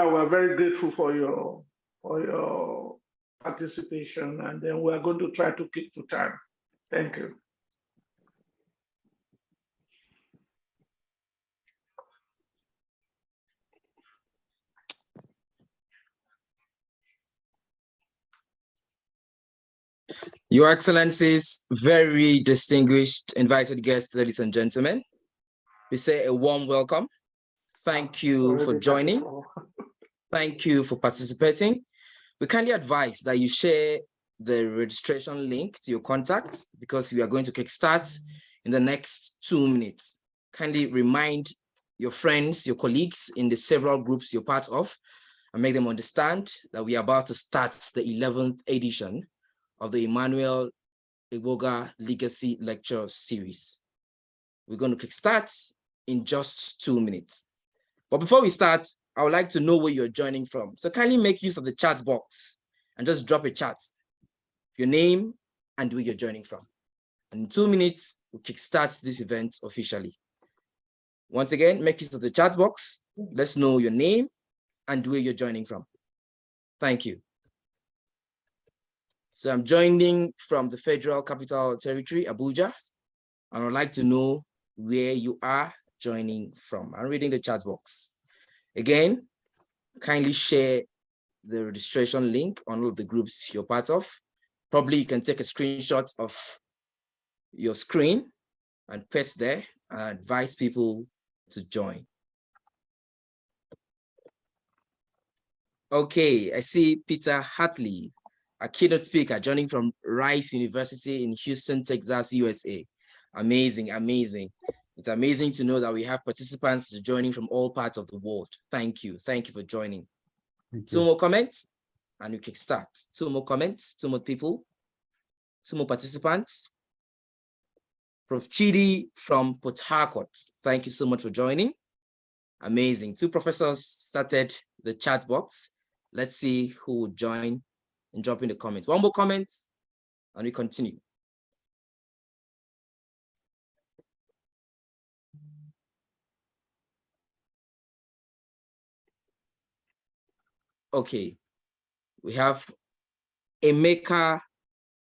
we're very grateful for your participation, and then we are going to try to keep to time. Thank you. Your Excellencies, very distinguished invited guests, ladies and gentlemen, we say a warm welcome. Thank you for joining. Thank you for participating. We kindly advise that you share the registration link to your contacts because we are going to kickstart in the next 2 minutes. Kindly remind your friends, your colleagues in the several groups you're part of, and make them understand that we are about to start the 11th edition of the Emmanuel Egbogah Legacy Lecture Series. We're going to kickstart in just 2 minutes. But before we start, I would like to know where you're joining from. So kindly make use of the chat box and just drop a chat, your name and where you're joining from. And in 2 minutes, we'll kickstart this event officially. Once again, make use of the chat box. Let's know your name and where you're joining from. Thank you. So I'm joining from the Federal Capital Territory, Abuja, and I'd like to know where you are joining from. I'm reading the chat box. Again, kindly share the registration link on all of the groups you're part of. Probably you can take a screenshot of your screen and paste there and advise people to join. Okay, I see Peter Hartley, a keynote speaker joining from Rice University in Houston, Texas, USA. Amazing, amazing. It's amazing to know that we have participants joining from all parts of the world. Thank you. Thank you for joining. Two more comments and we can start. 2 more comments, 2 more people, 2 more participants. Prof. Chidi from Port Harcourt. Thank you so much for joining. Amazing. 2 professors started the chat box. Let's see who will join and drop in the comments. 1 more comment and we continue. Okay, we have Emeka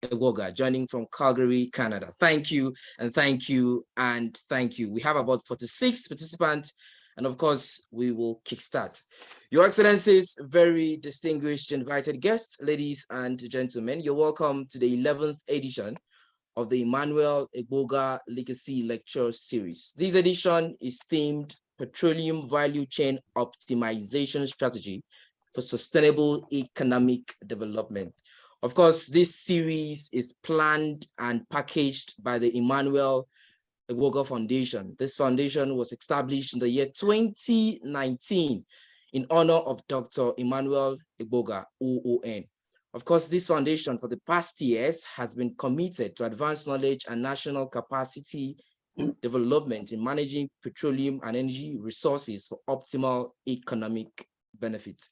Egbogah joining from Calgary, Canada. Thank you, and thank you, and thank you. We have about 46 participants, and of course, we will kickstart. Your Excellencies, very distinguished invited guests, ladies and gentlemen, you're welcome to the 11th edition of the Emmanuel Egbogah Legacy Lecture Series. This edition is themed Petroleum Value Chain Optimization Strategy for Sustainable Economic Development. Of course, this series is planned and packaged by the Emmanuel Egbogah Foundation. This foundation was established in the year 2019 in honor of Dr. Emmanuel Egbogah, OON. Of course, this foundation for the past years has been committed to advance knowledge and national capacity development in managing petroleum and energy resources for optimal economic benefits.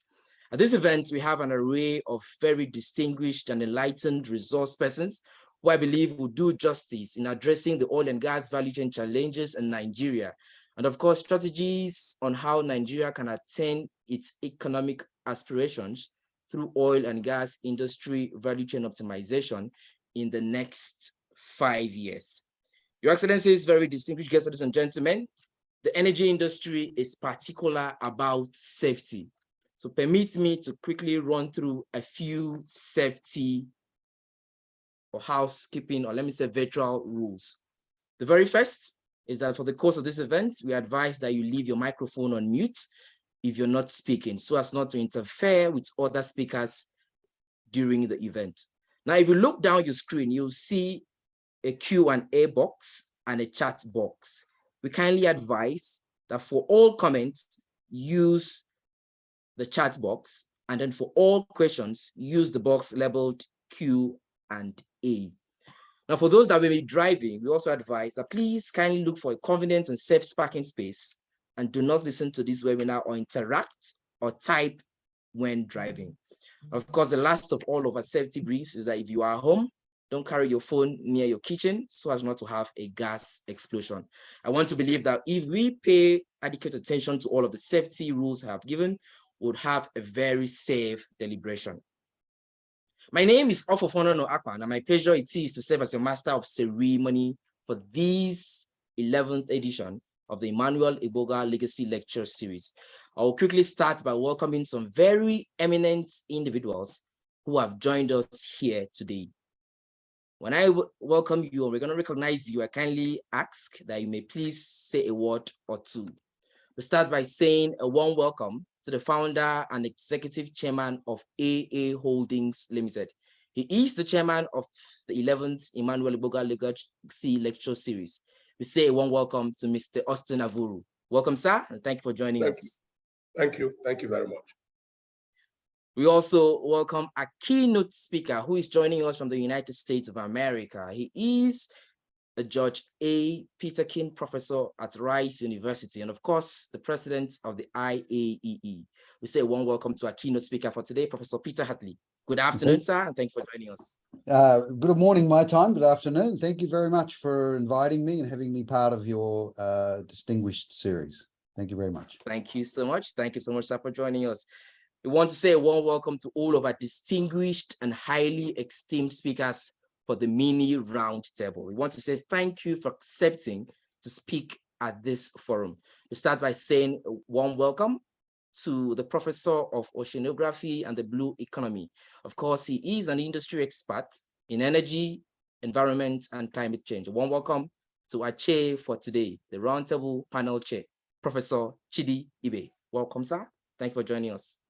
At this event, we have an array of very distinguished and enlightened resource persons who I believe will do justice in addressing the oil and gas value chain challenges in Nigeria. And of course, strategies on how Nigeria can attain its economic aspirations through oil and gas industry value chain optimization in the next 5 years. Your Excellencies, very distinguished guests, ladies and gentlemen, the energy industry is particular about safety. So permit me to quickly run through a few safety or housekeeping, or let me say virtual rules. The very first is that for the course of this event, we advise that you leave your microphone on mute if you're not speaking, so as not to interfere with other speakers during the event. Now, if you look down your screen, you'll see a Q&A box and a chat box. We kindly advise that for all comments, use the chat box, and then for all questions, use the box labeled Q&A. Now, for those that may be driving, we also advise that please kindly look for a convenient and safe parking space and do not listen to this webinar or interact or type when driving. Of course, the last of all of our safety briefs is that if you are home, don't carry your phone near your kitchen so as not to have a gas explosion. I want to believe that if we pay adequate attention to all of the safety rules I have given, would have a very safe deliberation. My name is Ofofono Akpan, and my pleasure it is to serve as your master of ceremony for this 11th edition of the Emmanuel Egbogah Legacy Lecture Series. I will quickly start by welcoming some very eminent individuals who have joined us here today. When I welcome you and we're going to recognize you, I kindly ask that you may please say a word or two. We start by saying a warm welcome to the founder and executive chairman of AA Holdings Limited. He is the chairman of the 11th Emmanuel Egbogah Legacy Lecture Series. We say a warm welcome to Mr. Austin Avuru. Welcome, sir, and thank you for joining us. Thank you. Thank you very much. We also welcome a keynote speaker who is joining us from the United States of America. He is a George A. Peter King Professor at Rice University, and of course, the president of the IAEE. We say a warm welcome to our keynote speaker for today, Professor Peter Hartley. Good afternoon, sir, and thank you for joining us. Good morning, my time. Good afternoon. Thank you very much for inviting me and having me part of your distinguished series. Thank you very much. Thank you so much. Thank you so much, sir, for joining us. We want to say a warm welcome to all of our distinguished and highly esteemed speakers for the mini round table. We want to say thank you for accepting to speak at this forum. We start by saying a warm welcome to the Professor of Oceanography and the Blue Economy. Of course, he is an industry expert in energy, environment, and climate change. A warm welcome to our chair for today, the roundtable panel chair, Professor Chidi Ibe. Welcome, sir. Thank you for joining us.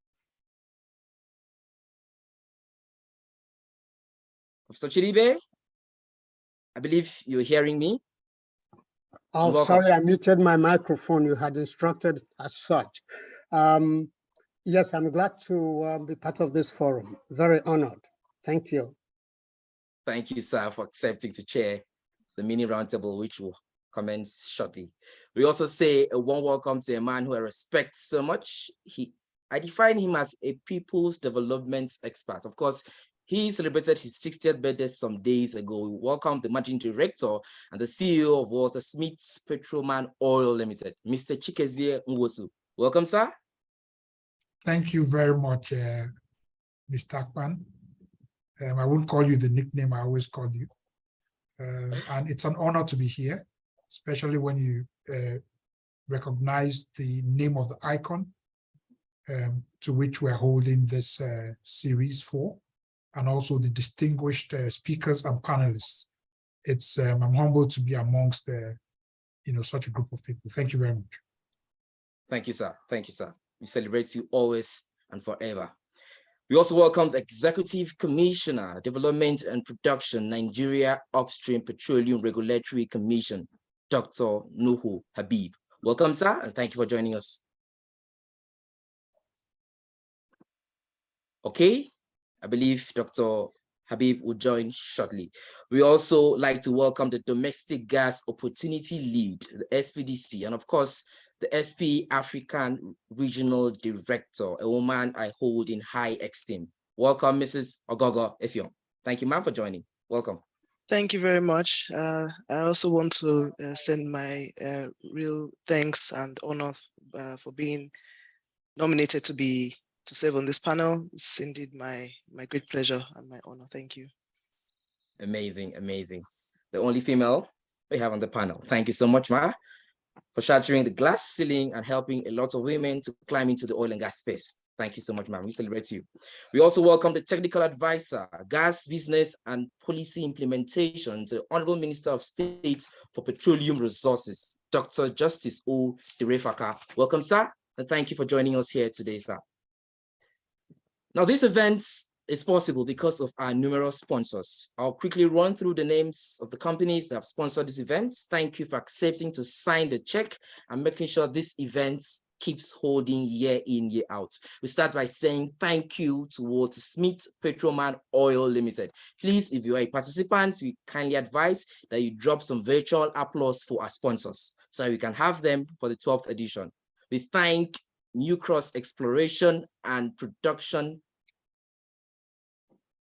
Professor Chidibe, I believe you're hearing me. Oh, sorry, I muted my microphone. You had instructed as such. Yes, I'm glad to be part of this forum. Very honored. Thank you. Thank you, sir, for accepting to chair the mini roundtable, which will commence shortly. We also say a warm welcome to a man who I respect so much. I define him as a people's development expert. Of course, he celebrated his 60th birthday some days ago. We welcome the managing director and the CEO of Walter Smith's PETROLEUM Oil Limited, Mr. Chikezie Nwosu. Welcome, sir. Thank you very much, Mr. Akpan. I won't call you the nickname I always called you. And it's an honor to be here, especially when you recognize the name of the icon to which we're holding this series for, and also the distinguished speakers and panelists. I'm humbled to be amongst such a group of people. Thank you very much. Thank you, sir. Thank you, sir. We celebrate you always and forever. We also welcome the Executive Commissioner, Development and Production, Nigeria Upstream Petroleum Regulatory Commission, Dr. Nuhu Habib. Welcome, sir, and thank you for joining us. Okay, I believe Dr. Habib will join shortly. We also like to welcome the Domestic Gas Opportunity Lead, the SPDC, and of course, the SP African Regional Director, a woman I hold in high esteem. Welcome, Mrs. Ogogo Effiong. Thank you, ma'am, for joining. Welcome. Thank you very much. I also want to send my real thanks and honor for being nominated to serve on this panel. It's indeed my great pleasure and my honor. Thank you. Amazing, amazing. The only female we have on the panel. Thank you so much, ma, for shattering the glass ceiling and helping a lot of women to climb into the oil and gas space. Thank you so much, ma'am. We celebrate you. We also welcome the technical advisor, gas business and policy implementation to the Honorable Minister of State for Petroleum Resources, Dr. Justice O. Derefaka. Welcome, sir, and thank you for joining us here today, sir. Now, this event is possible because of our numerous sponsors. I'll quickly run through the names of the companies that have sponsored this event. Thank you for accepting to sign the check and making sure this event keeps holding year in, year out. We start by saying thank you to Walter Smith PETROLEUM Oil Limited. Please, if you are a participant, we kindly advise that you drop some virtual applause for our sponsors so we can have them for the 12th edition. We thank New Cross Exploration and Production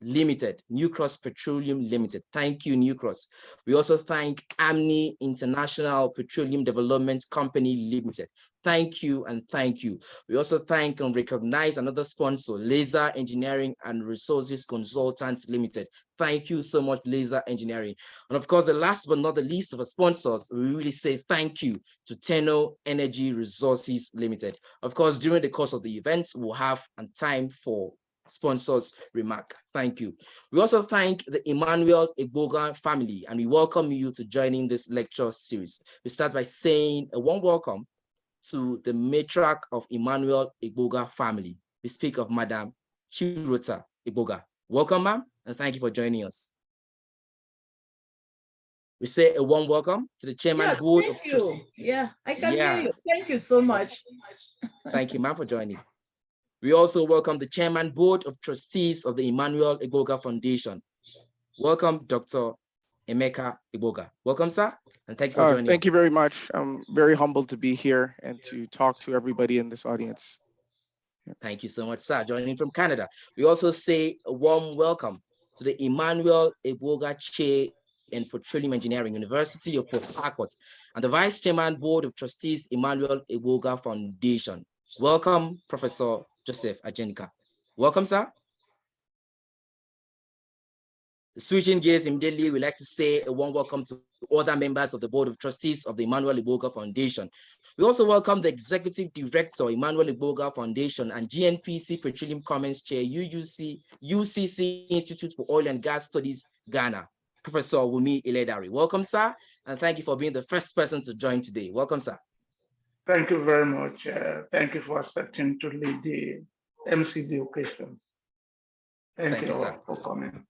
Limited, New Cross Petroleum Limited. Thank you, New Cross. We also thank AMNI International Petroleum Development Company Limited. Thank you and thank you. We also thank and recognize another sponsor, Laser Engineering and Resources Consultants Limited. Thank you so much, Laser Engineering. And of course, the last but not the least of our sponsors, we really say thank you to Tenno Energy Resources Limited. Of course, during the course of the event, we'll have time for sponsors remark. Thank you. We also thank the Emmanuel Egbogah family, and we welcome you to joining this lecture series. We start by saying a warm welcome to the matriarch of Emmanuel Egbogah family. We speak of Madam Chirota Egbogah. Welcome, ma'am, and thank you for joining us. We say a warm welcome to the chairman board of trustees. Yeah, I can hear you. Thank you so much. Thank you, ma'am, for joining. We also welcome the Chairman Board of Trustees of the Emmanuel Egbogah Foundation. Welcome, Dr. Emeka Egbogah. Welcome, sir, and thank you for joining us. Thank you very much. I'm very humbled to be here and to talk to everybody in this audience. Thank you so much, sir, joining from Canada. We also say a warm welcome to the Emmanuel Egbogah Chair in Petroleum Engineering, University of Port Harcourt, and the Vice Chairman Board of Trustees, Emmanuel Egbogah Foundation. Welcome, Professor Joseph Ajenika. Welcome, sir. Switching gears immediately, we'd like to say a warm welcome to other members of the Board of Trustees of the Emmanuel Egbogah Foundation. We also welcome the Executive Director, Emmanuel Egbogah Foundation, and GNPC Petroleum Commons Chair, UCC Institute for Oil and Gas Studies, Ghana, Professor Wumi Iledari. Welcome, sir, and thank you for being the first person to join today. Welcome, sir. Thank you very much. Thank you for accepting to lead the MCD occasion. Thank you sir, all for coming.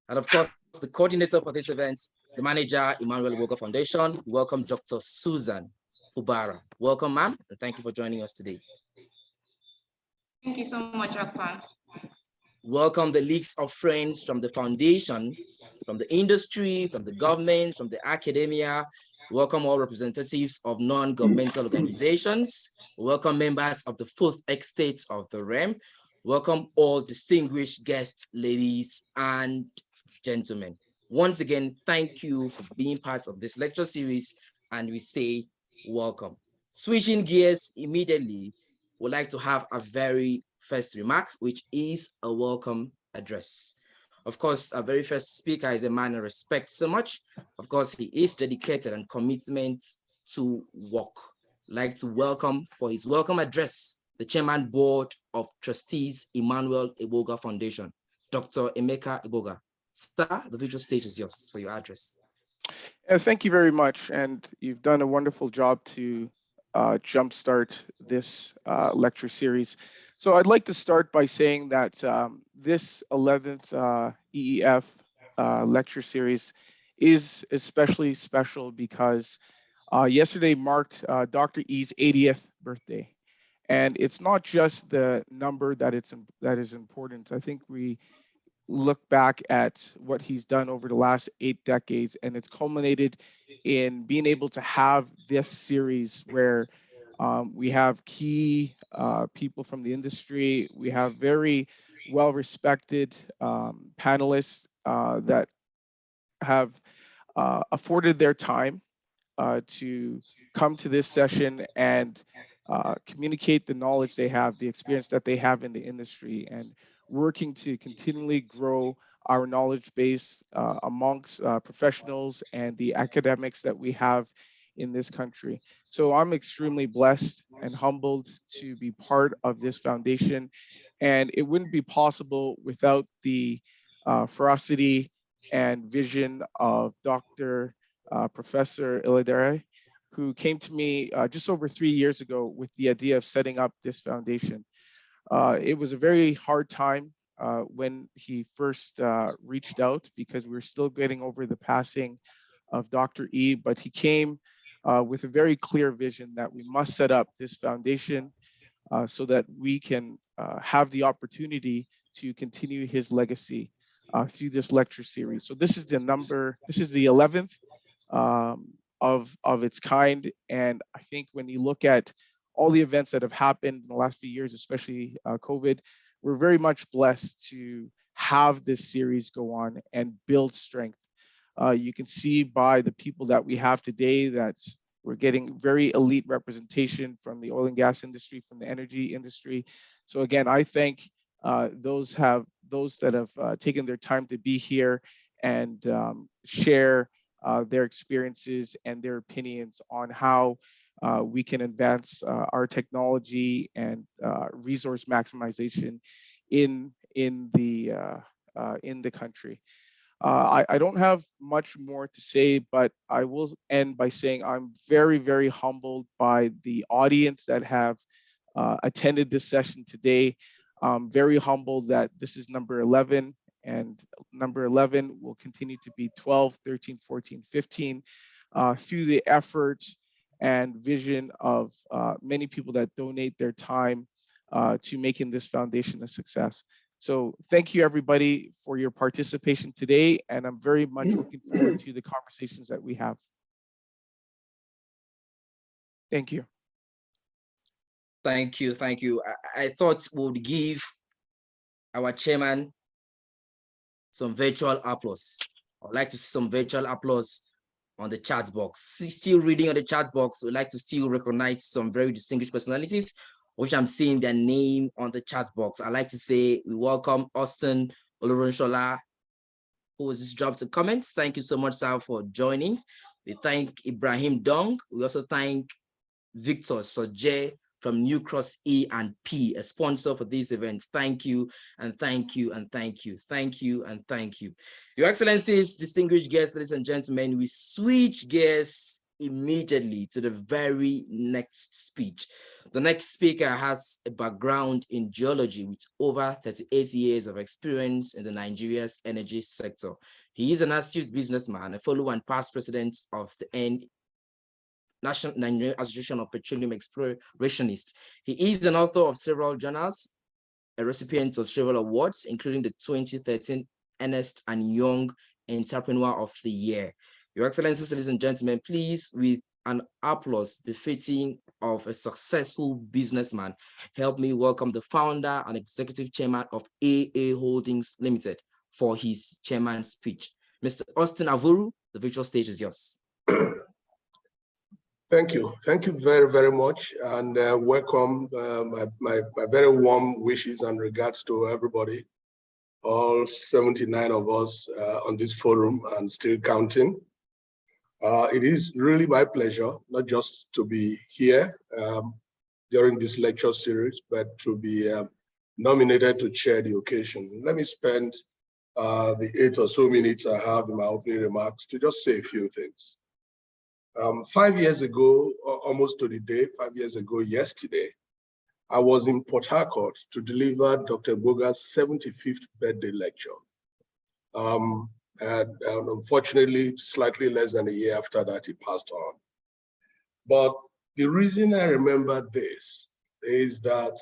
And of course, the coordinator for this event, the manager, Emmanuel Egbogah Foundation. Welcome, Dr. Susan Ubara. Welcome, ma'am, and thank you for joining us today. Thank you so much, Akpan. Welcome the leagues of friends from the foundation, from the industry, from the government, from the academia. Welcome all representatives of non-governmental organizations. Welcome members of the fourth estate of the REM. Welcome all distinguished guests, ladies and gentlemen. Once again, thank you for being part of this lecture series, and we say welcome. Switching gears immediately, we'd like to have a very first remark, which is a welcome address. Of course, our very first speaker is a man I respect so much. Of course, he is dedicated and commitment to work. I'd like to welcome for his welcome address, the Chairman Board of Trustees, Emmanuel Egbogah Foundation, Dr. Emeka Egbogah. Sir, the visual stage is yours for your address. Thank you very much. And you've done a wonderful job to jumpstart this lecture series. So I'd like to start by saying that this 11th EEF lecture series is especially special because yesterday marked Dr. E's 80th birthday. And it's not just the number that is important. I think we look back at what he's done over the last 8 decades, and it's culminated in being able to have this series where we have key people from the industry. We have very well-respected panelists that have afforded their time to come to this session and communicate the knowledge they have, the experience that they have in the industry, and working to continually grow our knowledge base amongst professionals and the academics that we have in this country. So I'm extremely blessed and humbled to be part of this foundation. And it wouldn't be possible without the ferocity and vision of Dr. Professor Iledari, who came to me just over 3 years ago with the idea of setting up this foundation. It was a very hard time when he first reached out because we were still getting over the passing of Dr. E, but he came with a very clear vision that we must set up this foundation so that we can have the opportunity to continue his legacy through this lecture series. So this is the 11th of its kind. And I think when you look at all the events that have happened in the last few years, especially COVID, we're very much blessed to have this series go on and build strength. You can see by the people that we have today that we're getting very elite representation from the oil and gas industry, from the energy industry. So again, I thank those that have taken their time to be here and share their experiences and their opinions on how we can advance our technology and resource maximization in the country. I don't have much more to say, but I will end by saying I'm very, very humbled by the audience that have attended this session today. I'm very humbled that this is number 11, and number 11 will continue to be 12, 13, 14, 15 through the efforts and vision of many people that donate their time to making this foundation a success. So thank you everybody for your participation today, and I'm very much looking forward to the conversations that we have. Thank you. Thank you, thank you. I thought we would give our chairman some virtual applause. I'd like to see some virtual applause on the chat box. Still reading on the chat box, we'd like to still recognize some very distinguished personalities, which I'm seeing their name on the chat box. I'd like to say we welcome Austin Olorunsola, who has just dropped a comment. Thank you so much, sir, for joining. We thank Ibrahim Dong. We also thank Victor Soje from New Cross E&P, a sponsor for this event. Thank you, and thank you, and thank you, thank you, and thank you. Your Excellencies, distinguished guests, ladies and gentlemen, we switch gears immediately to the very next speech. The next speaker has a background in geology with over 38 years of experience in the Nigeria's energy sector. He is an astute businessman, a fellow and past president of the National Nigerian Association of Petroleum Explorationists. He is an author of several journals, a recipient of several awards, including the 2013 Ernst & Young Entrepreneur of the Year. Your Excellencies, ladies and gentlemen, please, with an applause befitting of a successful businessman, help me welcome the founder and executive chairman of AA Holdings Limited for his chairman's speech. Mr. Austin Avuru, the virtual stage is yours. Thank you. Thank you very, very much. And welcome. My very warm wishes and regards to everybody, all 79 of us on this forum and still counting. It is really my pleasure, not just to be here during this lecture series, but to be nominated to chair the occasion. Let me spend the 8 or so minutes I have in my opening remarks to just say a few things. 5 years ago, almost to the day, 5 years ago yesterday, I was in Port Harcourt to deliver Dr. Egbogah's 75th birthday lecture. And unfortunately, slightly less than a year after that, he passed on. But the reason I remember this is that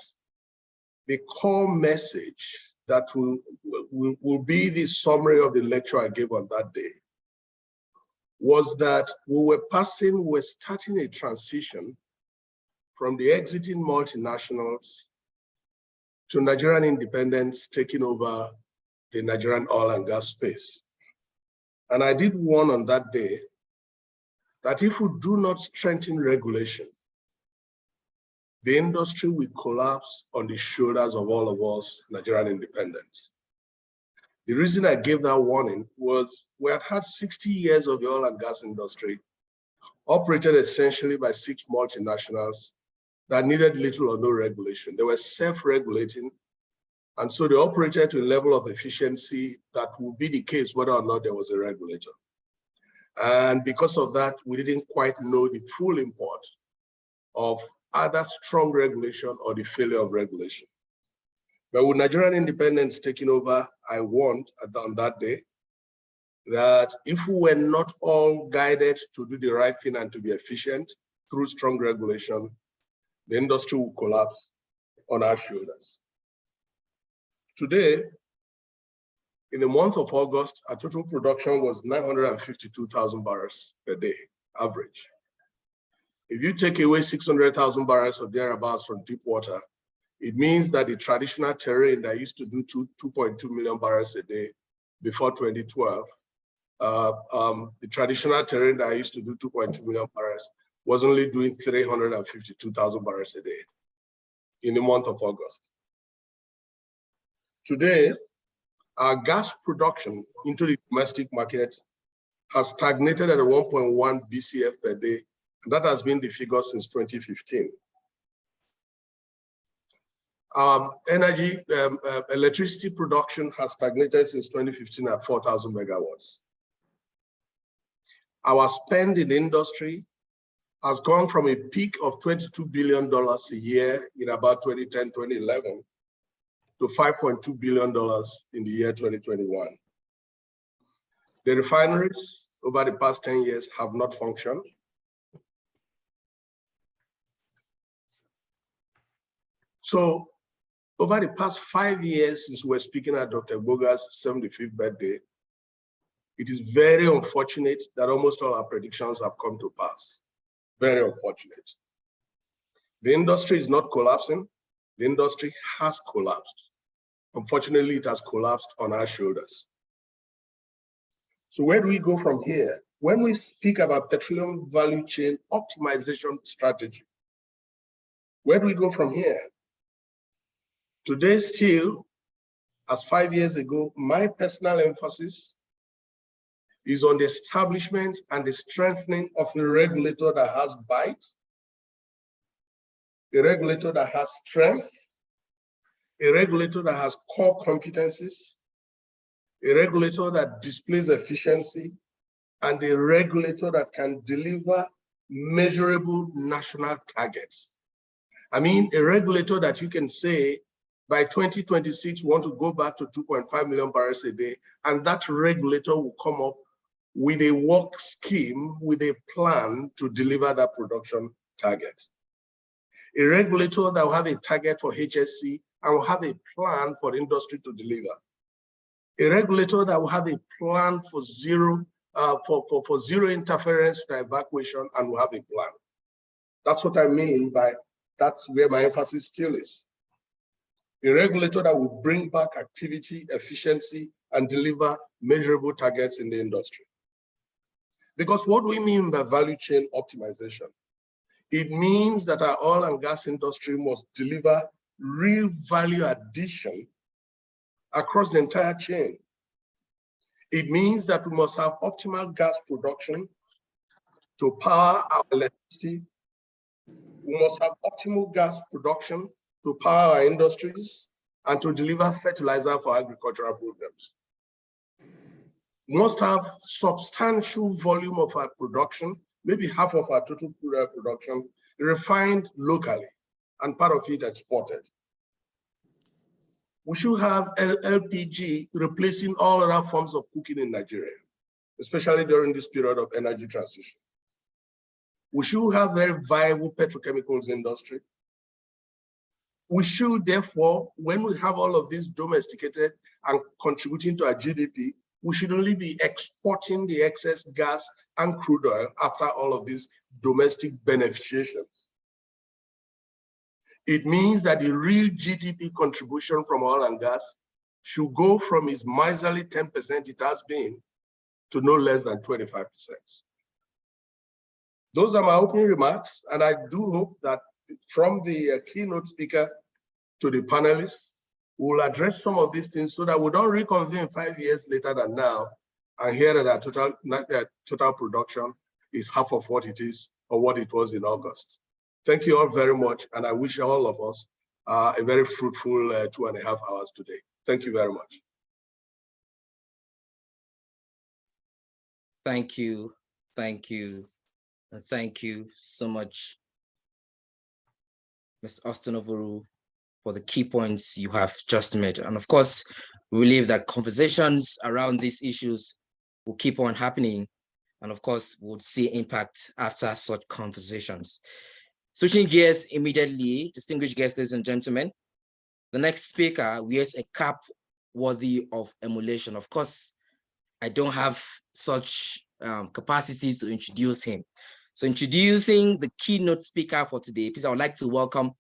the core message that will be the summary of the lecture I gave on that day was that we're starting a transition from the exiting multinationals to Nigerian independence taking over the Nigerian oil and gas space. And I did warn on that day that if we do not strengthen regulation, the industry will collapse on the shoulders of all of us Nigerian independents. The reason I gave that warning was we had 60 years of the oil and gas industry, operated essentially by 6 multinationals that needed little or no regulation. They were self-regulating, and so they operated to a level of efficiency that would be the case whether or not there was a regulator. And because of that, we didn't quite know the full import of either strong regulation or the failure of regulation. But with Nigerian independence taking over, I warned on that day that if we were not all guided to do the right thing and to be efficient through strong regulation, the industry will collapse on our shoulders. Today, in the month of August, our total production was 952,000 barrels per day, average. If you take away 600,000 barrels or thereabouts from deep water, It means that the traditional terrain that used to do 2.2 million barrels a day before 2012, the traditional terrain that used to do 2.2 million barrels was only doing 352,000 barrels a day in the month of August. Today, our gas production into the domestic market has stagnated at 1.1 BCF per day, and that has been the figure since 2015. Electricity production has stagnated since 2015 at 4,000 megawatts. Our spend in the industry has gone from a peak of $22 billion a year in about 2010, 2011 to $5.2 billion in the year 2021. The refineries over the past 10 years have not functioned. So over the past 5 years since we're speaking at Dr. Egbogah's 75th birthday, it is very unfortunate that almost all our predictions have come to pass. Very unfortunate. The industry is not collapsing. The industry has collapsed. Unfortunately, it has collapsed on our shoulders. So where do we go from here? When we speak about petroleum value chain optimization strategy, where do we go from here? Today still, as 5 years ago, my personal emphasis is on the establishment and the strengthening of a regulator that has bite, a regulator that has strength, a regulator that has core competencies, a regulator that displays efficiency, and a regulator that can deliver measurable national targets. I mean, a regulator that you can say, by 2026, we want to go back to 2.5 million barrels a day, and that regulator will come up with a work scheme, with a plan to deliver that production target. A regulator that will have a target for HSC and will have a plan for the industry to deliver. A regulator that will have a plan for zero interference to evacuation and will have a plan. That's what I mean by that's where my emphasis still is. A regulator that will bring back activity, efficiency, and deliver measurable targets in the industry. Because what we mean by value chain optimization, it means that our oil and gas industry must deliver real value addition across the entire chain. It means that we must have optimal gas production to power our electricity. We must have optimal gas production to power our industries and to deliver fertilizer for agricultural programs. We must have substantial volume of our production, maybe half of our total production, refined locally and part of it exported. We should have LPG replacing all other forms of cooking in Nigeria, especially during this period of energy transition. We should have very viable petrochemicals industry. We should therefore, when we have all of this domesticated and contributing to our GDP, we should only be exporting the excess gas and crude oil after all of these domestic beneficiations. It means that the real GDP contribution from oil and gas should go from its miserly 10% it has been to no less than 25%. Those are my opening remarks, and I do hope that from the keynote speaker to the panelists, we will address some of these things so that we don't reconvene 5 years later than now and hear that our total production is half of what it is or what it was in August. Thank you all very much, and I wish all of us a very fruitful 2.5 hours today. Thank you very much. Thank you, thank you, and thank you so much, Mr. Austin Oboru, for the key points you have just made. And of course, we believe that conversations around these issues will keep on happening. And of course, we'll see impact after such conversations. Switching gears immediately, distinguished guests, ladies and gentlemen, the next speaker wears a cap worthy of emulation. Of course, I don't have such capacity to introduce him. So introducing the keynote speaker for today, please, I would like to welcome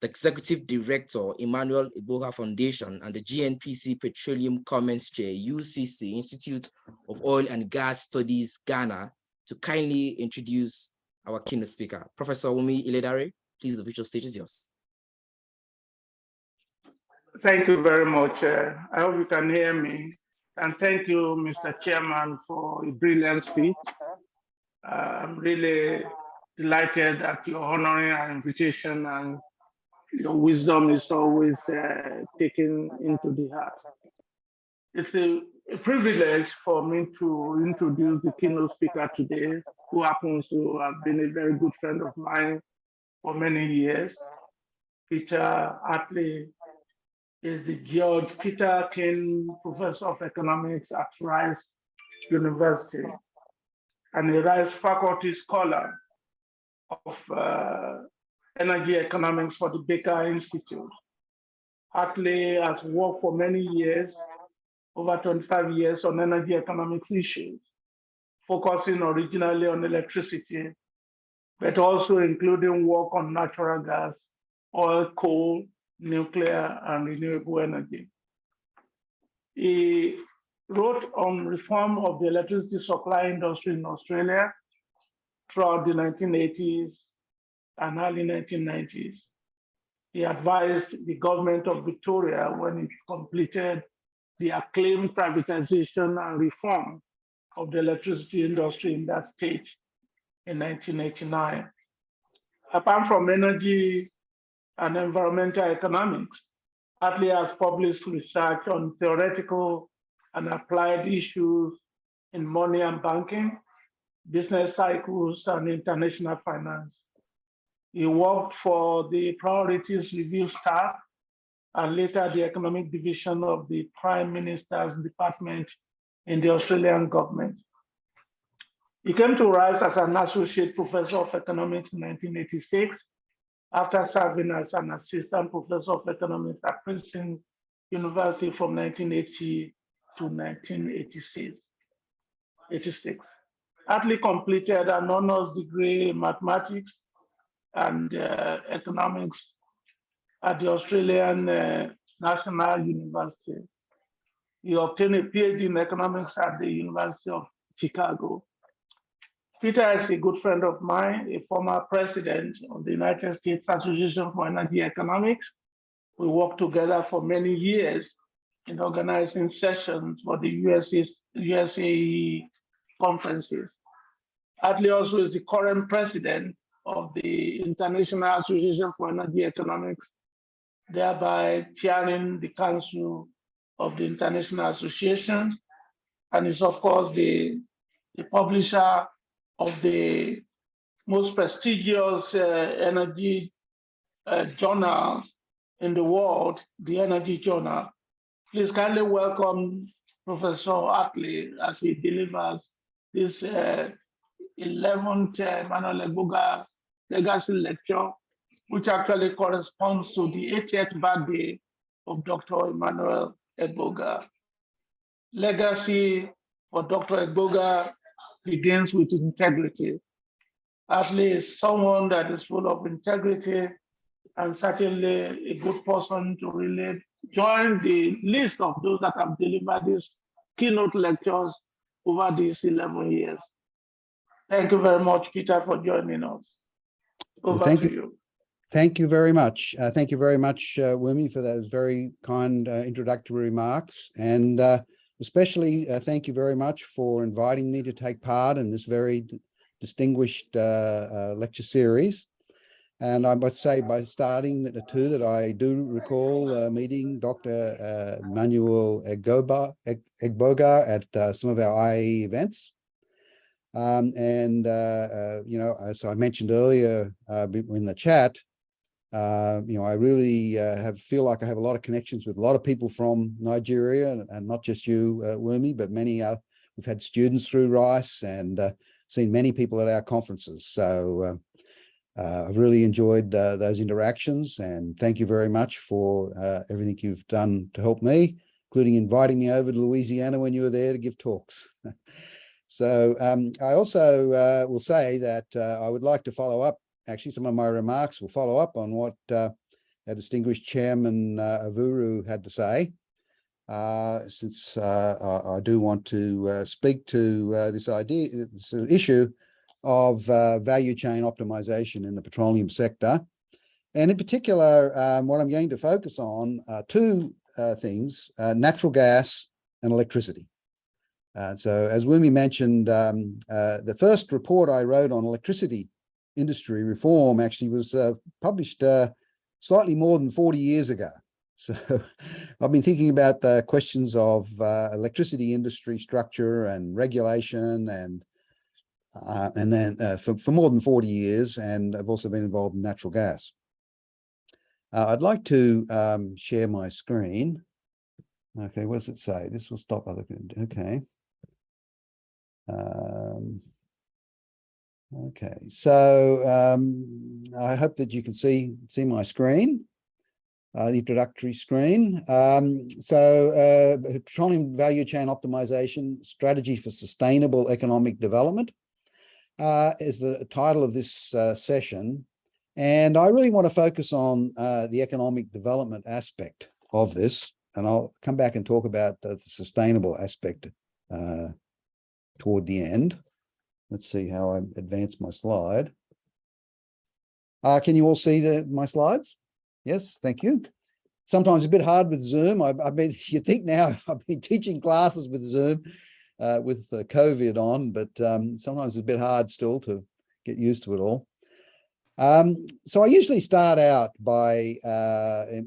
the Executive Director, Emmanuel Egbogah Foundation, and the GNPC Petroleum Comments Chair, UCC, Institute of Oil and Gas Studies, Ghana, to kindly introduce our keynote speaker. Professor Wumi Iledare, please, the virtual stage is yours. Thank you very much. I hope you can hear me. And thank you, Mr. Chairman, for a brilliant speech. I'm really delighted that you're honoring our invitation, and your wisdom is always taken into the heart. It's a privilege for me to introduce the keynote speaker today, who happens to have been a very good friend of mine for many years. Peter Hartley is the George Peter King Professor of Economics at Rice University, and a Rice Faculty Scholar of Energy Economics for the Baker Institute. Hartley has worked for many years, over 25 years, on energy economics issues, focusing originally on electricity, but also including work on natural gas, oil, coal, nuclear, and renewable energy. He wrote on reform of the electricity supply industry in Australia throughout the 1980s and early 1990s. He advised the government of Victoria when it completed the acclaimed privatization and reform of the electricity industry in that state in 1989. Apart from energy and environmental economics, Hartley has published research on theoretical and applied issues in money and banking, business cycles, and international finance. He worked for the Priorities Review staff and later the Economic Division of the Prime Minister's Department in the Australian government. He came to Rice as an Associate Professor of Economics in 1986, after serving as an Assistant Professor of Economics at Princeton University from 1980 to 1986. Hartley completed an honors degree in mathematics and economics at the Australian National University. He obtained a PhD in economics at the University of Chicago. Peter is a good friend of mine, a former president of the United States Association for Energy Economics. We worked together for many years in organizing sessions for the USAE conferences. Hartley also is the current president of the International Association for Energy Economics, thereby chairing the Council of the International Associations, and is of course the publisher of the most prestigious energy journals in the world, the Energy Journal. Please kindly welcome Professor Hartley as he delivers this 11th Emmanuel Egbogah Legacy Lecture, which actually corresponds to the 80th birthday of Dr. Emmanuel Egbogah. Legacy for Dr. Egbogah begins with integrity. Hartley is someone that is full of integrity and certainly a good person to really join the list of those that have delivered these keynote lectures over these 11 years. Thank you very much, Peter, for joining us. Over to you. Thank you very much. Thank you very much, Wumi, for those very kind introductory remarks. And especially thank you very much for inviting me to take part in this very distinguished lecture series. And I must say, by starting that I do recall meeting Dr. Emmanuel Egbogah at some of our IAE events. You know, as I mentioned earlier in the chat, you know, I really feel like I have a lot of connections with a lot of people from Nigeria, and not just you, Wumi, but many. We've had students through Rice and seen many people at our conferences. So I've really enjoyed those interactions, and thank you very much for everything you've done to help me, including inviting me over to Louisiana when you were there to give talks. So I also will say that I would like to follow up. Actually, some of my remarks will follow up on what our distinguished chairman, Avuru, had to say, since I do want to speak to this issue of value chain optimization in the petroleum sector. And in particular, what I'm going to focus on are two things, natural gas and electricity. So as Wumi mentioned, the first report I wrote on electricity industry reform actually was published slightly more than 40 years ago. So I've been thinking about the questions of electricity industry structure and regulation and then for more than 40 years, and I've also been involved in natural gas. I'd like to share my screen. Okay, what does it say? This will stop other. Okay. Okay, so I hope that you can see my screen, the introductory screen. Petroleum value chain optimization strategy for sustainable economic development is the title of this session. And I really want to focus on the economic development aspect of this, and I'll come back and talk about the sustainable aspect toward the end. Let's see how I advance my slide. Can you all see my slides? Yes, thank you. Sometimes a bit hard with Zoom. You think now I've been teaching classes with Zoom with COVID on, but sometimes it's a bit hard still to get used to it all. So I usually start out by,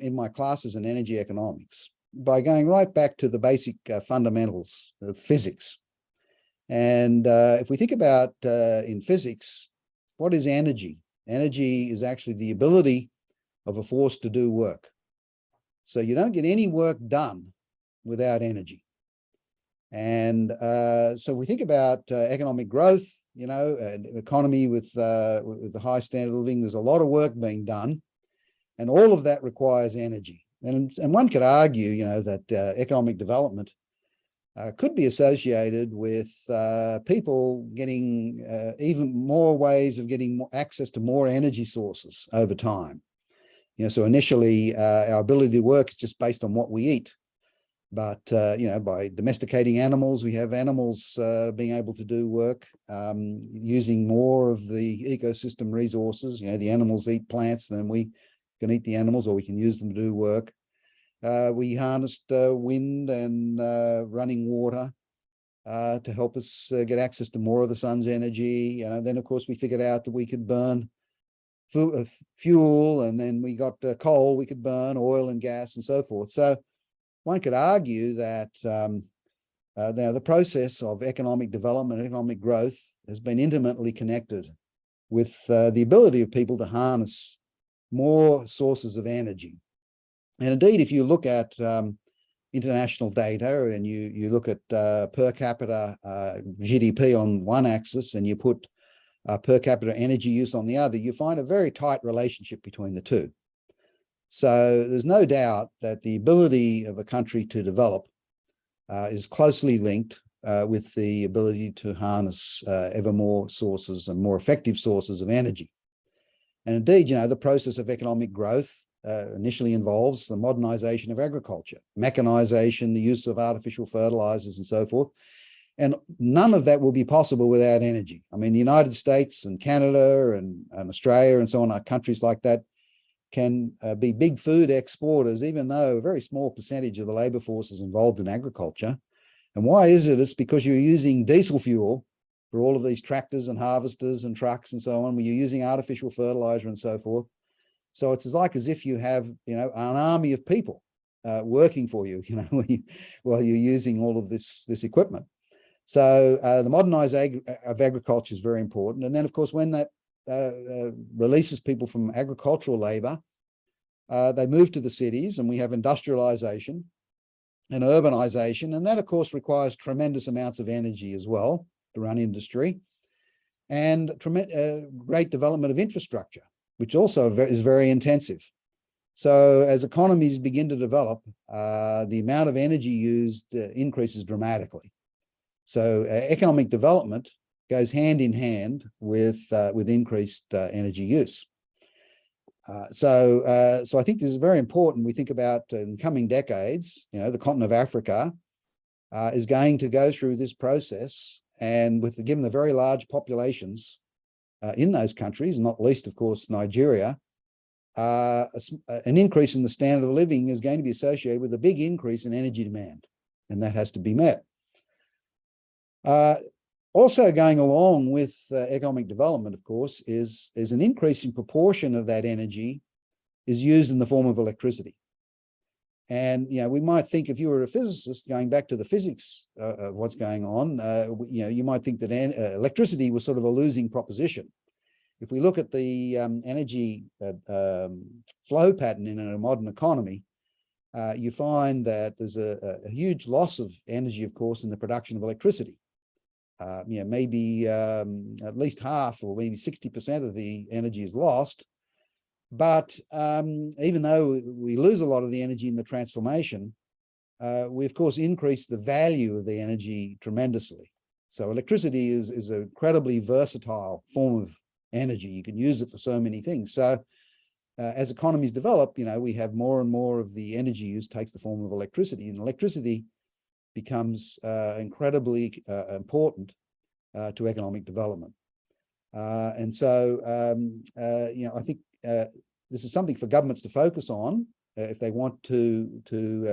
in my classes in energy economics, by going right back to the basic fundamentals of physics. And if we think about in physics, what is energy? Energy is actually the ability of a force to do work. So you don't get any work done without energy. And so we think about economic growth, you know, an economy with the high standard of living, there's a lot of work being done, and all of that requires energy. And one could argue, you know, that economic development could be associated with people getting even more ways of getting more access to more energy sources over time. You know, so initially our ability to work is just based on what we eat. But, you know, by domesticating animals, we have animals being able to do work using more of the ecosystem resources. You know, the animals eat plants, then we can eat the animals, or we can use them to do work. We harnessed wind and running water to help us get access to more of the sun's energy. And then, of course, we figured out that we could burn fuel, and then we got coal, we could burn oil and gas and so forth. So one could argue that now the process of economic development, economic growth has been intimately connected with the ability of people to harness more sources of energy. And indeed, if you look at international data and you look at per capita GDP on one axis and you put per capita energy use on the other, you find a very tight relationship between the two. So there's no doubt that the ability of a country to develop is closely linked with the ability to harness ever more sources and more effective sources of energy. And indeed, you know, the process of economic growth initially involves the modernization of agriculture, mechanization, the use of artificial fertilizers and so forth. And none of that will be possible without energy. I mean, the United States and Canada and Australia and so on are countries like that can be big food exporters, even though a very small percentage of the labor force is involved in agriculture. And why is it? It's because you're using diesel fuel for all of these tractors and harvesters and trucks and so on, where you're using artificial fertilizer and so forth. So it's like as if you have, you know, an army of people working for you, you know, while you're using all of this equipment. So the modernization of agriculture is very important. And then, of course, when that releases people from agricultural labor, they move to the cities, and we have industrialization and urbanization. And that, of course, requires tremendous amounts of energy as well to run industry, and great development of infrastructure, which also is very intensive. So as economies begin to develop, the amount of energy used increases dramatically. So economic development goes hand in hand with increased energy use. So I think this is very important. We think about in coming decades, you know, the continent of Africa is going to go through this process, and given the very large populations in those countries, not least, of course, Nigeria, an increase in the standard of living is going to be associated with a big increase in energy demand, and that has to be met. Also going along with economic development, of course, is an increasing proportion of that energy is used in the form of electricity. And, you know, we might think, if you were a physicist, going back to the physics of what's going on, you know, you might think that electricity was sort of a losing proposition. If we look at the energy flow pattern in a modern economy, you find that there's a huge loss of energy, of course, in the production of electricity. You know, maybe at least half or maybe 60% of the energy is lost. But even though we lose a lot of the energy in the transformation, we of course increase the value of the energy tremendously. So electricity is an incredibly versatile form of energy. You can use it for so many things. So as economies develop, you know, we have more and more of the energy use takes the form of electricity, and electricity becomes incredibly important to economic development. And so, you know, I think this is something for governments to focus on if they want to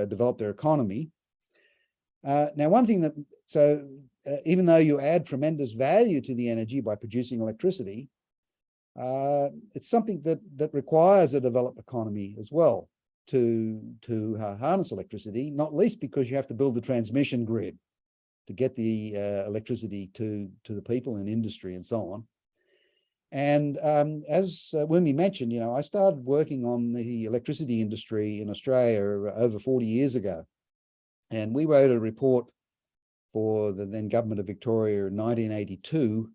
develop their economy. Now, one thing even though you add tremendous value to the energy by producing electricity, it's something that requires a developed economy as well to harness electricity, not least because you have to build the transmission grid to get the electricity to the people in industry and so on. And as Wumi mentioned, you know, I started working on the electricity industry in Australia over 40 years ago. And we wrote a report for the then government of Victoria in 1982,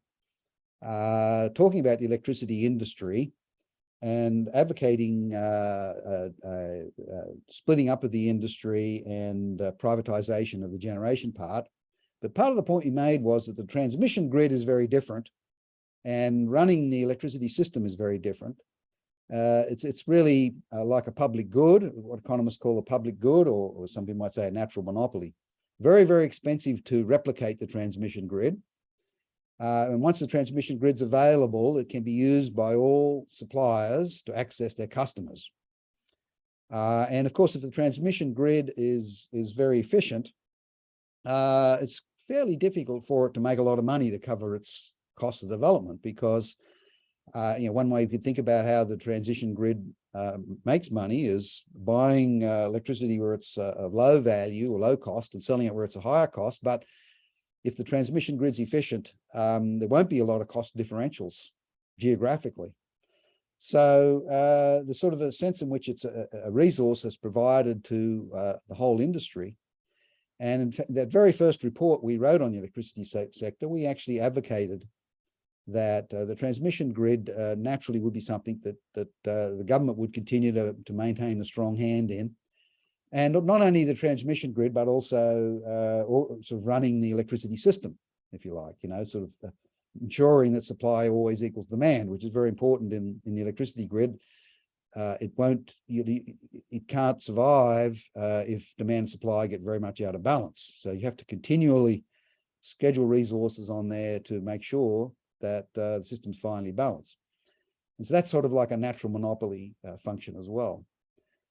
talking about the electricity industry and advocating splitting up of the industry and privatization of the generation part. But part of the point we made was that the transmission grid is very different, and running the electricity system is very different. It's really like a public good, what economists call a public good, or some people might say a natural monopoly. Very, very expensive to replicate the transmission grid. And once the transmission grid's available, it can be used by all suppliers to access their customers. And of course, if the transmission grid is very efficient, it's fairly difficult for it to make a lot of money to cover its cost of development, because you know, one way you could think about how the transition grid makes money is buying electricity where it's of low value or low cost and selling it where it's a higher cost. But if the transmission grid's efficient, there won't be a lot of cost differentials geographically. So there's sort of a sense in which it's a resource that's provided to the whole industry. And in fact, that very first report we wrote on the electricity sector, we actually advocated that the transmission grid naturally would be something that the government would continue to maintain a strong hand in. And not only the transmission grid, but also sort of running the electricity system, if you like, you know, sort of ensuring that supply always equals demand, which is very important in the electricity grid. It can't survive if demand and supply get very much out of balance. So you have to continually schedule resources on there to make sure that the system's finely balanced. And so that's sort of like a natural monopoly function as well.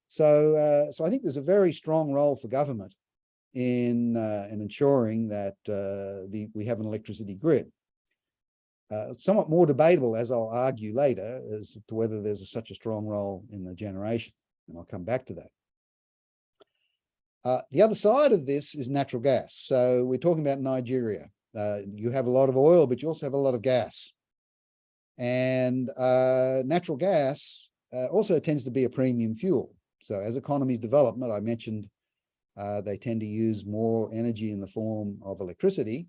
So I think there's a very strong role for government in ensuring that we have an electricity grid. Somewhat more debatable, as I'll argue later, as to whether there's such a strong role in the generation, and I'll come back to that. The other side of this is natural gas. So we're talking about Nigeria. You have a lot of oil, but you also have a lot of gas. And natural gas also tends to be a premium fuel. So as economies develop, I mentioned they tend to use more energy in the form of electricity,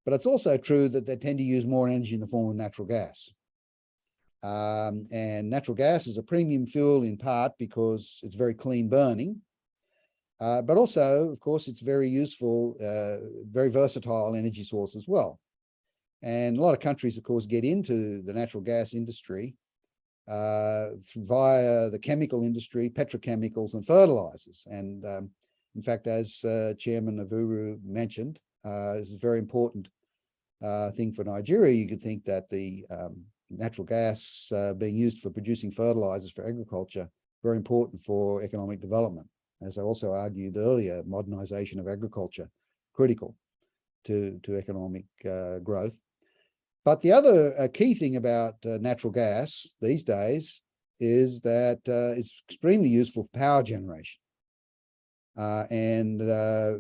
but it's also true that they tend to use more energy in the form of natural gas. And natural gas is a premium fuel in part because it's very clean burning, but also, of course, it's very useful, very versatile energy source as well. And a lot of countries, of course, get into the natural gas industry via the chemical industry, petrochemicals and fertilizers. And in fact, as Chairman Avuru mentioned, this is a very important thing for Nigeria. You could think that the natural gas being used for producing fertilizers for agriculture, very important for economic development. As I also argued earlier, modernization of agriculture, critical to economic growth. But the other key thing about natural gas these days is that it's extremely useful for power generation and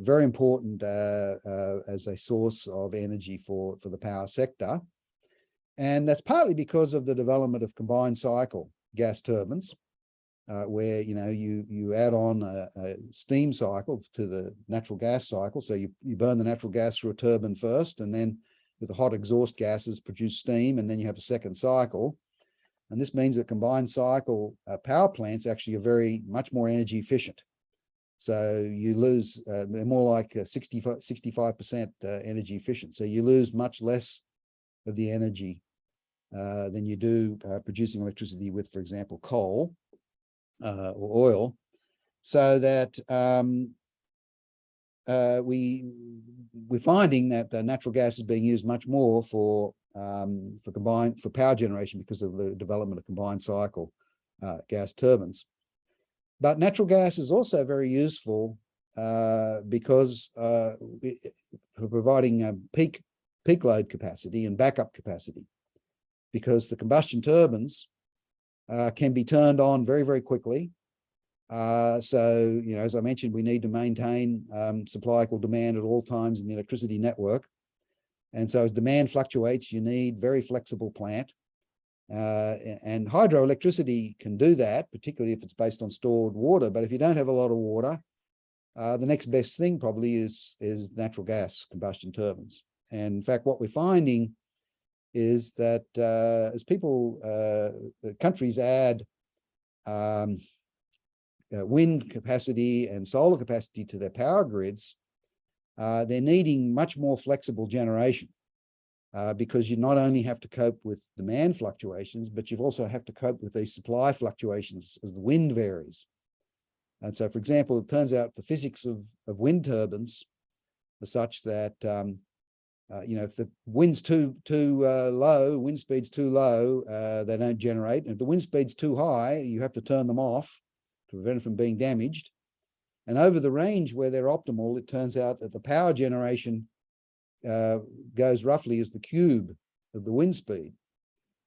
very important as a source of energy for the power sector. And that's partly because of the development of combined cycle gas turbines, where you add on a steam cycle to the natural gas cycle. So you burn the natural gas through a turbine first, and then with the hot exhaust gases produce steam, and then you have a second cycle. And this means that combined cycle power plants actually are much more energy efficient. So you lose, they're more like 65% energy efficient. So you lose much less of the energy than you do producing electricity with, for example, coal or oil. So that we're finding that natural gas is being used much more for power generation because of the development of combined cycle gas turbines. But natural gas is also very useful because for providing peak load capacity and backup capacity, because the combustion turbines can be turned on very, very quickly. So, as I mentioned, we need to maintain supply equal demand at all times in the electricity network. And so as demand fluctuates, you need very flexible plant. And hydroelectricity can do that, particularly if it's based on stored water. But if you don't have a lot of water, the next best thing probably is natural gas combustion turbines. And in fact, what we're finding is that as countries add wind capacity and solar capacity to their power grids, they're needing much more flexible generation because you not only have to cope with demand fluctuations, but you also have to cope with these supply fluctuations as the wind varies. And so, for example, it turns out the physics of wind turbines are such that if the wind's too low, wind speed's too low, they don't generate. And if the wind speed's too high, you have to turn them off to prevent it from being damaged. And over the range where they're optimal, it turns out that the power generation goes roughly as the cube of the wind speed.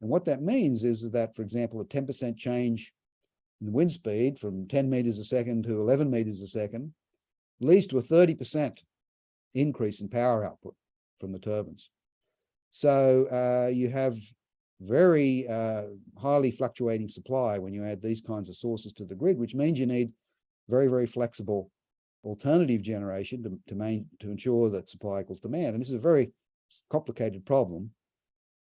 And what that means is that, for example, a 10% change in the wind speed from 10 meters a second to 11 meters a second leads to a 30% increase in power output from the turbines. So you have very highly fluctuating supply when you add these kinds of sources to the grid, which means you need very, very flexible alternative generation to ensure that supply equals demand. And this is a very complicated problem,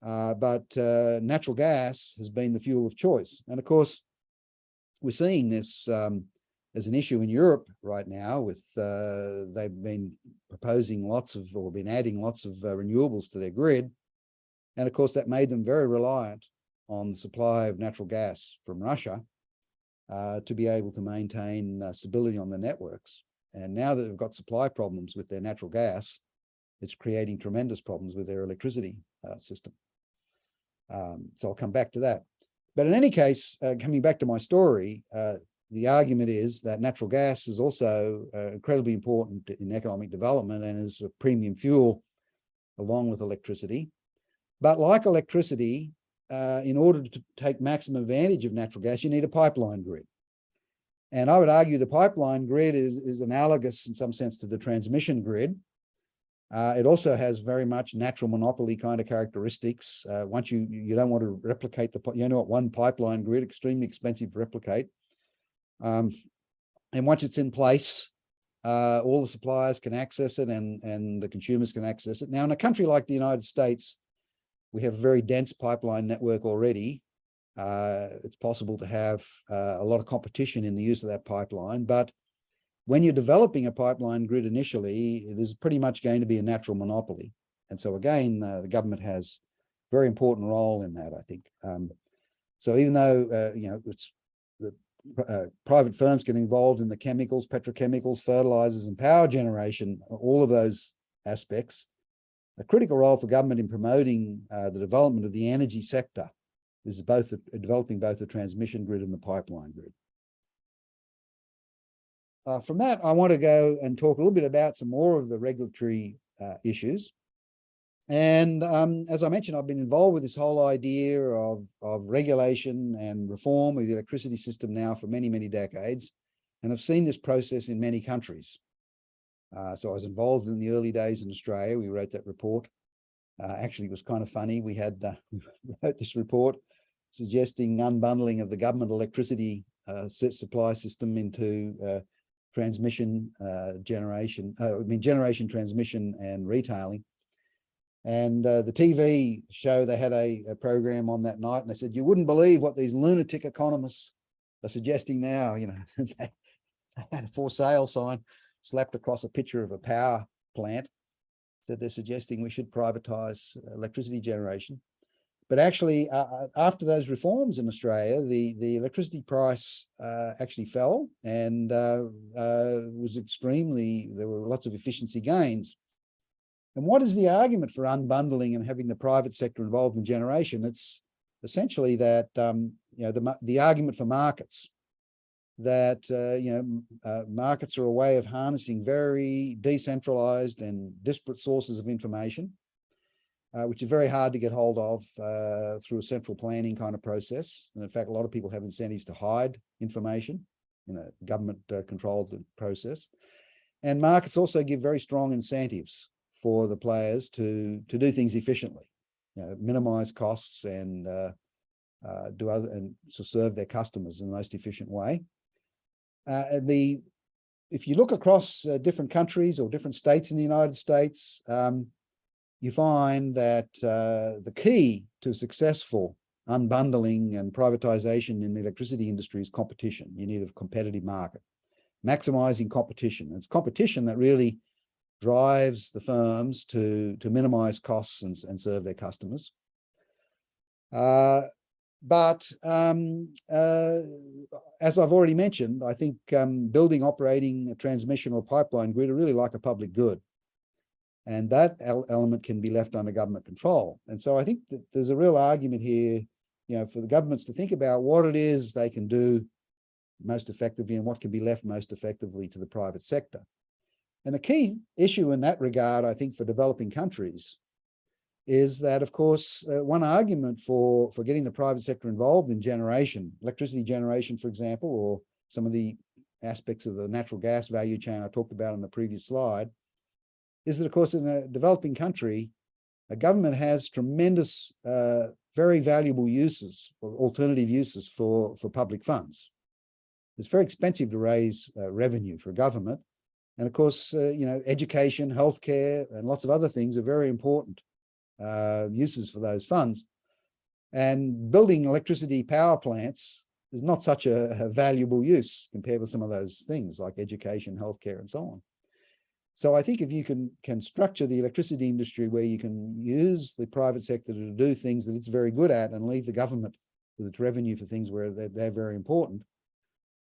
but natural gas has been the fuel of choice. And of course, we're seeing this as an issue in Europe right now with they've been proposing been adding lots of renewables to their grid. And of course, that made them very reliant on the supply of natural gas from Russia to be able to maintain stability on the networks. And now that they've got supply problems with their natural gas, it's creating tremendous problems with their electricity system. So I'll come back to that. But in any case, coming back to my story, the argument is that natural gas is also incredibly important in economic development and is a premium fuel along with electricity. But like electricity, in order to take maximum advantage of natural gas, you need a pipeline grid. And I would argue the pipeline grid is analogous in some sense to the transmission grid. It also has very much natural monopoly kind of characteristics. Once you don't want to replicate one pipeline grid, extremely expensive to replicate. And once it's in place, all the suppliers can access it and the consumers can access it. Now, in a country like the United States, we have a very dense pipeline network already. It's possible to have a lot of competition in the use of that pipeline, but when you're developing a pipeline grid initially, it is pretty much going to be a natural monopoly. And so again, the government has a very important role in that, I think. So even though, you know, it's the private firms get involved in the chemicals, petrochemicals, fertilizers, and power generation, all of those aspects, a critical role for government in promoting the development of the energy sector is both developing both the transmission grid and the pipeline grid. From that, I want to go and talk a little bit about some more of the regulatory issues. And as I mentioned, I've been involved with this whole idea of regulation and reform of the electricity system now for many, many decades, and I've seen this process in many countries. So I was involved in the early days in Australia. We wrote that report. Actually, it was kind of funny. We wrote this report suggesting unbundling of the government electricity supply system into transmission, generation, transmission and retailing. And the TV show, they had a program on that night, and they said, you wouldn't believe what these lunatic economists are suggesting now. You know, they had a for sale sign slapped across a picture of a power plant. Said they're suggesting we should privatize electricity generation. But actually, after those reforms in Australia, the electricity price actually fell, and was extremely, there were lots of efficiency gains. And what is the argument for unbundling and having the private sector involved in generation? It's essentially that, you know, the argument for markets, that, you know, markets are a way of harnessing very decentralized and disparate sources of information, which is very hard to get hold of through a central planning kind of process. And in fact, a lot of people have incentives to hide information in a government controlled process. And markets also give very strong incentives for the players to do things efficiently, you know, minimize costs and to serve their customers in the most efficient way. If you look across different countries or different states in the United States, you find that the key to successful unbundling and privatization in the electricity industry is competition. You need a competitive market, maximizing competition. It's competition that really drives the firms to minimize costs and serve their customers. But as I've already mentioned, I think building, operating a transmission or pipeline grid are really like a public good. And that element can be left under government control. And so I think that there's a real argument here, you know, for the governments to think about what it is they can do most effectively and what can be left most effectively to the private sector. And a key issue in that regard, I think, for developing countries is that, of course, one argument for getting the private sector involved in generation, electricity generation, for example, or some of the aspects of the natural gas value chain I talked about in the previous slide, is that, of course, in a developing country, a government has tremendous, very valuable uses or alternative uses for public funds. It's very expensive to raise revenue for a government. And of course, you know, education, healthcare, and lots of other things are very important uses for those funds. And building electricity power plants is not such a valuable use compared with some of those things like education, healthcare, and so on. So I think if you can structure the electricity industry where you can use the private sector to do things that it's very good at and leave the government with its revenue for things where they're very important,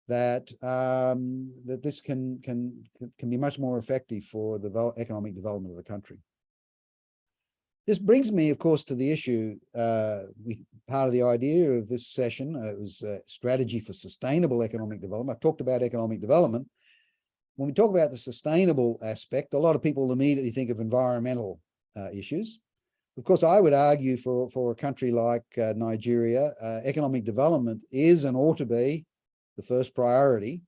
that that this can be much more effective for the economic development of the country. This brings me, of course, to the issue, part of the idea of this session, it was a strategy for sustainable economic development. I've talked about economic development. When we talk about the sustainable aspect, a lot of people immediately think of environmental issues. Of course, I would argue for a country like Nigeria, economic development is and ought to be the first priority.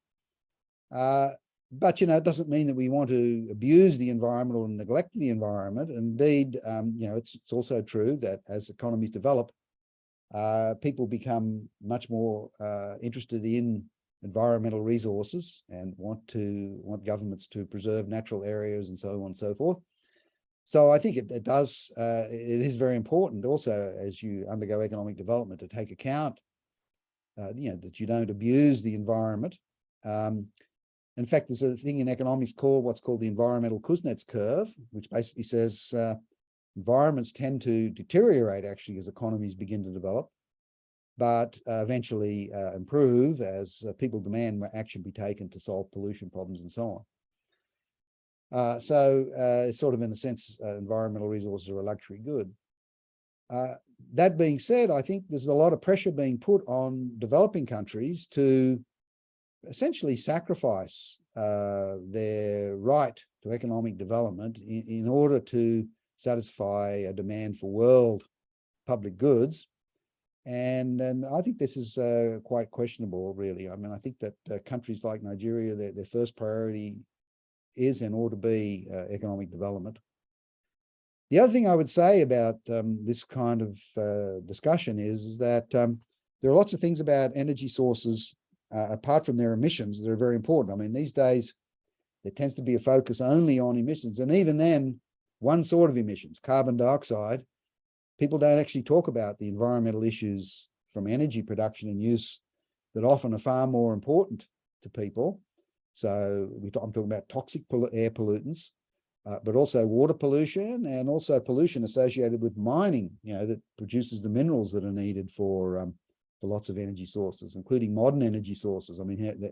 But, you know, it doesn't mean that we want to abuse the environment or neglect the environment. Indeed, you know, it's also true that as economies develop, people become much more interested in environmental resources and want governments to preserve natural areas and so on and so forth. So I think it is very important also as you undergo economic development to take account, you know, that you don't abuse the environment. In fact, there's a thing in economics called what's called the environmental Kuznets curve, which basically says environments tend to deteriorate actually as economies begin to develop. but eventually improve as people demand action be taken to solve pollution problems and so on. So sort of in a sense, environmental resources are a luxury good. That being said, I think there's a lot of pressure being put on developing countries to essentially sacrifice their right to economic development in order to satisfy a demand for world public goods. And I think this is quite questionable, really. I mean, I think that countries like Nigeria, their first priority is and ought to be economic development. The other thing I would say about this kind of discussion is that there are lots of things about energy sources, apart from their emissions, that are very important. I mean, these days, there tends to be a focus only on emissions. And even then, one sort of emissions, carbon dioxide. People don't actually talk about the environmental issues from energy production and use that often are far more important to people. So I'm talking about toxic air pollutants, but also water pollution and also pollution associated with mining, that produces the minerals that are needed for lots of energy sources, including modern energy sources. I mean,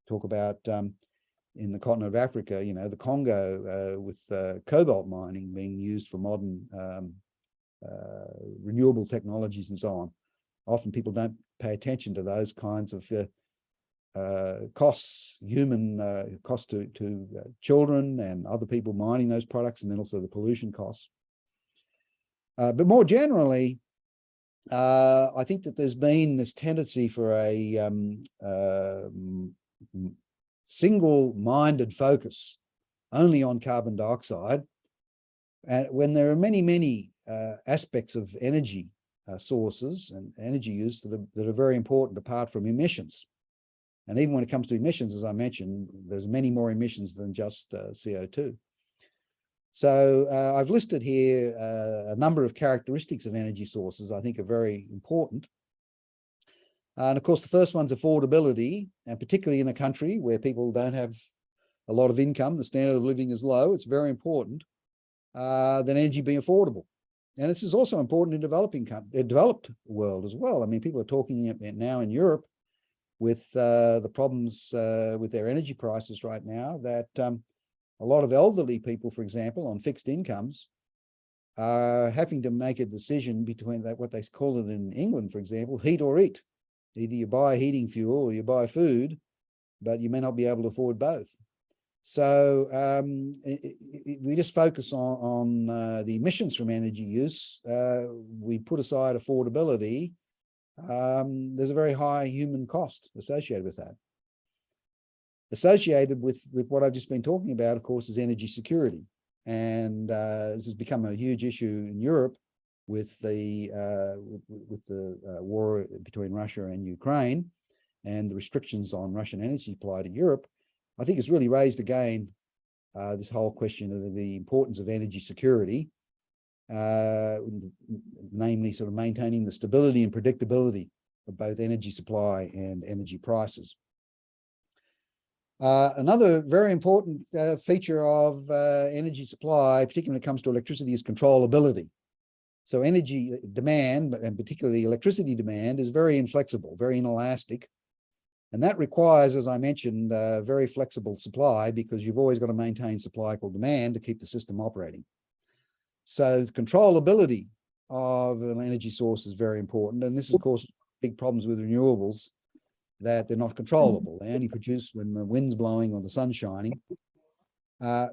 talk about in the continent of Africa, the Congo with cobalt mining being used for modern renewable technologies and so on. Often people don't pay attention to those kinds of costs, human costs to children and other people mining those products, and then also the pollution costs. But more generally, I think that there's been this tendency for a single-minded focus only on carbon dioxide, and when there are many aspects of energy sources and energy use that are very important apart from emissions. And even when it comes to emissions, as I mentioned, there's many more emissions than just CO2. So I've listed here a number of characteristics of energy sources I think are very important. And of course, the first one's affordability, and particularly in a country where people don't have a lot of income, the standard of living is low, it's very important that energy be affordable. And this is also important in developed world as well. I mean, people are talking now in Europe with the problems with their energy prices right now, that a lot of elderly people, for example, on fixed incomes, are having to make a decision between what they call it in England, for example, heat or eat. Either you buy heating fuel or you buy food, but you may not be able to afford both. So we just focus on the emissions from energy use. We put aside affordability. There's a very high human cost associated with that. Associated with what I've just been talking about, of course, is energy security. And this has become a huge issue in Europe with the war between Russia and Ukraine and the restrictions on Russian energy supply to Europe. I think it's really raised again this whole question of the importance of energy security, namely sort of maintaining the stability and predictability of both energy supply and energy prices. Another very important feature of energy supply, particularly when it comes to electricity, is controllability. So energy demand, and particularly electricity demand, is very inflexible, very inelastic. And that requires, as I mentioned, very flexible supply, because you've always got to maintain supply equal demand to keep the system operating. So the controllability of an energy source is very important. And this is, of course, big problems with renewables, that they're not controllable. They only produce when the wind's blowing or the sun's shining.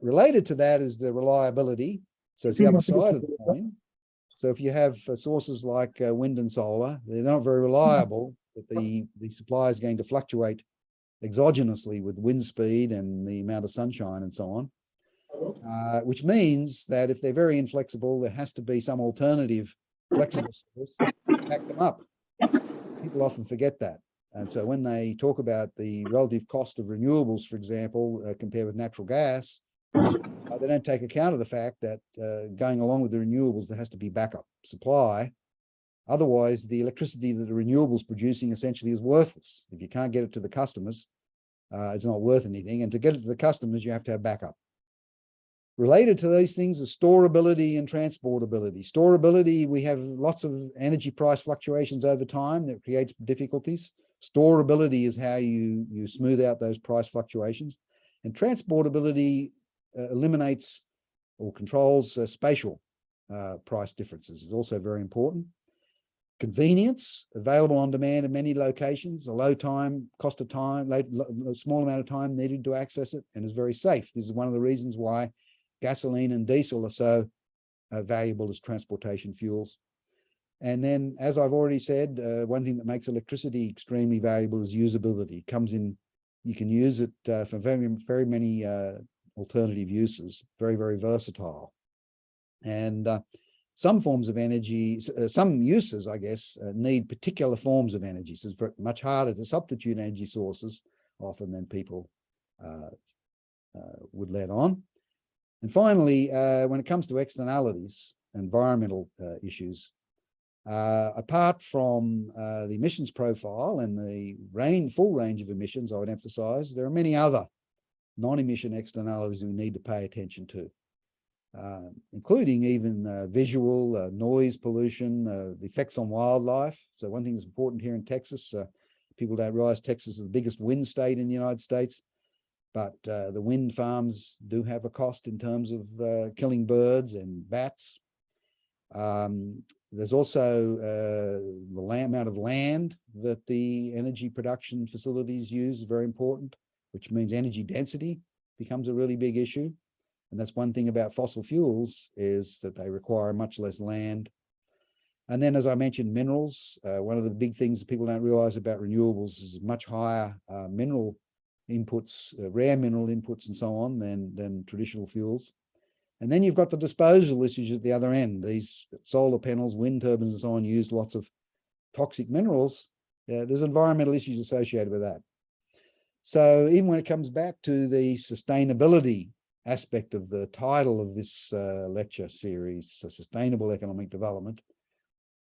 Related to that is the reliability. So it's the other side of the coin. So if you have sources like wind and solar, they're not very reliable, but the supply is going to fluctuate exogenously with wind speed and the amount of sunshine and so on, which means that if they're very inflexible, there has to be some alternative flexible source to back them up. People often forget that. And so when they talk about the relative cost of renewables, for example, compared with natural gas, they don't take account of the fact that going along with the renewables, there has to be backup supply. Otherwise, the electricity that the renewables producing essentially is worthless. If you can't get it to the customers, it's not worth anything. And to get it to the customers, you have to have backup. Related to those things are storability and transportability. Storability, we have lots of energy price fluctuations over time that creates difficulties. Storability is how you smooth out those price fluctuations. And transportability eliminates or controls spatial price differences is also very important. Convenience, available on demand in many locations, a low time, cost of time, a small amount of time needed to access it, and is very safe. This is one of the reasons why gasoline and diesel are so valuable as transportation fuels. And then, as I've already said, one thing that makes electricity extremely valuable is usability. It comes in, you can use it for very, very many alternative uses, very, very versatile. And some forms of energy, some uses, I guess, need particular forms of energy. So it's much harder to substitute energy sources often than people would let on. And finally, when it comes to externalities, environmental issues, apart from the emissions profile and the full range of emissions, I would emphasize, there are many other non-emission externalities we need to pay attention to. Including even visual, noise pollution, the effects on wildlife. So one thing that's important here in Texas, people don't realize Texas is the biggest wind state in the United States, but the wind farms do have a cost in terms of killing birds and bats. There's also the amount of land that the energy production facilities use is very important, which means energy density becomes a really big issue. And that's one thing about fossil fuels is that they require much less land. And then, as I mentioned, minerals. One of the big things that people don't realize about renewables is much higher mineral inputs, rare mineral inputs and so on than traditional fuels. And then you've got the disposal issues at the other end. These solar panels, wind turbines and so on use lots of toxic minerals. There's environmental issues associated with that. So even when it comes back to the sustainability aspect of the title of this lecture series, Sustainable Economic Development,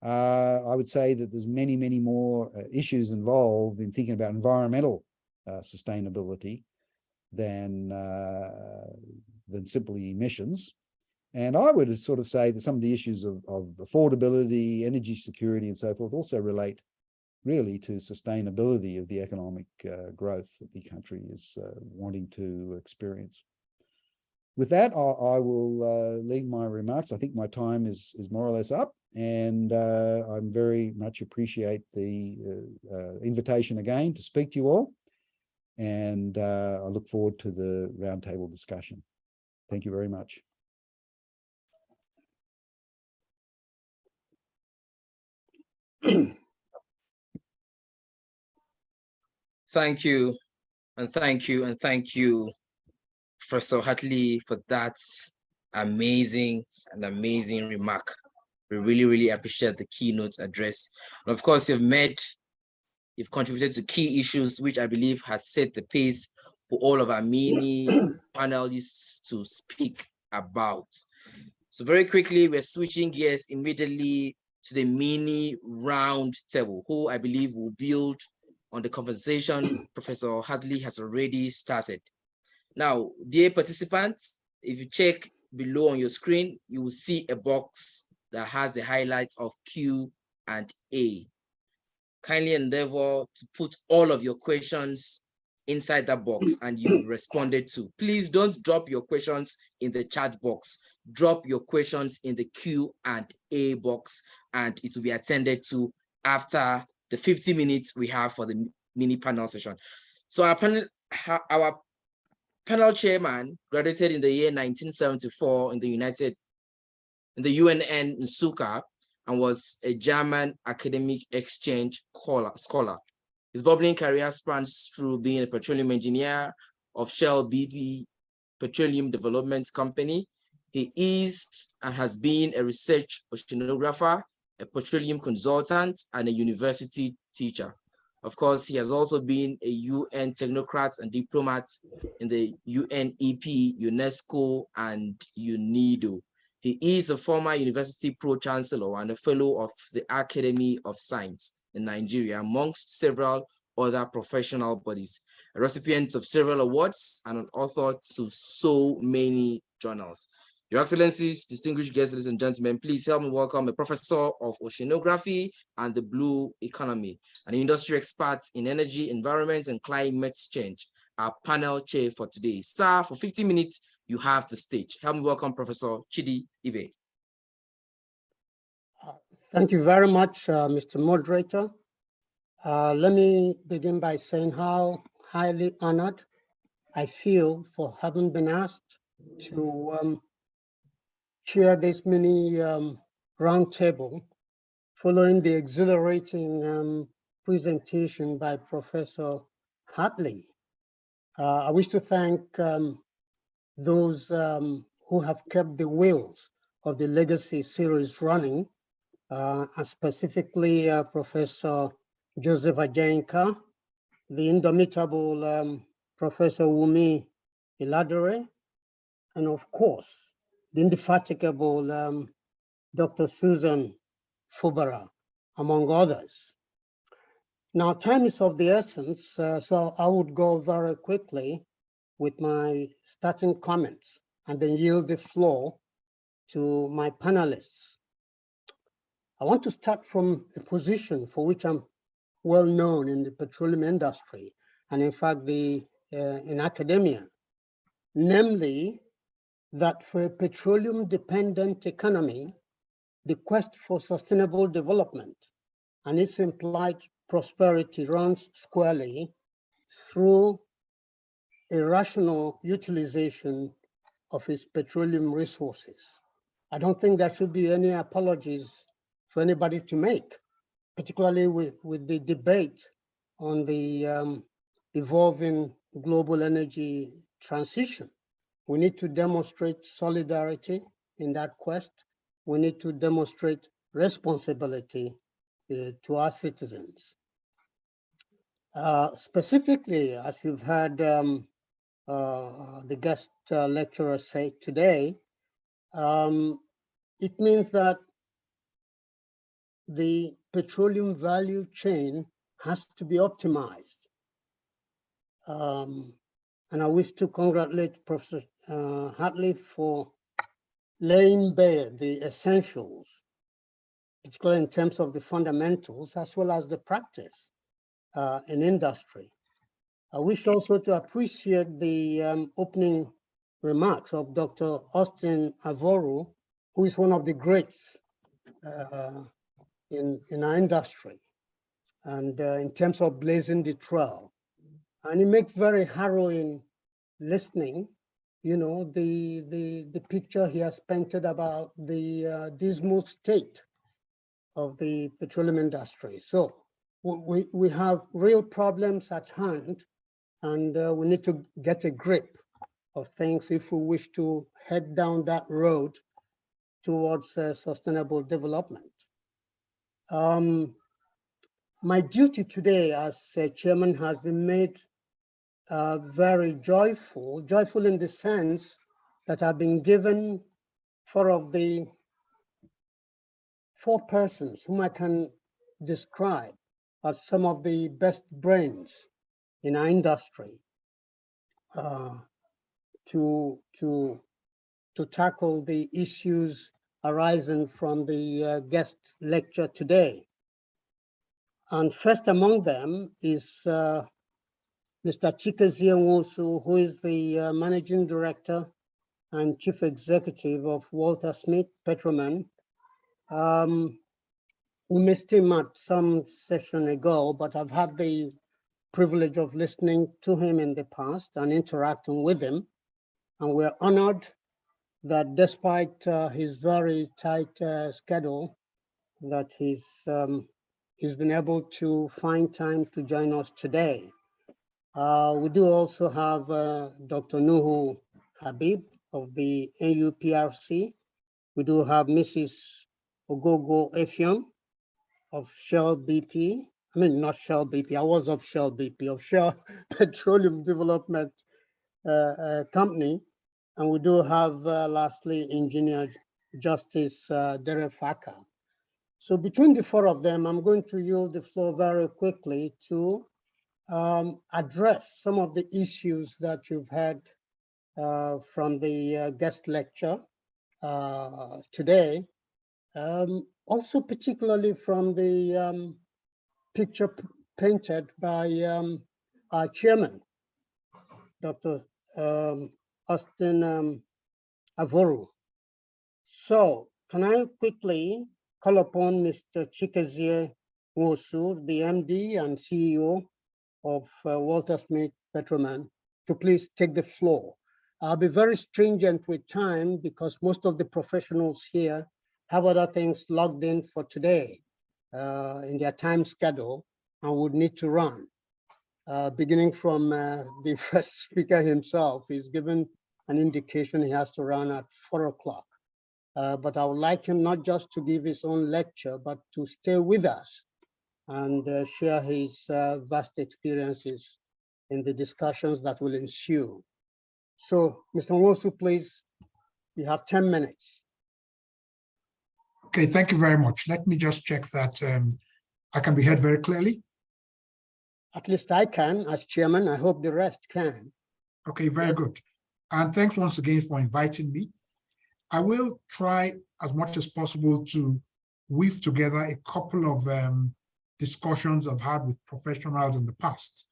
I would say that there's many, many more issues involved in thinking about environmental sustainability than simply emissions. And I would sort of say that some of the issues of affordability, energy security and so forth also relate really to sustainability of the economic growth that the country is wanting to experience. With that, I will leave my remarks. I think my time is more or less up, and I very much appreciate the invitation again to speak to you all, and I look forward to the roundtable discussion. Thank you very much. Thank you, and thank you, and thank you, Professor Hartley, for that amazing remark. We really, really appreciate the keynote address. And of course, you've contributed to key issues, which I believe has set the pace for all of our mini panelists to speak about. So very quickly, we're switching gears immediately to the mini round table, who I believe will build on the conversation Professor Hartley has already started. Now, dear participants, if you check below on your screen, you will see a box that has the highlights of Q&A. Kindly endeavor to put all of your questions inside that box and you responded to. Please don't drop your questions in the chat box. Drop your questions in the Q&A box and it will be attended to after the 50 minutes we have for the mini panel session. So our panel chairman graduated in the year 1974 in the UNN in Suka and was a German academic exchange scholar. His bubbling career spans through being a petroleum engineer of Shell BP Petroleum Development Company. He is and has been a research oceanographer, a petroleum consultant, and a university teacher. Of course, he has also been a UN technocrat and diplomat in the UNEP, UNESCO, and UNIDO. He is a former university pro-chancellor and a fellow of the Academy of Science in Nigeria, amongst several other professional bodies. a recipient of several awards, and an author to so many journals. Your Excellencies, distinguished guests, ladies and gentlemen, please help me welcome a professor of oceanography and the blue economy, an industry expert in energy, environment, and climate change, our panel chair for today. Sir, for 50 minutes, you have the stage. Help me welcome Professor Chidi Ibe. Thank you very much, Mr. Moderator. Let me begin by saying how highly honored I feel for having been asked to chair this mini roundtable following the exhilarating presentation by Professor Hartley. I wish to thank those who have kept the wheels of the legacy series running, and specifically Professor Joseph Ajainka, the indomitable Professor Wumi Iladore, and of course, the indefatigable Dr. Susan Fubara, among others. Now, time is of the essence, so I would go very quickly with my starting comments and then yield the floor to my panelists. I want to start from a position for which I'm well known in the petroleum industry, and in fact, in academia, namely that for a petroleum-dependent economy, the quest for sustainable development and its implied prosperity runs squarely through a rational utilization of its petroleum resources. I don't think there should be any apologies for anybody to make, particularly with the debate on the evolving global energy transition. We need to demonstrate solidarity in that quest. We need to demonstrate responsibility to our citizens. Specifically, as you've heard the guest lecturer say today, it means that the petroleum value chain has to be optimized. And I wish to congratulate Professor Hartley for laying bare the essentials, particularly in terms of the fundamentals, as well as the practice in industry. I wish also to appreciate the opening remarks of Dr. Austin Avoru, who is one of the greats in our industry, and in terms of blazing the trail. And it makes very harrowing listening, you know, the picture he has painted about the dismal state of the petroleum industry. So we have real problems at hand, and we need to get a grip of things if we wish to head down that road towards sustainable development. My duty today as chairman has been made very joyful in the sense that I've been given 4 of the 4 persons whom I can describe as some of the best brains in our industry to tackle the issues arising from the guest lecture today. And first among them is Mr. Chikezie Nwosu, who is the Managing Director and Chief Executive of Walter Smith Petroleum. We missed him at some session ago, but I've had the privilege of listening to him in the past and interacting with him. And we're honored that despite his very tight schedule, that he's been able to find time to join us today. We do also have Dr. Nuhu Habib of the NUPRC. We do have Mrs. Ogogo Effiong of Shell BP. I mean, not Shell BP, I was of Shell BP, of Shell Petroleum Development Company. And we do have, lastly, Engineer Justice Derefaka. So between the 4 of them, I'm going to yield the floor very quickly to address some of the issues that you've had from the guest lecture today. Also particularly from the picture painted by our chairman, Dr. Austin Avoru. So can I quickly call upon Mr. Chikezie Nwosu, the MD and CEO of Walter Smith Petroleum, to please take the floor. I'll be very stringent with time because most of the professionals here have other things logged in for today in their time schedule and would need to run. Beginning from the first speaker himself, he's given an indication he has to run at 4 o'clock. But I would like him not just to give his own lecture, but to stay with us and share his vast experiences in the discussions that will ensue. So, Mr. Nwosu, please, you have 10 minutes. Okay, thank you very much. Let me just check that I can be heard very clearly. At least I can, as chairman. I hope the rest can. Okay, very good. And thanks once again for inviting me. I will try as much as possible to weave together a couple of discussions I've had with professionals in the past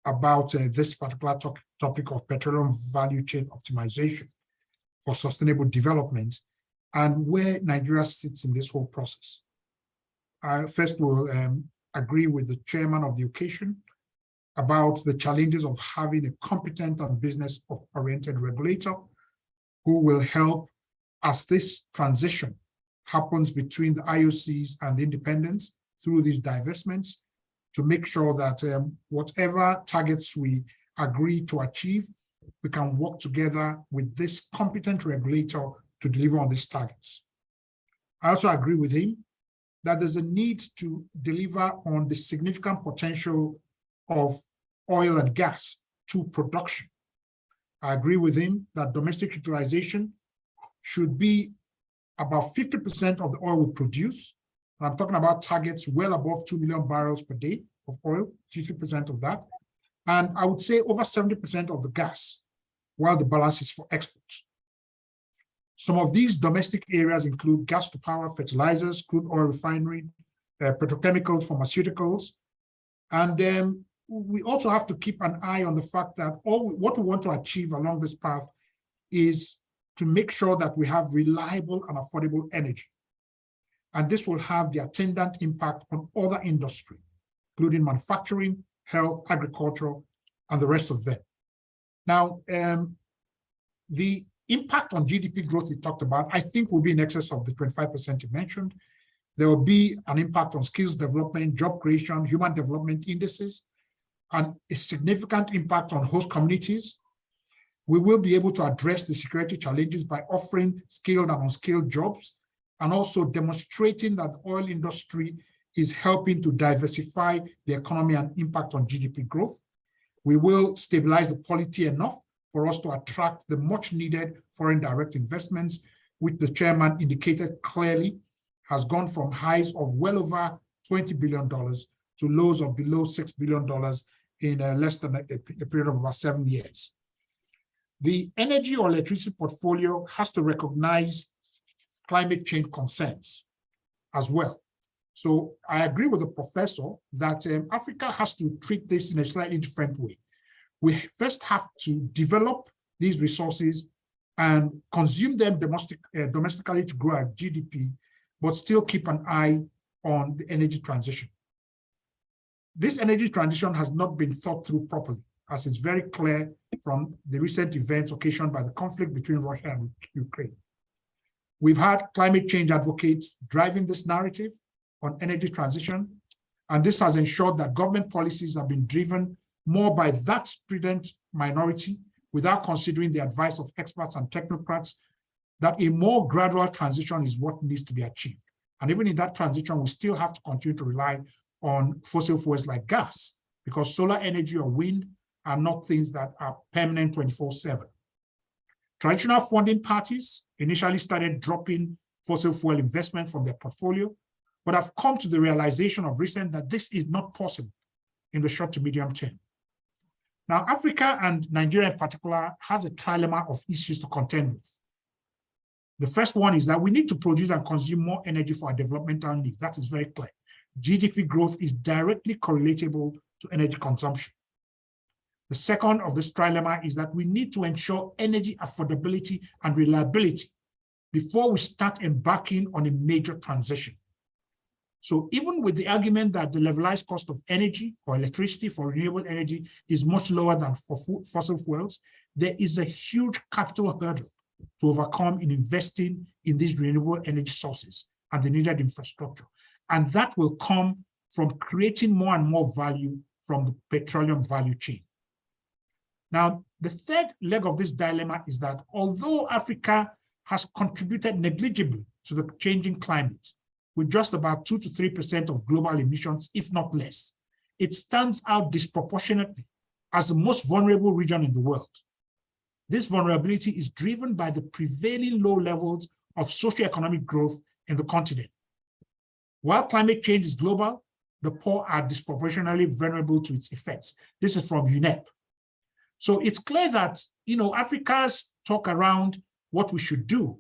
about this particular topic of petroleum value chain optimization for sustainable development and where Nigeria sits in this whole process. I first will agree with the chairman of the occasion about the challenges of having a competent and business-oriented regulator who will help as this transition happens between the IOCs and the independents through these divestments to make sure that whatever targets we agree to achieve, we can work together with this competent regulator to deliver on these targets. I also agree with him that there's a need to deliver on the significant potential of oil and gas to production. I agree with him that domestic utilization should be about 50% of the oil we produce. And I'm talking about targets well above 2 million barrels per day of oil, 50% of that. And I would say over 70% of the gas, while the balance is for exports. Some of these domestic areas include gas to power, fertilizers, crude oil refinery, petrochemicals, pharmaceuticals. And then we also have to keep an eye on the fact that what we want to achieve along this path is to make sure that we have reliable and affordable energy. And this will have the attendant impact on other industry, including manufacturing, health, agriculture, and the rest of them. Now, the impact on GDP growth we talked about, I think will be in excess of the 25% you mentioned. There will be an impact on skills development, job creation, human development indices, and a significant impact on host communities. We will be able to address the security challenges by offering skilled and unskilled jobs, and also demonstrating that the oil industry is helping to diversify the economy and impact on GDP growth. We will stabilize the quality enough for us to attract the much needed foreign direct investments, which the chairman indicated clearly has gone from highs of well over $20 billion to lows of below $6 billion in less than a period of about 7 years. The energy or electricity portfolio has to recognize climate change concerns as well. So I agree with the professor that Africa has to treat this in a slightly different way. We first have to develop these resources and consume them domestically to grow our GDP, but still keep an eye on the energy transition. This energy transition has not been thought through properly, as it's very clear from the recent events occasioned by the conflict between Russia and Ukraine. We've had climate change advocates driving this narrative on energy transition, and this has ensured that government policies have been driven more by that strident minority without considering the advice of experts and technocrats that a more gradual transition is what needs to be achieved. And even in that transition, we still have to continue to rely on fossil fuels like gas, because solar energy or wind are not things that are permanent 24/7. Traditional funding parties initially started dropping fossil fuel investment from their portfolio, but have come to the realization of recent that this is not possible in the short to medium term. Now, Africa and Nigeria in particular has a trilemma of issues to contend with. The first one is that we need to produce and consume more energy for our developmental needs. That is very clear. GDP growth is directly correlatable to energy consumption. The second of this trilemma is that we need to ensure energy affordability and reliability before we start embarking on a major transition. So even with the argument that the levelized cost of energy or electricity for renewable energy is much lower than for fossil fuels, there is a huge capital hurdle to overcome in investing in these renewable energy sources and the needed infrastructure. And that will come from creating more and more value from the petroleum value chain. Now, the third leg of this dilemma is that although Africa has contributed negligibly to the changing climate, with just about 2 to 3% of global emissions, if not less, it stands out disproportionately as the most vulnerable region in the world. This vulnerability is driven by the prevailing low levels of socioeconomic growth in the continent. While climate change is global, the poor are disproportionately vulnerable to its effects. This is from UNEP. So it's clear that, Africa's talk around what we should do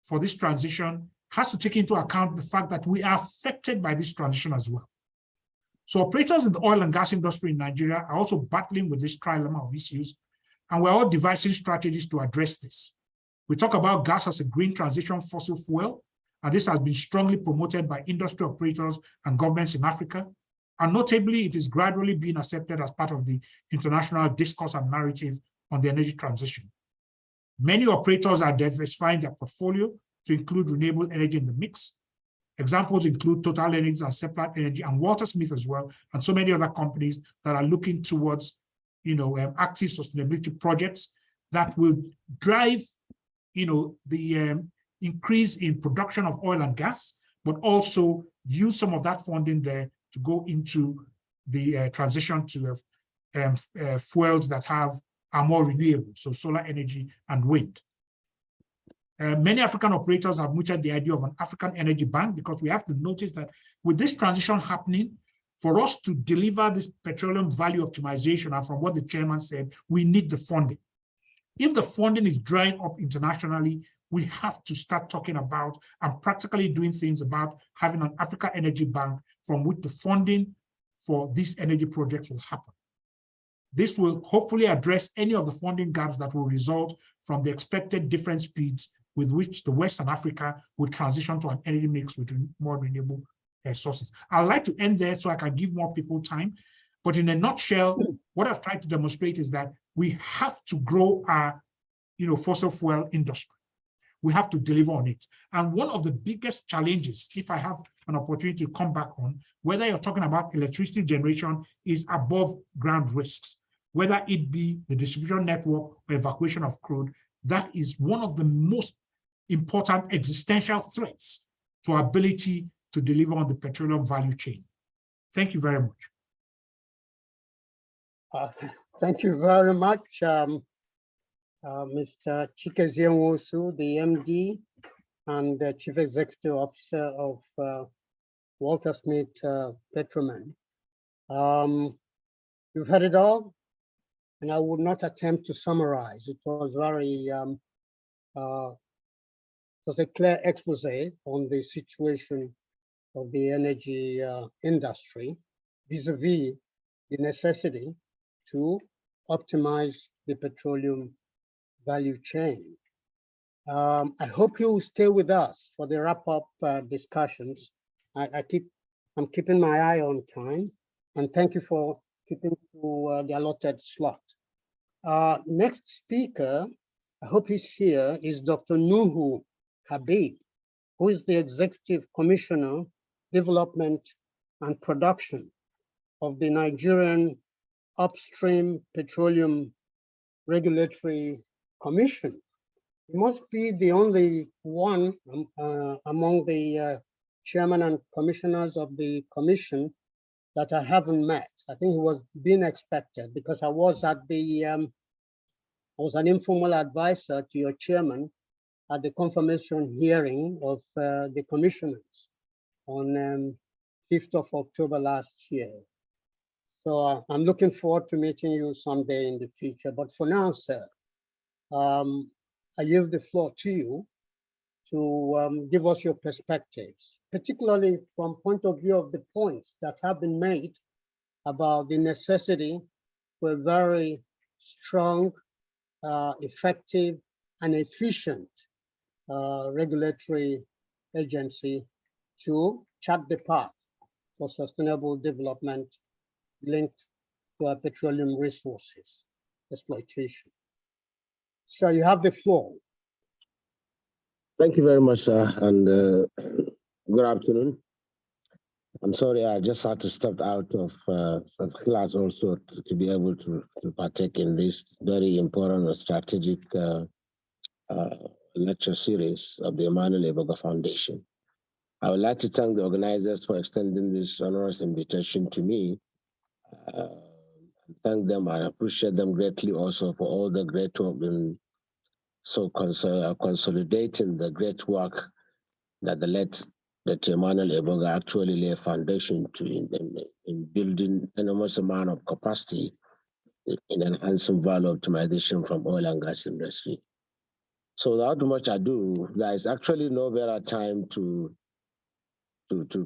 for this transition has to take into account the fact that we are affected by this transition as well. So operators in the oil and gas industry in Nigeria are also battling with this trilemma of issues, and we're all devising strategies to address this. We talk about gas as a green transition fossil fuel, and this has been strongly promoted by industry operators and governments in Africa. And notably, it is gradually being accepted as part of the international discourse and narrative on the energy transition. Many operators are diversifying their portfolio to include renewable energy in the mix. Examples include Total Energies and Seplat Energy and Walter Smith as well, and so many other companies that are looking towards, active sustainability projects that will drive, the increase in production of oil and gas, but also use some of that funding there to go into the transition to fuels that are more renewable, so solar energy and wind. Many African operators have mooted the idea of an African Energy Bank, because we have to notice that with this transition happening, for us to deliver this petroleum value optimization, and from what the chairman said, we need the funding. If the funding is drying up internationally, we have to start talking about and practically doing things about having an Africa Energy Bank from which the funding for these energy projects will happen. This will hopefully address any of the funding gaps that will result from the expected different speeds with which the West and Africa will transition to an energy mix with more renewable sources. I'd like to end there so I can give more people time. But in a nutshell, what I've tried to demonstrate is that we have to grow our fossil fuel industry. We have to deliver on it. And one of the biggest challenges, if I have an opportunity to come back on, whether you're talking about electricity generation, is above ground risks, whether it be the distribution network or evacuation of crude. That is one of the most important existential threats to our ability to deliver on the petroleum value chain. Thank you very much. Thank you very much, Mr. Chikezie Nwosu, the MD and the Chief Executive Officer of Walter Smith Petroleum. You've heard it all, and I would not attempt to summarize. It was very, it was a clear expose on the situation of the energy industry vis-a-vis the necessity to optimize the petroleum value chain. I hope you will stay with us for the wrap-up discussions. I'm keeping my eye on time, and thank you for keeping to the allotted slot. Next speaker, I hope he's here, is Dr. Nuhu Habib, who is the Executive Commissioner, Development and Production of the Nigerian Upstream Petroleum Regulatory Commission. He must be the only one among the chairman and commissioners of the commission that I haven't met. I think he was being expected, because I was at the, I was an informal advisor to your chairman at the confirmation hearing of the commissioners on 5th of October last year. So I'm looking forward to meeting you someday in the future. But for now, sir, I yield the floor to you to give us your perspectives, particularly from point of view of the points that have been made about the necessity for a very strong, effective, and efficient regulatory agency to chart the path for sustainable development linked to our petroleum resources exploitation. So you have the floor. Thank you very much, sir, and good afternoon. I'm sorry, I just had to step out of class also to be able to partake in this very important and strategic lecture series of the Emmanuel Egbogah Foundation. I would like to thank the organizers for extending this onerous invitation to me. Thank them. I appreciate them greatly also for all the great work in consolidating the great work that the late Dr. Emmanuel Egbogah actually laid a foundation to in building enormous amount of capacity in enhancing value optimization from oil and gas industry. So without much ado, there is actually no better time to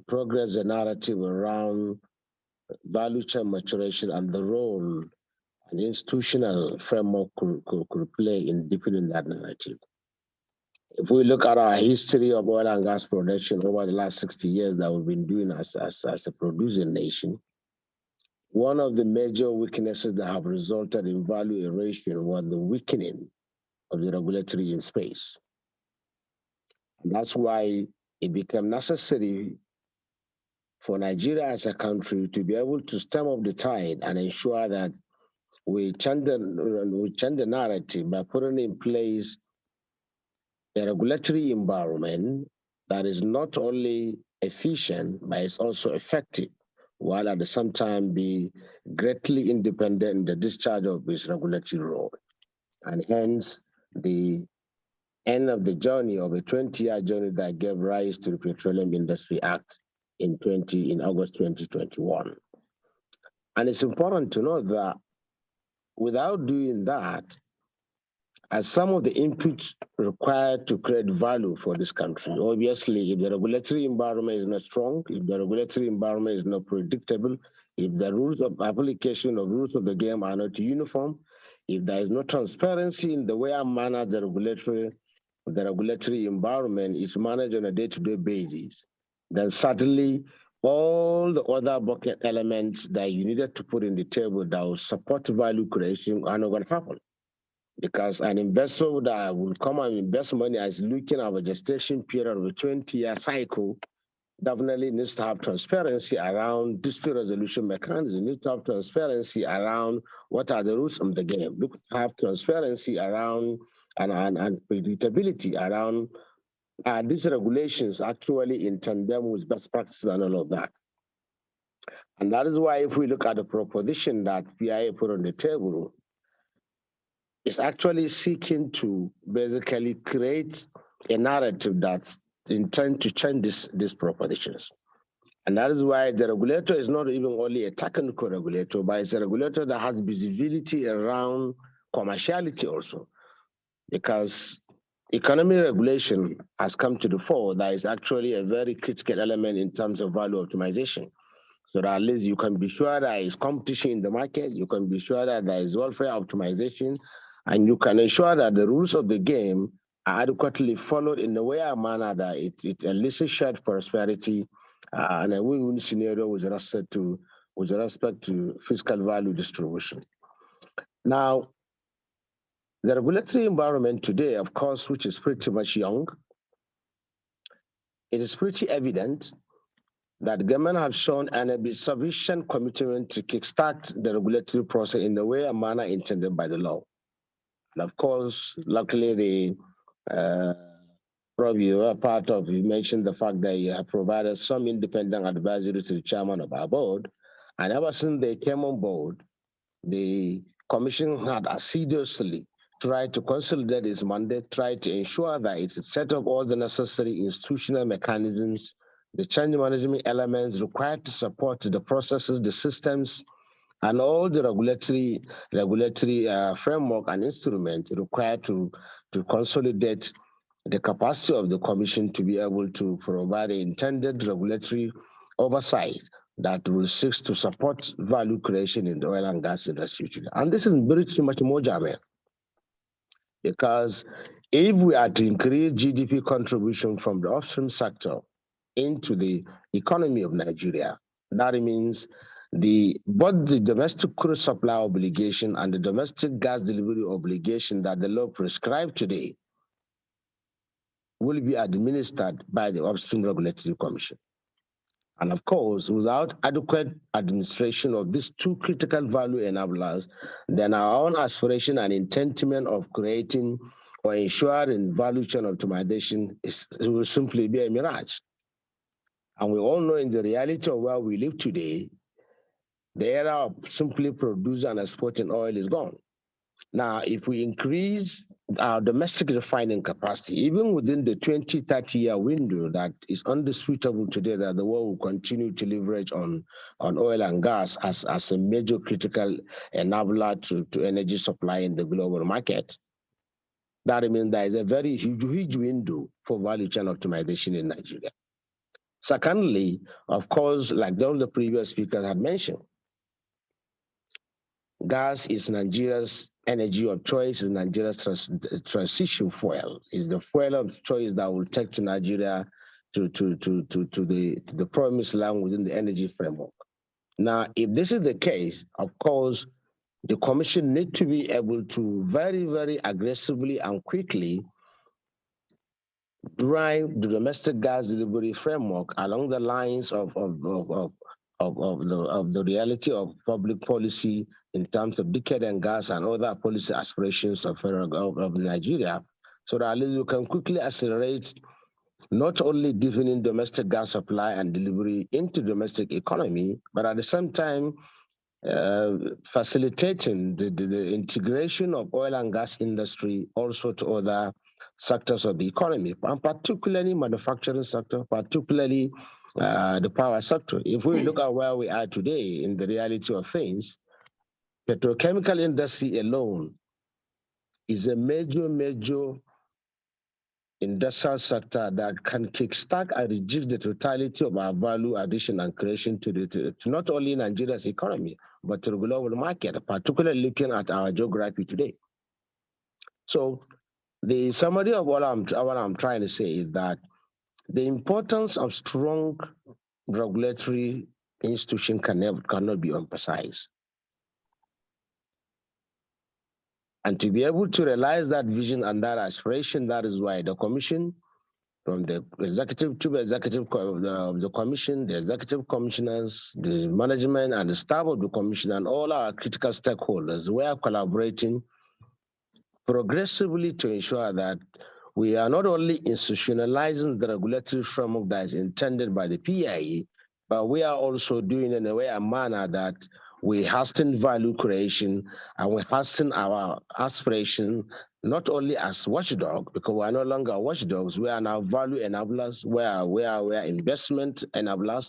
progress the narrative around value chain maturation and the role an institutional framework could play in deepening that narrative. If we look at our history of oil and gas production over the last 60 years that we've been doing as a producing nation, one of the major weaknesses that have resulted in value erosion was the weakening of the regulatory in space. And that's why it became necessary for Nigeria as a country to be able to stem up the tide and ensure that we change the narrative by putting in place a regulatory environment that is not only efficient, but it's also effective, while at the same time be greatly independent in the discharge of its regulatory role. And hence, the end of the journey of a 20-year journey that gave rise to the Petroleum Industry Act in August 2021. And it's important to note that without doing that, as some of the inputs required to create value for this country, obviously, if the regulatory environment is not strong, if the regulatory environment is not predictable, if the rules of application of rules of the game are not uniform, if there is no transparency in the way I manage the regulatory environment is managed on a day-to-day basis, then certainly all the other bucket elements that you needed to put in the table that will support value creation are not going to happen. Because an investor that will come and invest money as looking at a gestation period of a 20-year cycle definitely needs to have transparency around dispute resolution mechanism, needs to have transparency around what are the rules of the game, look to have transparency around and predictability around these regulations actually in tandem with best practices and all of that. And that is why if we look at the proposition that PIA put on the table, it's actually seeking to basically create a narrative that's intended to change these propositions. And that is why the regulator is not even only a technical regulator, but it's a regulator that has visibility around commerciality also. Because economic regulation has come to the fore, that is actually a very critical element in terms of value optimization. So that at least you can be sure there is competition in the market, you can be sure that there is welfare optimization, and you can ensure that the rules of the game are adequately followed in a way and manner that it elicits shared prosperity and a win-win scenario with respect to fiscal value distribution. Now, the regulatory environment today, of course, which is pretty much young, it is pretty evident that government have shown a sufficient commitment to kickstart the regulatory process in the way and manner intended by the law. And of course, luckily, probably you are part of, you mentioned the fact that you have provided some independent advisory to the chairman of our board. And ever since they came on board, the commission had assiduously tried to consolidate its mandate, tried to ensure that it set up all the necessary institutional mechanisms, the change management elements required to support the processes, the systems, and all the regulatory framework and instrument required to consolidate the capacity of the Commission to be able to provide the intended regulatory oversight that will seek to support value creation in the oil and gas industry. And this is very much more Jamel, because if we are to increase GDP contribution from the upstream sector into the economy of Nigeria, that means both the domestic crude supply obligation and the domestic gas delivery obligation that the law prescribes today will be administered by the Upstream Regulatory Commission. And of course, without adequate administration of these two critical value enablers, then our own aspiration and intentment of creating or ensuring value chain optimization will simply be a mirage. And we all know in the reality of where we live today, the era of simply producing and exporting oil is gone. Now, if we increase our domestic refining capacity, even within the 20, 30-year window that is undisputable today, that the world will continue to leverage on oil and gas as a major critical enabler to energy supply in the global market, that means there is a very huge window for value chain optimization in Nigeria. Secondly, of course, like all the previous speakers had mentioned, gas is Nigeria's energy of choice, is Nigeria's transition fuel, is the fuel of choice that will take to Nigeria to the promised land within the energy framework. Now, if this is the case, of course, the Commission need to be able to very, very aggressively and quickly drive the domestic gas delivery framework along the lines of the reality of public policy in terms of decadent gas and other policy aspirations of Nigeria, so that at least we can quickly accelerate not only deepening domestic gas supply and delivery into domestic economy, but at the same time facilitating the integration of oil and gas industry also to other sectors of the economy, and particularly manufacturing sector, particularly the power sector. If we look at where we are today in the reality of things, petrochemical industry alone is a major industrial sector that can kickstart and reduce the totality of our value addition and creation to not only Nigeria's economy, but to the global market, particularly looking at our geography today. So the summary of what I'm trying to say is that the importance of strong regulatory institution cannot be emphasized. And to be able to realize that vision and that aspiration, that is why the Commission, from the executive to the executive of the Commission, the executive commissioners, the management and the staff of the Commission, and all our critical stakeholders, we are collaborating progressively to ensure that we are not only institutionalizing the regulatory framework that is intended by the PIE, but we are also doing it in a way, a manner that we hasten value creation and we hasten our aspiration, not only as watchdog, because we are no longer watchdogs, we are now value enablers, we are investment enablers,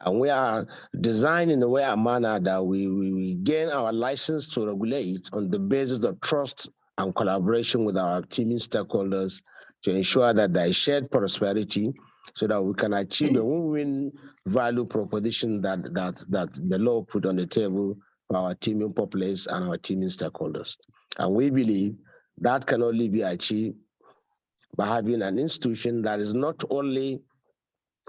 and we are designed in a way, a manner that we gain our license to regulate on the basis of trust and collaboration with our teaming stakeholders to ensure that there is shared prosperity, so that we can achieve the win-win value proposition that the law put on the table for our teaming populace and our teaming stakeholders. And we believe that can only be achieved by having an institution that is not only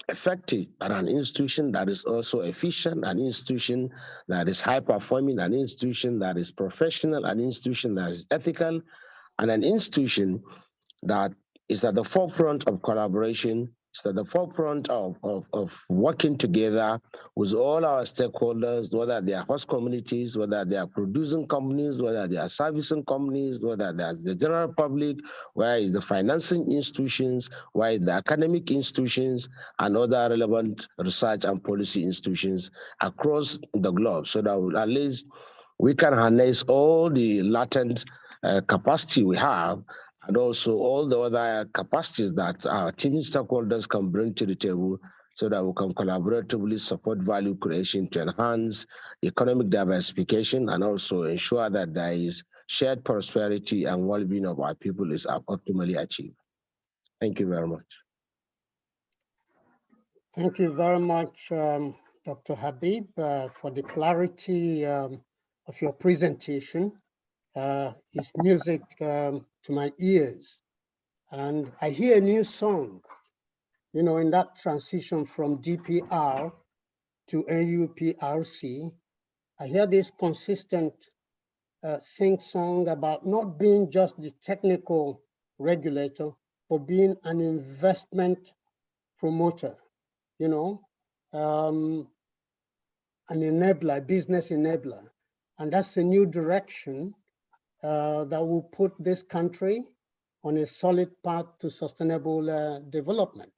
effective, but an institution that is also efficient, an institution that is high-performing, an institution that is professional, an institution that is ethical, and an institution that is at the forefront of collaboration, is at the forefront of working together with all our stakeholders, whether they are host communities, whether they are producing companies, whether they are servicing companies, whether they are the general public, where is the financing institutions, where is the academic institutions, and other relevant research and policy institutions across the globe, so that at least we can harness all the latent capacity we have, and also all the other capacities that our team stakeholders can bring to the table so that we can collaboratively support value creation to enhance economic diversification and also ensure that there is shared prosperity and well-being of our people is optimally achieved. Thank you very much. Thank you very much, Dr. Habib, for the clarity of your presentation. It's music to my ears. And I hear a new song, you know, in that transition from DPR to AUPRC. I hear this consistent sing-song about not being just the technical regulator, but being an investment promoter, you know, an enabler, business enabler. And that's a new direction that will put this country on a solid path to sustainable development.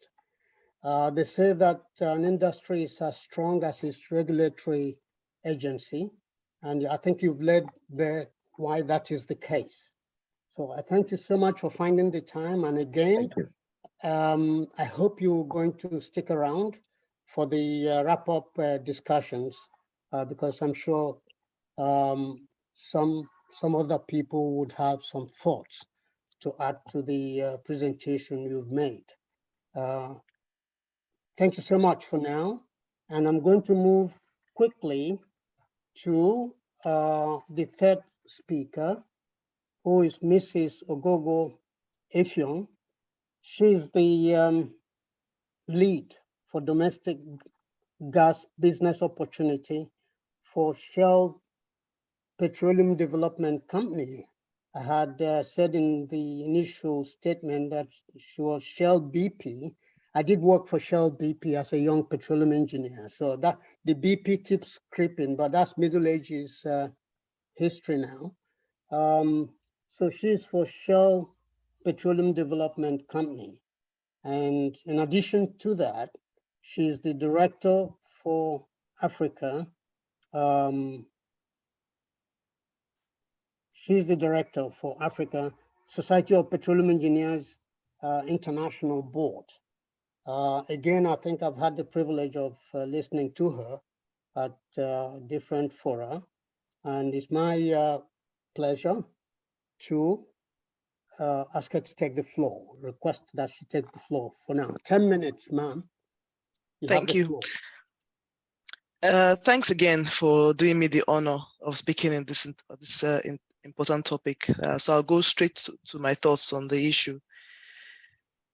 They say that an industry is as strong as its regulatory agency. And I think you've led there why that is the case. So I thank you so much for finding the time. And again, I hope you're going to stick around for the wrap-up discussions, because I'm sure some other people would have some thoughts to add to the presentation you've made. Thank you so much for now. And I'm going to move quickly to the third speaker, who is Mrs. Egbogah Effiong. She's the lead for domestic gas business opportunity for Shell Petroleum Development Company. I had said in the initial statement that she was Shell BP. I did work for Shell BP as a young petroleum engineer. So that the BP keeps creeping, but that's Middle Ages history now. So she's for Shell Petroleum Development Company. And in addition to that, she's the director for Africa. She's the director for Africa, Society of Petroleum Engineers International Board. Again, I think I've had the privilege of listening to her at different fora. And it's my pleasure to ask her to take the floor, request that she takes the floor for now. 10 minutes, ma'am. Thank you. Thanks again for doing me the honor of speaking in this important topic. So I'll go straight to my thoughts on the issue.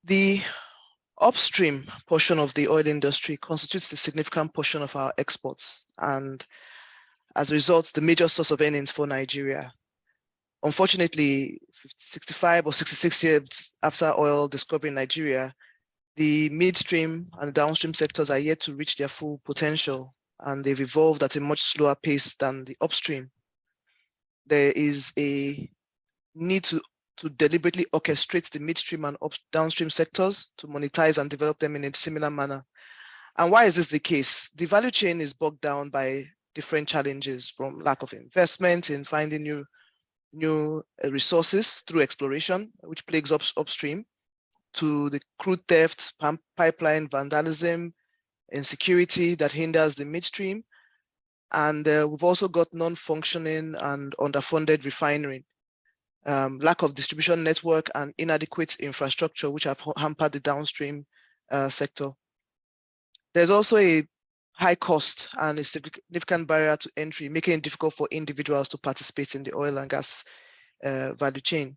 The upstream portion of the oil industry constitutes the significant portion of our exports, and as a result, the major source of earnings for Nigeria. Unfortunately, 65 or 66 years after oil discovery in Nigeria, the midstream and downstream sectors are yet to reach their full potential, and they've evolved at a much slower pace than the upstream. There is a need to deliberately orchestrate the midstream and downstream sectors to monetize and develop them in a similar manner. And why is this the case? The value chain is bogged down by different challenges, from lack of investment in finding new resources through exploration, which plagues upstream, to the crude theft, pipeline vandalism, insecurity that hinders the midstream. And we've also got non-functioning and underfunded refinery, lack of distribution network and inadequate infrastructure, which have hampered the downstream sector. There's also a high cost and a significant barrier to entry, making it difficult for individuals to participate in the oil and gas value chain.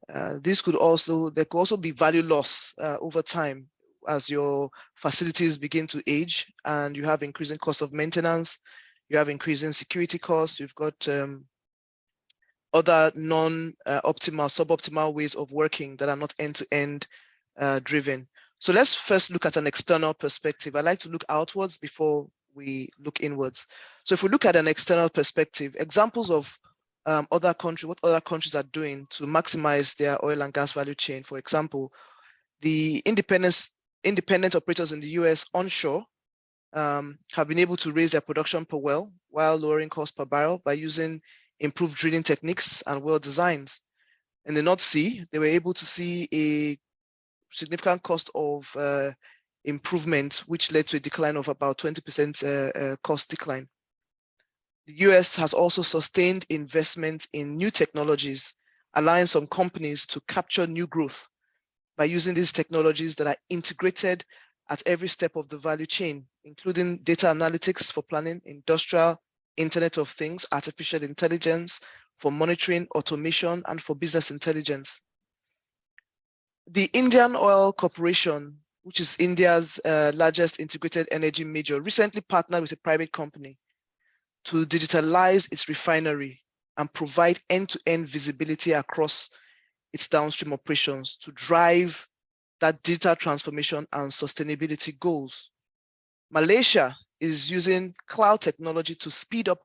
There could also be value loss over time as your facilities begin to age and you have increasing costs of maintenance, you have increasing security costs, you've got other non-optimal, suboptimal ways of working that are not end-to-end driven. So let's first look at an external perspective. I like to look outwards before we look inwards. So if we look at an external perspective, examples of what other countries are doing to maximize their oil and gas value chain. For example, the independent operators in the US onshore have been able to raise their production per well while lowering cost per barrel by using improved drilling techniques and well designs. In the North Sea, they were able to see a significant cost of improvement, which led to a decline of about 20% cost decline. The US has also sustained investment in new technologies, allowing some companies to capture new growth by using these technologies that are integrated at every step of the value chain, including data analytics for planning, industrial, Internet of Things, artificial intelligence, for monitoring, automation, and for business intelligence. The Indian Oil Corporation, which is India's largest integrated energy major, recently partnered with a private company to digitalize its refinery and provide end-to-end visibility across its downstream operations to drive that digital transformation and sustainability goals. Malaysia is using cloud technology to speed up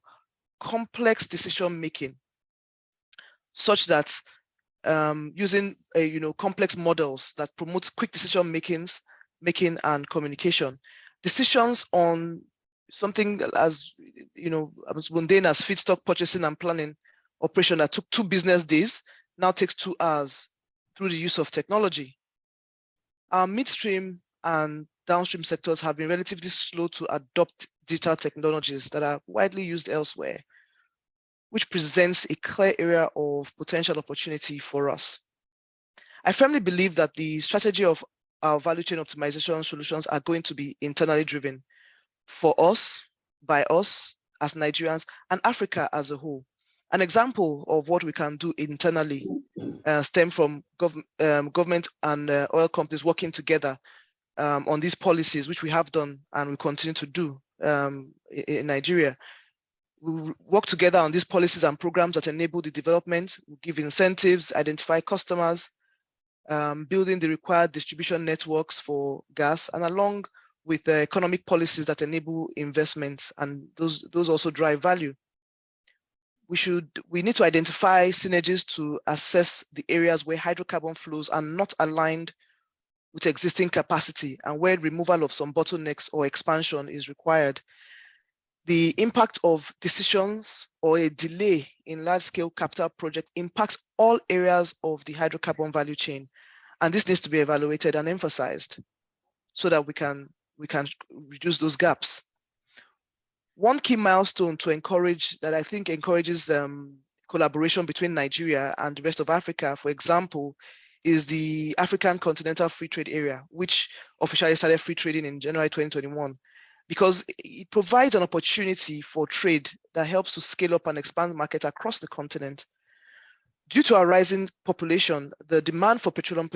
complex decision-making, such that using complex models that promote quick decision-making and communication. Decisions on something as mundane as feedstock purchasing and planning operation that took 2 business days now takes 2 hours through the use of technology. Our midstream and downstream sectors have been relatively slow to adopt digital technologies that are widely used elsewhere, which presents a clear area of potential opportunity for us. I firmly believe that the strategy of our value chain optimization solutions are going to be internally driven for us, by us as Nigerians, and Africa as a whole. An example of what we can do internally stem from government and oil companies working together on these policies, which we have done and we continue to do in Nigeria. We work together on these policies and programs that enable the development, we give incentives, identify customers, building the required distribution networks for gas, and along with the economic policies that enable investments, and those also drive value. We need to identify synergies to assess the areas where hydrocarbon flows are not aligned with existing capacity and where removal of some bottlenecks or expansion is required. The impact of decisions or a delay in large-scale capital project impacts all areas of the hydrocarbon value chain, and this needs to be evaluated and emphasized so that we can reduce those gaps. One key milestone to encourage that I think encourages collaboration between Nigeria and the rest of Africa, for example, is the African Continental Free Trade Area, which officially started free trading in January 2021, because it provides an opportunity for trade that helps to scale up and expand markets across the continent. Due to our rising population, the demand for petroleum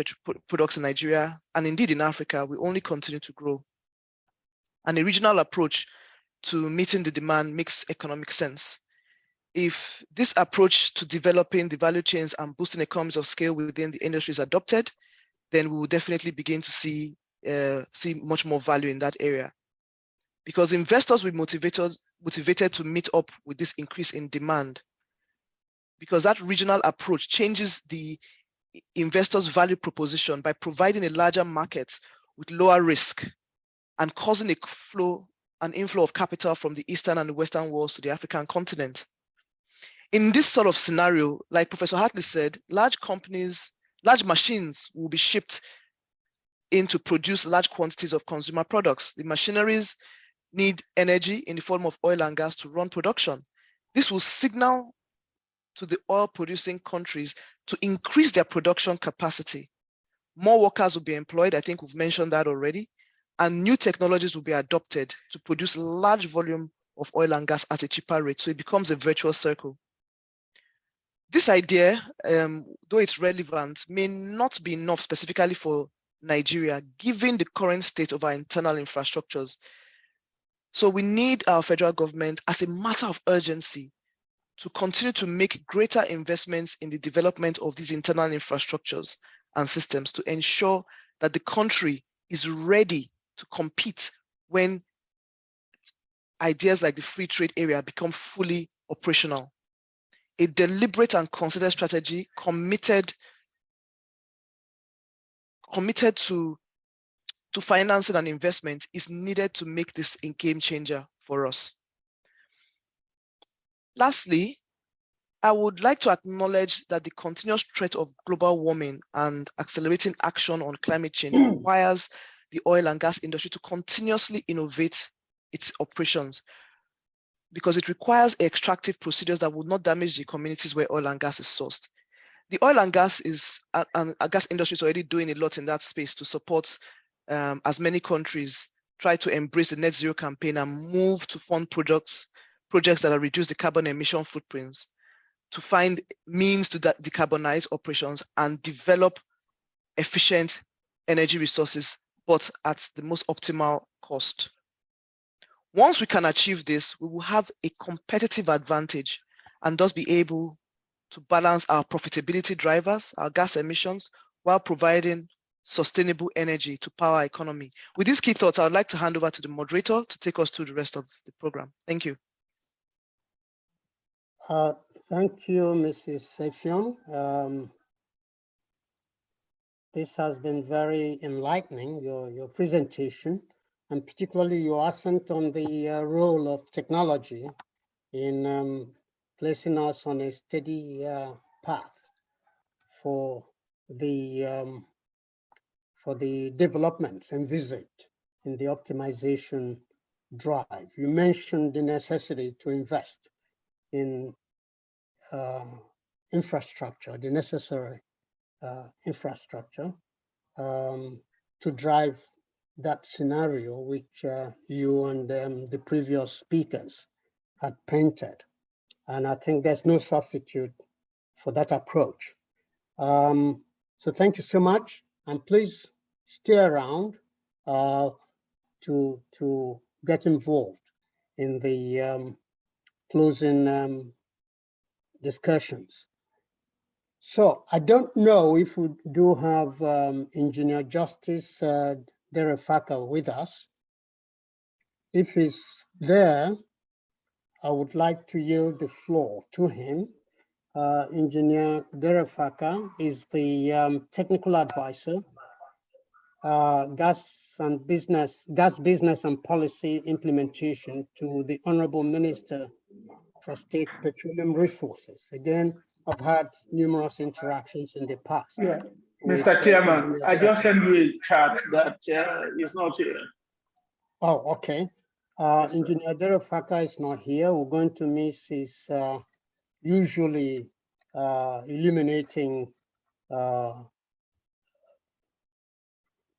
products in Nigeria, and indeed in Africa, will only continue to grow. And a regional approach to meeting the demand makes economic sense. If this approach to developing the value chains and boosting economies of scale within the industry is adopted, then we will definitely begin to see much more value in that area. Because investors will be motivated to meet up with this increase in demand, because that regional approach changes the investor's value proposition by providing a larger market with lower risk and causing an inflow of capital from the Eastern and the Western worlds to the African continent. In this sort of scenario, like Professor Hartley said, large machines will be shipped in to produce large quantities of consumer products. The machineries need energy in the form of oil and gas to run production. This will signal to the oil producing countries to increase their production capacity. More workers will be employed, I think we've mentioned that already, and new technologies will be adopted to produce large volume of oil and gas at a cheaper rate, so it becomes a virtuous circle. This idea, though it's relevant, may not be enough specifically for Nigeria, given the current state of our internal infrastructures. So we need our federal government, as a matter of urgency, to continue to make greater investments in the development of these internal infrastructures and systems to ensure that the country is ready to compete when ideas like the free trade area become fully operational. A deliberate and considered strategy committed to financing and investment is needed to make this a game changer for us. Lastly, I would like to acknowledge that the continuous threat of global warming and accelerating action on climate change requires the oil and gas industry to continuously innovate its operations, because it requires extractive procedures that would not damage the communities where oil and gas is sourced. The oil and gas gas industry is already doing a lot in that space to support as many countries try to embrace the net zero campaign and move to fund projects that reduce the carbon emission footprints, to find means to decarbonize operations and develop efficient energy resources, but at the most optimal cost. Once we can achieve this, we will have a competitive advantage and thus be able to balance our profitability drivers, our gas emissions, while providing sustainable energy to power our economy. With these key thoughts, I would like to hand over to the moderator to take us through the rest of the program. Thank you. Thank you, Mrs. Sefion. This has been very enlightening, your presentation, and particularly your accent on the role of technology in placing us on a steady path for the developments envisaged in the optimization drive. You mentioned the necessity to invest in infrastructure, the necessary infrastructure to drive that scenario which you and the previous speakers had painted. And I think there's no substitute for that approach. So thank you so much. And please stay around to get involved in the closing discussions. So I don't know if we do have Engineer Justice Derefaka with us. If he's there, I would like to yield the floor to him. Engineer Derefaka is the technical advisor, gas business and policy implementation to the Honorable Minister for State Petroleum Resources. Again, I've had numerous interactions in the past. Yeah, Mr. Chairman, I just sent you a chat that is not here. Oh, okay. Yes, Engineer Derefaka is not here. We're going to miss his usually illuminating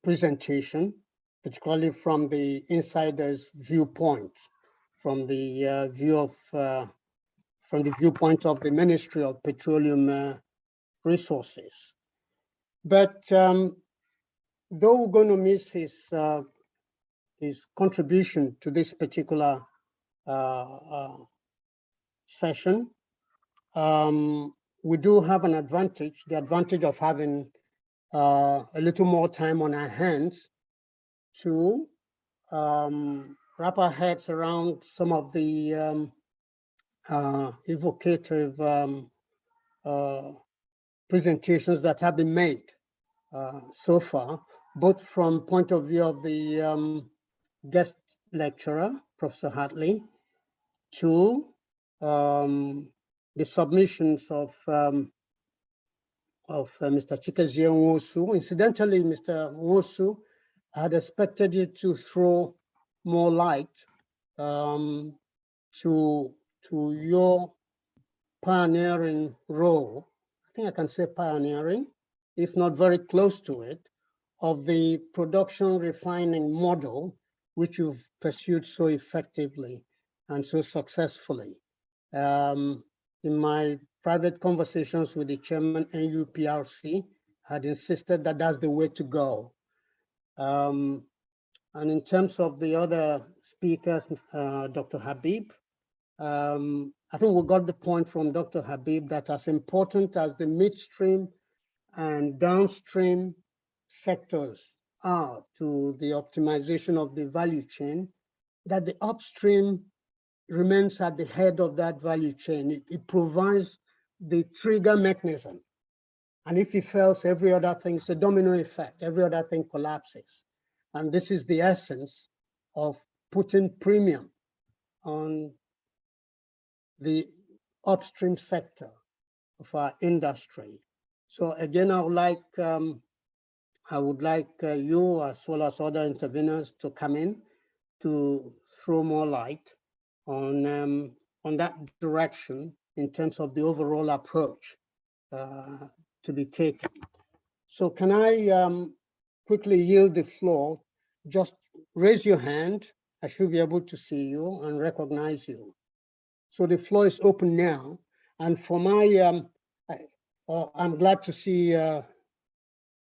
presentation, particularly from the insider's viewpoint, from the viewpoint of the Ministry of Petroleum Resources. But though we're going to miss his contribution to this particular session, we do have an advantage, the advantage of having a little more time on our hands to wrap our heads around some of the evocative presentations that have been made so far, both from point of view of the guest lecturer, Professor Hartley, to the submissions of Mr. Chikezie Nwosu. Incidentally, Mr. Nwosu, I had expected you to throw more light to your pioneering role. I think I can say pioneering, if not very close to it, of the production refining model, which you've pursued so effectively and so successfully. In my private conversations with the chairman NUPRC, had insisted that that's the way to go. And in terms of the other speakers, Dr. Habib, I think we got the point from Dr. Habib that as important as the midstream and downstream sectors are to the optimization of the value chain, that the upstream remains at the head of that value chain. It provides the trigger mechanism. And if it fails, every other thing, it's a domino effect, every other thing collapses. And this is the essence of putting premium on the upstream sector of our industry. So again, I would like I would like you as well as other interveners to come in to throw more light on that direction in terms of the overall approach to be taken. So can I quickly yield the floor? Just raise your hand. I should be able to see you and recognize you. So the floor is open now. And for my, I'm glad to see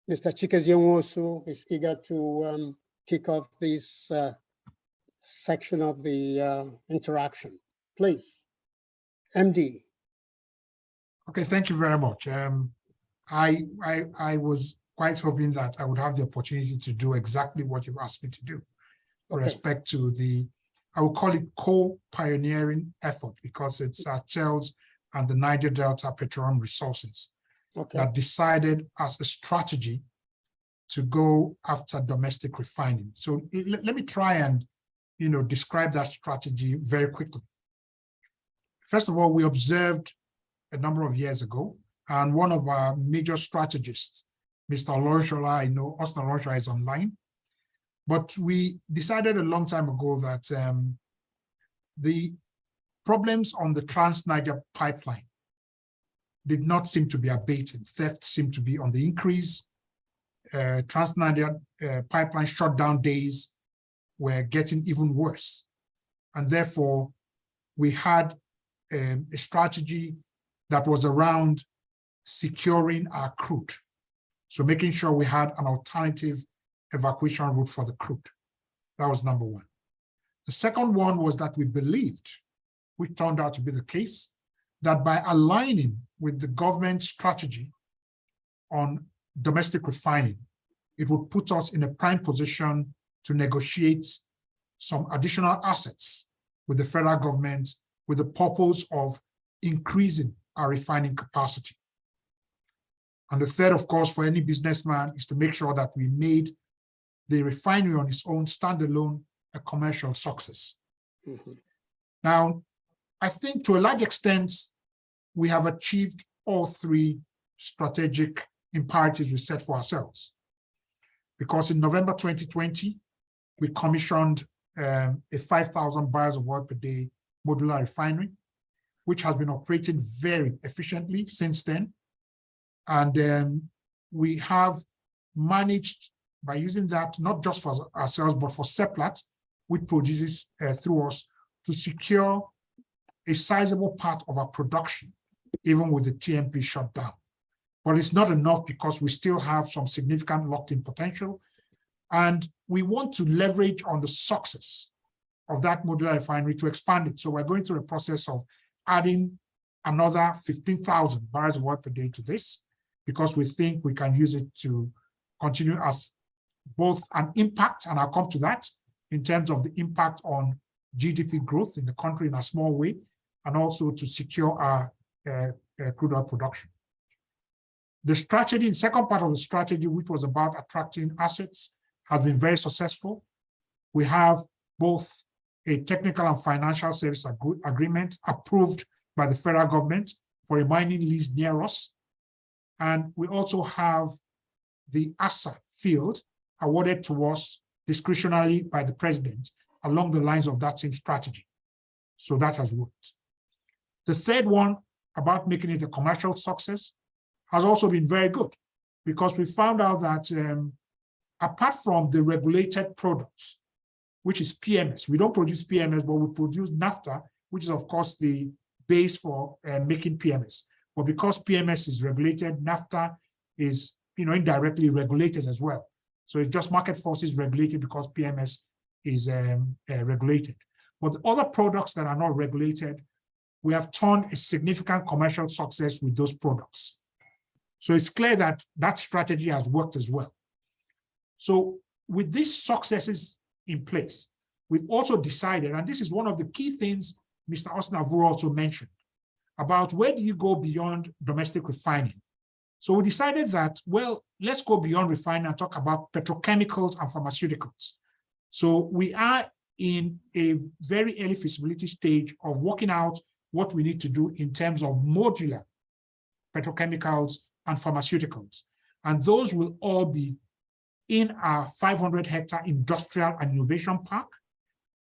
Mr. Chikezie Nwosu is eager to kick off this section of the interaction. Please, MD. Okay, thank you very much. I was quite hoping that I would have the opportunity to do exactly what you've asked me to do with respect to the, I would call it co-pioneering effort, because it's Shell's and the Niger Delta Petroleum Resources that decided as a strategy to go after domestic refining. So let me try and describe that strategy very quickly. First of all, we observed a number of years ago, and one of our major strategists, Mr. Oloshola, I know Austin Oloshola is online, but we decided a long time ago that the problems on the Trans-Niger pipeline did not seem to be abating. Theft seemed to be on the increase. Trans-Niger pipeline shutdown days were getting even worse. And therefore, we had a strategy that was around securing our crude. So making sure we had an alternative evacuation route for the crude. That was number one. The second one was that we believed, which turned out to be the case, that by aligning with the government strategy on domestic refining, it would put us in a prime position to negotiate some additional assets with the federal government with the purpose of increasing our refining capacity. And the third, of course, for any businessman is to make sure that we made the refinery on its own standalone a commercial success. Now, I think to a large extent, we have achieved all three strategic imperatives we set for ourselves. Because in November 2020, we commissioned a 5,000 barrels of oil per day modular refinery, which has been operating very efficiently since then. And we have managed, by using that, not just for ourselves, but for Seplat, which produces through us, to secure a sizable part of our production, even with the TMP shutdown. But it's not enough, because we still have some significant locked-in potential. And we want to leverage on the success of that modular refinery to expand it. So we're going through the process of adding another 15,000 barrels of oil per day to this, because we think we can use it to continue as both an impact, and I'll come to that, in terms of the impact on GDP growth in the country in a small way, and also to secure our crude oil production. The strategy, the second part of the strategy, which was about attracting assets, has been very successful. We have both a technical and financial service agreement approved by the federal government for a mining lease near us. And we also have the ASA field awarded to us discretionarily by the president along the lines of that same strategy. So that has worked. The third one, about making it a commercial success, has also been very good, because we found out that apart from the regulated products, which is PMS, we don't produce PMS, but we produce naphtha, which is of course the base for making PMS. But because PMS is regulated, naphtha is indirectly regulated as well. So it's just market forces regulated because PMS is regulated. But the other products that are not regulated, we have turned a significant commercial success with those products. So it's clear that that strategy has worked as well. So with these successes in place, we've also decided, and this is one of the key things Mr. Austin Avuru also mentioned, about where do you go beyond domestic refining? So we decided that, well, let's go beyond refining and talk about petrochemicals and pharmaceuticals. So we are in a very early feasibility stage of working out what we need to do in terms of modular petrochemicals and pharmaceuticals. And those will all be in our 500-hectare industrial and innovation park,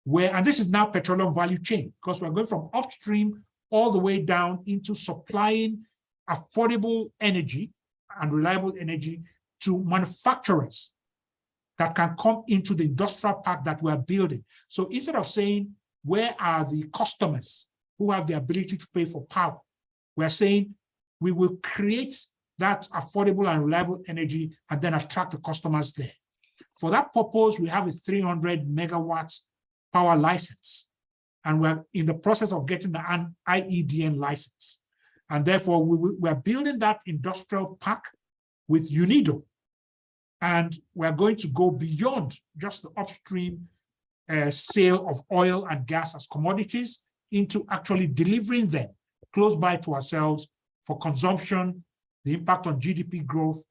where, and this is now petroleum value chain, because we're going from upstream all the way down into supplying affordable energy and reliable energy to manufacturers that can come into the industrial park that we're building. So instead of saying, where are the customers who have the ability to pay for power, we're saying we will create that affordable and reliable energy and then attract the customers there. For that purpose, we have a 300 megawatts power license, and we're in the process of getting an IEDN license. And therefore, we're building that industrial park with UNIDO. And we're going to go beyond just the upstream sale of oil and gas as commodities into actually delivering them close by to ourselves for consumption, the impact on GDP growth,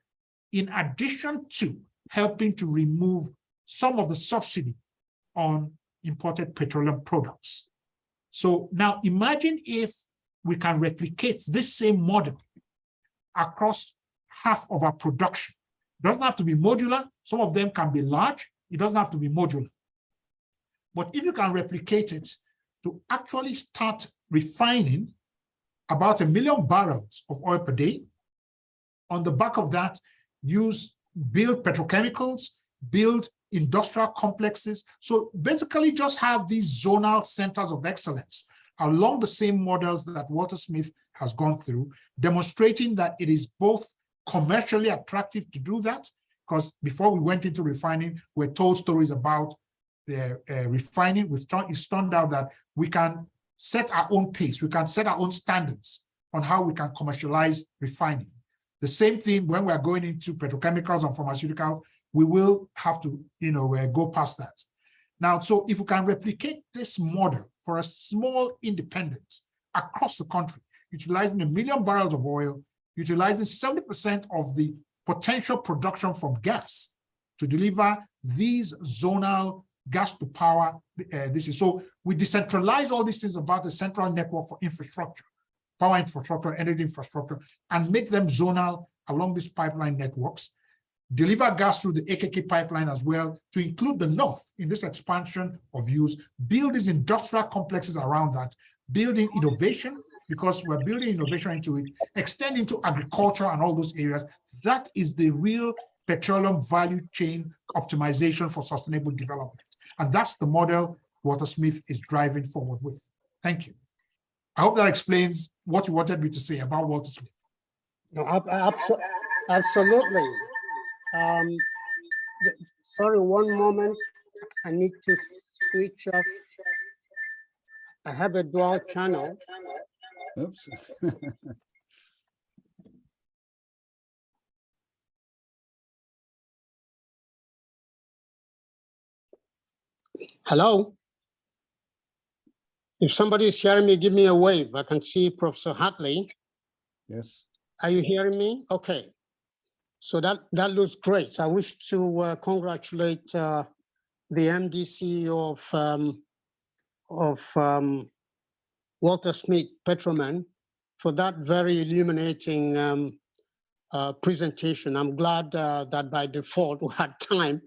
in addition to helping to remove some of the subsidy on imported petroleum products. So now imagine if we can replicate this same model across half of our production. It doesn't have to be modular. Some of them can be large. It doesn't have to be modular. But if you can replicate it to actually start refining about 1 million barrels of oil per day, on the back of that, build petrochemicals, build industrial complexes. So basically just have these zonal centers of excellence along the same models that Walter Smith has gone through, demonstrating that it is both commercially attractive to do that, because before we went into refining, we're told stories about the refining. It's turned out that we can set our own pace, we can set our own standards on how we can commercialize refining. The same thing when we're going into petrochemicals and pharmaceuticals, we will have to, go past that. Now, so if we can replicate this model for a small independent across the country, utilizing 1 million barrels of oil, utilizing 70% of the potential production from gas to deliver these zonal gas to power, so we decentralize all these things about the central network for infrastructure, power infrastructure, energy infrastructure, and make them zonal along these pipeline networks, deliver gas through the AKK pipeline as well, to include the North in this expansion of use, build these industrial complexes around that, building innovation, because we're building innovation into it, extend into agriculture and all those areas. That is the real petroleum value chain optimization for sustainable development. And that's the model Walter Smith is driving forward with. Thank you. I hope that explains what you wanted me to say about Walter Smith. No, absolutely. Sorry, one moment. I need to switch off. I have a dual channel. Oops. Hello? If somebody is hearing me, give me a wave. I can see Professor Hartley. Yes. Are you hearing me? Okay. So that looks great. I wish to congratulate the MD CEO of Walter Smith Petroleum for that very illuminating presentation. I'm glad that by default we had time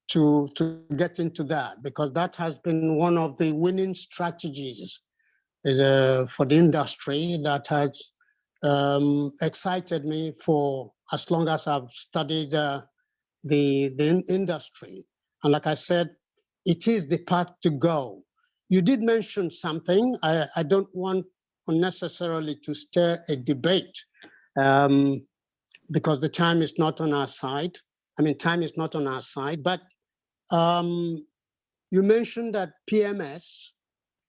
to get into that, because that has been one of the winning strategies for the industry that has excited me for as long as I've studied the industry. And like I said, it is the path to go. You did mention something. I don't want unnecessarily to stir a debate because the time is not on our side. I mean, time is not on our side, but you mentioned that PMS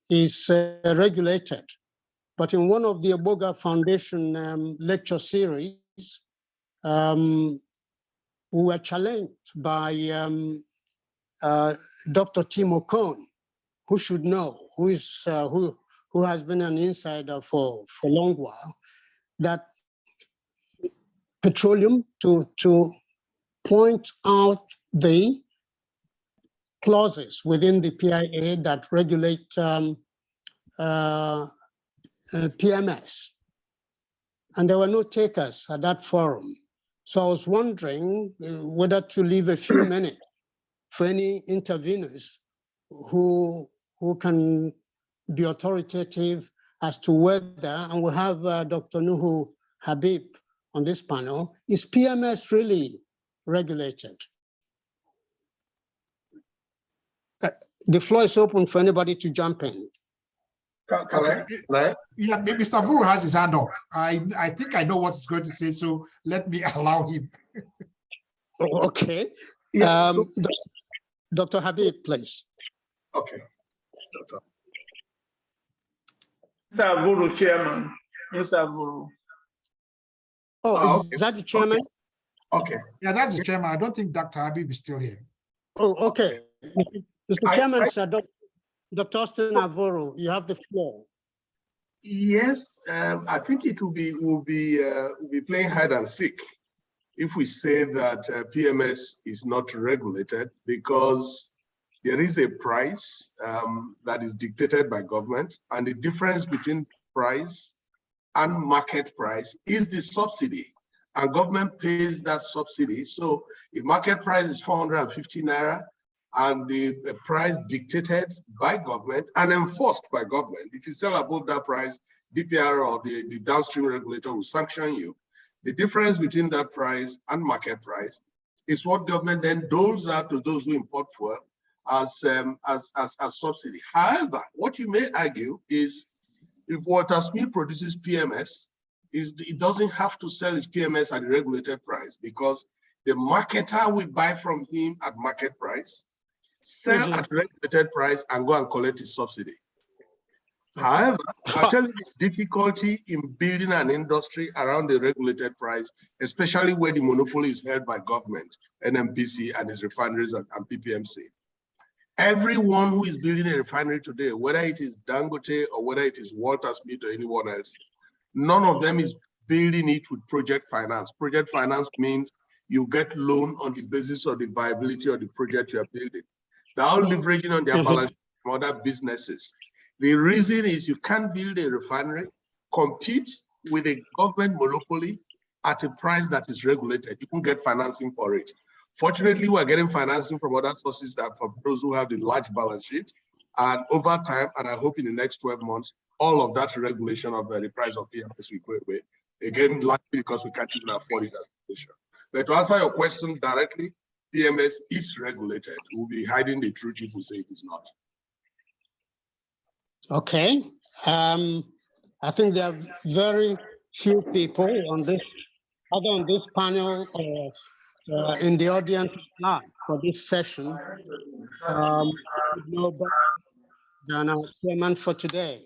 is regulated, but in one of the Egbogah Foundation lecture series, we were challenged by Dr. Timo Kohn, who should know, who has been an insider for a long while, that petroleum, to point out the clauses within the PIA that regulate PMS. And there were no takers at that forum. So I was wondering whether to leave a few minutes for any interveners who can be authoritative as to whether, and we have Dr. Nuhu Habib on this panel, is PMS really regulated? The floor is open for anybody to jump in. Can I? Yeah, Mr. Vu has his hand up. I think I know what he's going to say, so let me allow him. Okay. Yeah, Dr. Habib, please. Okay. Mr. Vuru, Chairman. Mr. Vuru. Oh, okay. is that the chairman? Okay. Yeah, that's the chairman. I don't think Dr. Habib is still here. Oh, okay. Mr. Chairman, sir, Dr. Austin Avoro, you have the floor. Yes, I think it will be playing hide and seek if we say that PMS is not regulated, because there is a price that is dictated by government, and the difference between price and market price is the subsidy, and government pays that subsidy. So if market price is 450 naira, and the price dictated by government and enforced by government, if you sell above that price, DPR or the downstream regulator will sanction you. The difference between that price and market price is what government then doles out to those who import fuel as subsidy. However, what you may argue is, if Walter Smith produces PMS, it doesn't have to sell its PMS at the regulated price, because the marketer will buy from him at market price, sell at regulated price, and go and collect his subsidy. However, I'll tell you the difficulty in building an industry around the regulated price, especially where the monopoly is held by government, NMPC and its refineries and PPMC. Everyone who is building a refinery today, whether it is Dangote or whether it is Walter Smith or anyone else, none of them is building it with project finance. Project finance means you get loan on the basis of the viability of the project you are building. They're all leveraging on their balance sheet from other businesses. The reason is you can't build a refinery, compete with a government monopoly at a price that is regulated. You can get financing for it. Fortunately, we're getting financing from other sources, that from those who have the large balance sheet. And over time, and I hope in the next 12 months, all of that regulation of the price of PMS will go away. Again, likely because we can't even afford it as a nation. But to answer your question directly, PMS is regulated. We'll be hiding the truth if we say it is not. Okay. I think there are very few people on this, other on this panel or in the audience live for this session, know better than our chairman for today.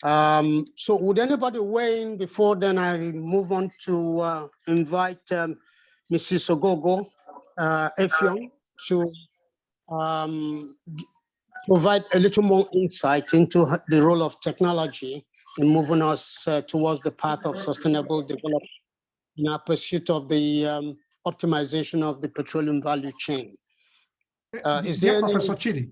So would anybody weigh in before then I move on to invite Mrs. Ogogo Effiong to provide a little more insight into the role of technology in moving us towards the path of sustainable development in our pursuit of the optimization of the petroleum value chain. Is there any... Professor Chidi,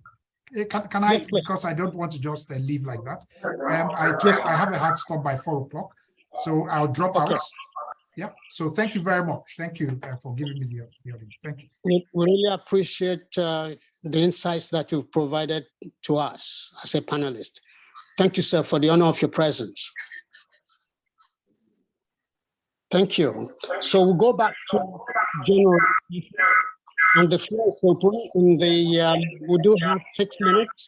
can I, because I don't want to just leave like that. I have a hard stop by 4 o'clock, so I'll drop out. Yeah, so thank you very much. Thank you for giving me the audience. Thank you. We really appreciate the insights that you've provided to us as a panelist. Thank you, sir, for the honor of your presence. Thank you. So we'll go back to general, and the floor is open. In the we do have 6 minutes.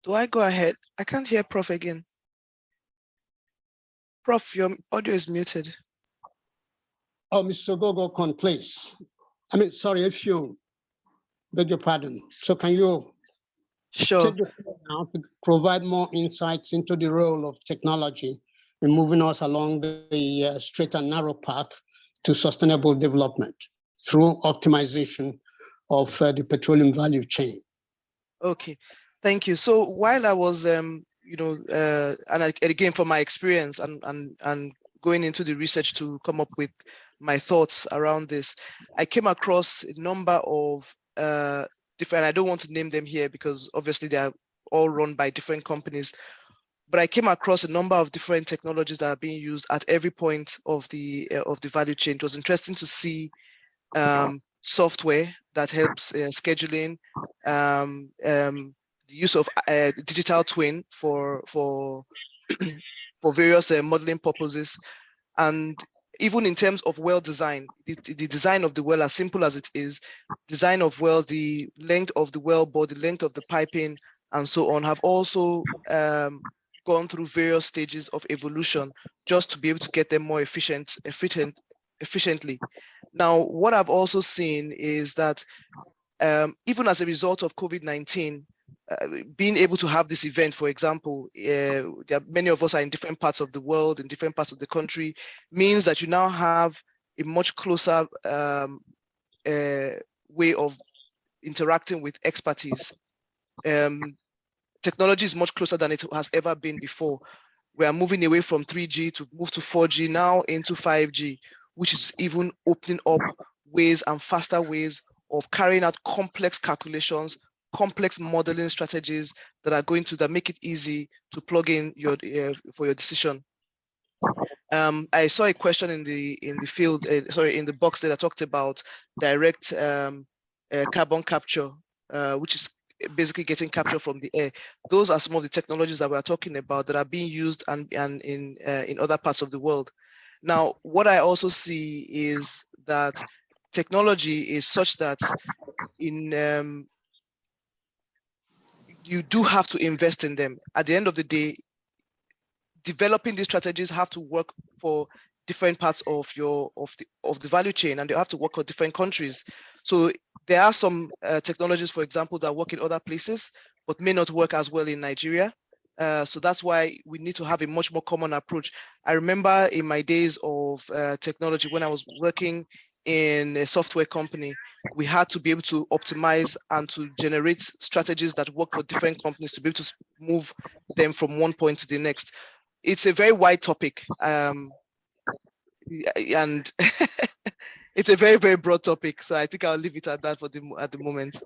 Do I go ahead? I can't hear Prof again. Prof, your audio is muted. Oh, Mr. Gogo, please. I mean, sorry, if you beg your pardon. So can you take the floor now to provide more insights into the role of technology in moving us along the straight and narrow path to sustainable development through optimization of the petroleum value chain? Okay, thank you. So while I was, and again, from my experience and going into the research to come up with my thoughts around this. I came across a number of different, I don't want to name them here because obviously they are all run by different companies, but I came across a number of different technologies that are being used at every point of the value chain. It was interesting to see software that helps scheduling, the use of digital twin for for various modeling purposes, and even in terms of well design, the design of the well, as simple as it is, design of well, the length of the well bore, the length of the piping, and so on, have also gone through various stages of evolution just to be able to get them more efficiently. Now, what I've also seen is that even as a result of COVID-19, being able to have this event, for example, many of us are in different parts of the world, in different parts of the country, means that you now have a much closer way of interacting with expertise. Technology is much closer than it has ever been before. We are moving away from 3G to move to 4G, now into 5G, which is even opening up ways and faster ways of carrying out complex calculations, complex modeling strategies that make it easy to plug in for your decision. I saw a question in the field, in the box that I talked about direct carbon capture, which is basically getting capture from the air. Those are some of the technologies that we're talking about that are being used and in other parts of the world. Now, what I also see is that technology is such that you do have to invest in them. At the end of the day, developing these strategies have to work for different parts of the value chain, and they have to work for different countries. So there are some technologies, for example, that work in other places, but may not work as well in Nigeria. So that's why we need to have a much more common approach. I remember in my days of technology, when I was working in a software company, we had to be able to optimize and to generate strategies that work for different companies to be able to move them from one point to the next. It's a very wide topic, and it's a very, very broad topic. So I think I'll leave it at that at the moment.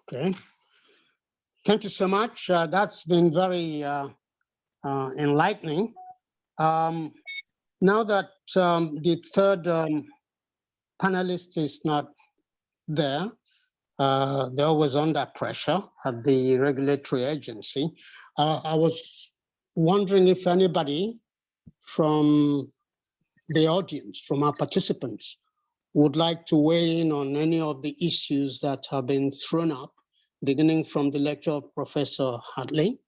Okay. Thank you so much. That's been very enlightening. Now that the third panelist is not there, they're always under pressure at the regulatory agency. I was wondering if anybody from the audience, from our participants, would like to weigh in on any of the issues that have been thrown up, beginning from the lecture of Professor Hartley,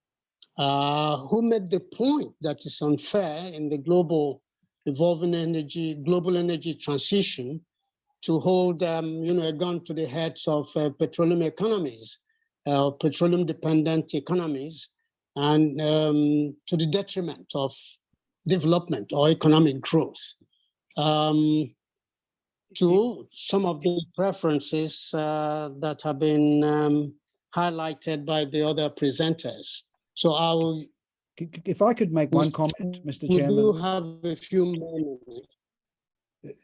who made the point that it's unfair in the global energy transition to hold a gun to the heads of petroleum economies, petroleum-dependent economies, and to the detriment of development or economic growth. To some of the preferences that have been highlighted by the other presenters. So I will. If I could make one comment, Mr. Chairman. We do have a few minutes.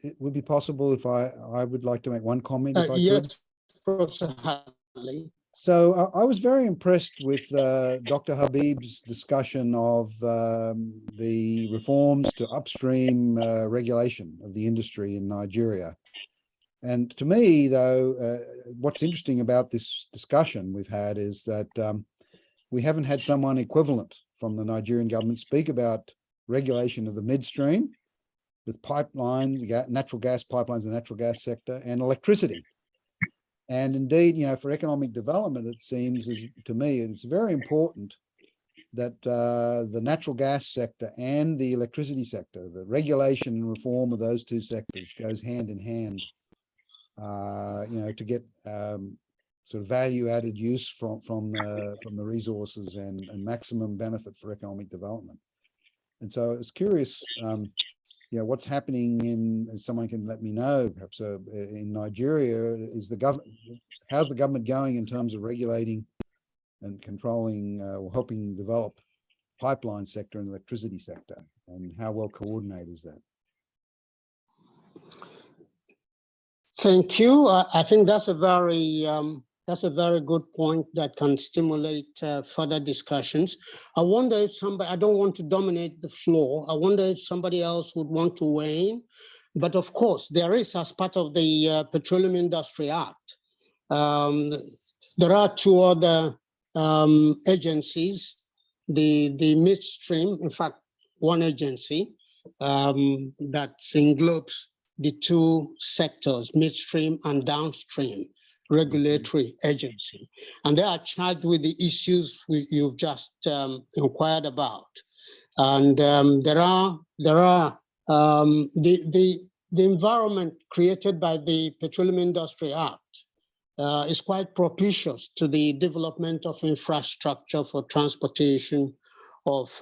It would be possible if I would like to make one comment, if I yes, could. Professor Hartley. So I was very impressed with Dr. Habib's discussion of the reforms to upstream regulation of the industry in Nigeria. And to me, though, what's interesting about this discussion we've had is that we haven't had someone equivalent from the Nigerian government speak about regulation of the midstream with pipelines, natural gas pipelines, the natural gas sector, and electricity. And indeed, for economic development, it seems to me, it's very important that the natural gas sector and the electricity sector, the regulation and reform of those two sectors goes hand in hand, to get sort of value-added use from the resources and maximum benefit for economic development. And so I was curious, what's happening in, someone can let me know, perhaps in Nigeria, how's the government going in terms of regulating and controlling or helping develop pipeline sector and electricity sector, and how well coordinated is that? Thank you. I think that's a very good point that can stimulate further discussions. I wonder if somebody, I don't want to dominate the floor. I wonder if somebody else would want to weigh in. But of course, there is, as part of the Petroleum Industry Act, there are two other agencies, the midstream, in fact, one agency that englobes the two sectors, midstream and downstream regulatory agency. And they are charged with the issues you've just inquired about. And there are the environment created by the Petroleum Industry Act is quite propitious to the development of infrastructure for transportation of,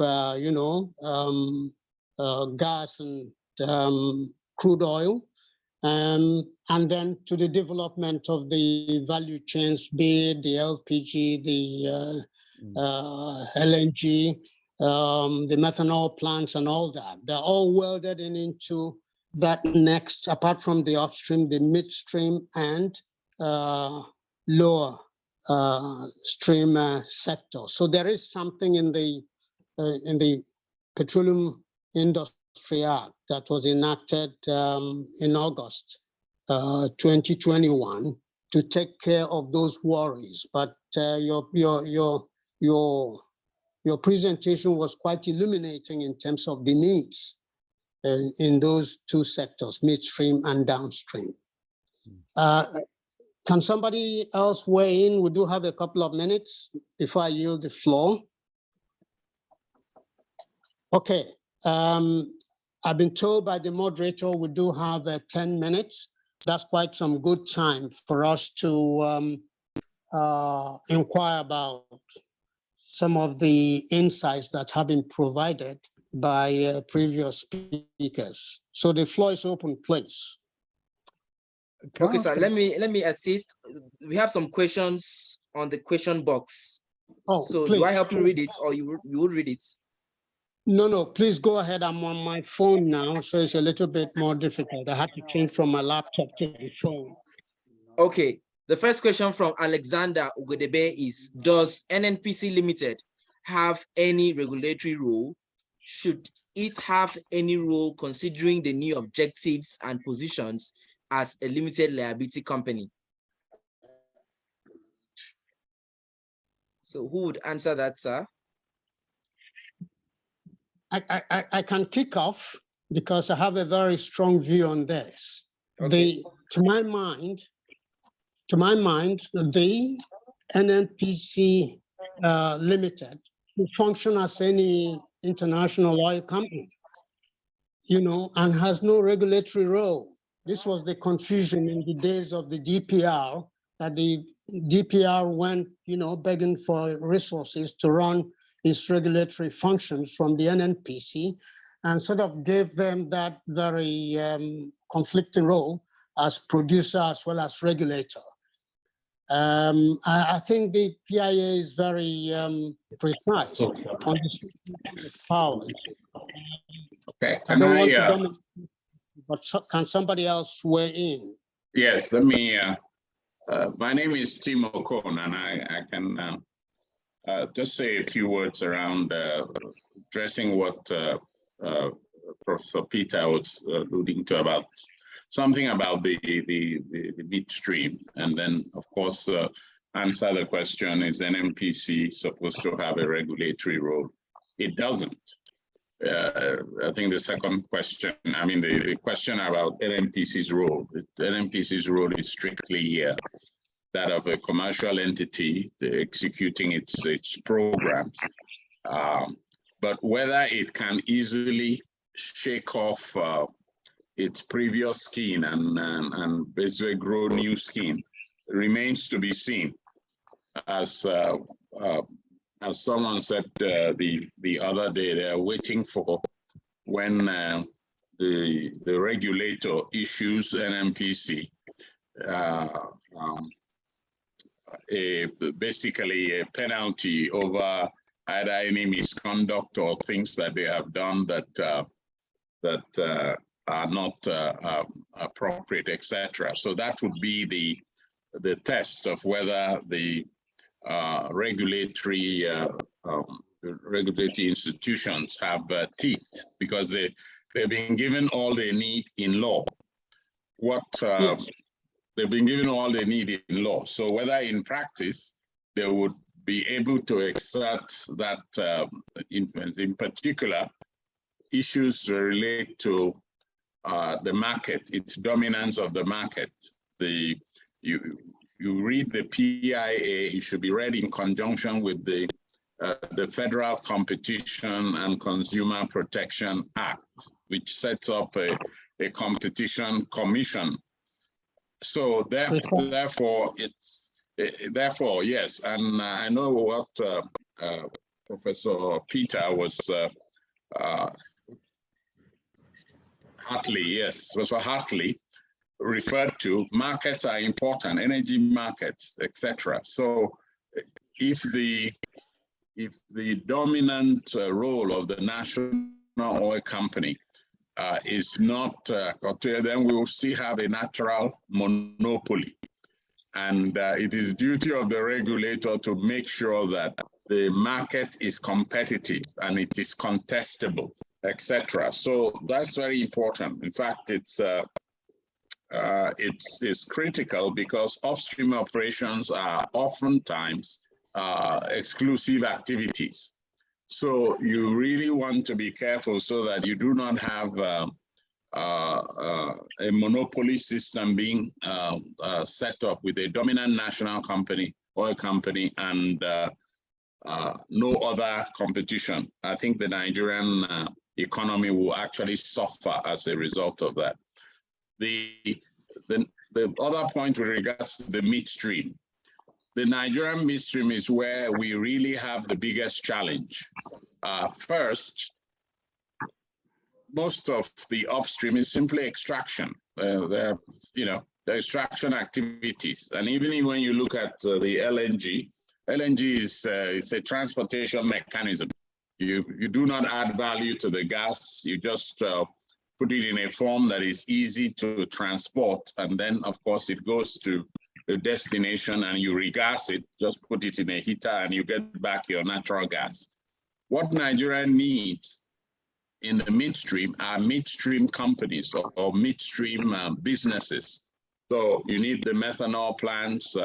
gas and crude oil, and then to the development of the value chains, be it the LPG, the LNG, the methanol plants and all that. They're all welded into that next, apart from the upstream, the midstream and lower stream sector. So there is something in the Petroleum Industry Act that was enacted in August 2021 to take care of those worries. But your presentation was quite illuminating in terms of the needs in those two sectors, midstream and downstream. Can somebody else weigh in? We do have a couple of minutes before I yield the floor. Okay. I've been told by the moderator we do have 10 minutes. That's quite some good time for us to inquire about some of the insights that have been provided by previous speakers. So the floor is open, please. Okay, sir, let me assist. We have some questions on the question box. Oh, so please. Do I help you read it, or you will read it? No, please go ahead. I'm on my phone now, so it's a little bit more difficult. I had to change from my laptop to the phone. Okay, the first question from Alexander Ugodebe is, does NNPC Limited have any regulatory role? Should it have any role considering the new objectives and positions as a limited liability company? So who would answer that, sir? I can kick off because I have a very strong view on this. Okay. To my mind, the NNPC Limited will function as any international oil company, and has no regulatory role. This was the confusion in the days of the DPR, that the DPR went, begging for resources to run its regulatory functions from the NNPC, and sort of gave them that very conflicting role as producer as well as regulator. I think the PIA is very precise on the powers. Okay, I don't want to dominate, but can somebody else weigh in? Yes, let me, my name is Tim Okon, and I can just say a few words around addressing what Professor Peter was alluding to about something about the midstream, and then of course answer the question, is NNPC supposed to have a regulatory role? It doesn't. I think the second question, the question about NNPC's role, NNPC's role is strictly that of a commercial entity executing its programs. But whether it can easily shake off its previous skin and basically grow new skin remains to be seen. As someone said the other day, they are waiting for when the regulator issues NNPC basically a penalty over either any misconduct or things that they have done that are not appropriate, etc. So that would be the test of whether the regulatory institutions have teeth, because they've been given all they need in law. They've been given all they need in law. So whether in practice they would be able to exert that influence. In particular, issues relate to the market, its dominance of the market. You read the PIA, it should be read in conjunction with the Federal Competition and Consumer Protection Act, which sets up a competition commission. So therefore, yes, and I know what Professor Peter was Professor Hartley referred to. Markets are important, energy markets, etc. So if the dominant role of the national oil company is not curtailed, then we will still have a natural monopoly. And it is duty of the regulator to make sure that the market is competitive and it is contestable, etc. So that's very important. In fact, it's critical because upstream operations are oftentimes exclusive activities. So you really want to be careful so that you do not have a monopoly system being set up with a dominant national company, oil company, and no other competition. I think the Nigerian economy will actually suffer as a result of that. The other point with regards to the midstream, the Nigerian midstream is where we really have the biggest challenge. First, most of the upstream is simply extraction. The extraction activities, and even when you look at the LNG is it's a transportation mechanism. You do not add value to the gas. You just put it in a form that is easy to transport, and then of course it goes to the destination and you regas it. Just put it in a heater and you get back your natural gas. What Nigeria needs in the midstream are midstream companies or midstream businesses. So you need the methanol plants,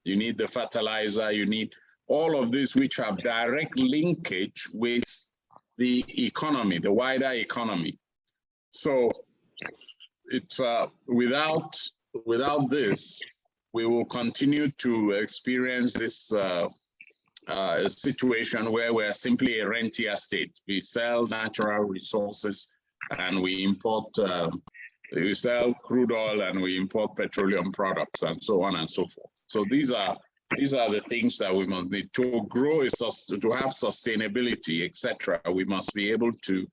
you need the fertilizer, you need all of this which have direct linkage with the economy, the wider economy. So it's without this, we will continue to experience this a situation where we're simply a rentier state. We sell natural resources and we import, we sell crude oil and we import petroleum products and so on and so forth. So these are the things that we must need to grow, to have sustainability, etc. We must be able to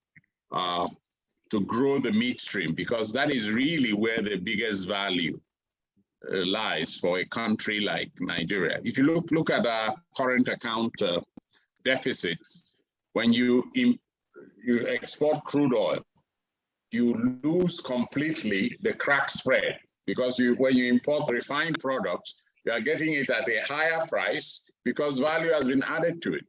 grow the midstream, because that is really where the biggest value lies for a country like Nigeria. If you look at our current account deficits, when you export crude oil, you lose completely the crack spread, because when you import refined products, you are getting it at a higher price because value has been added to it.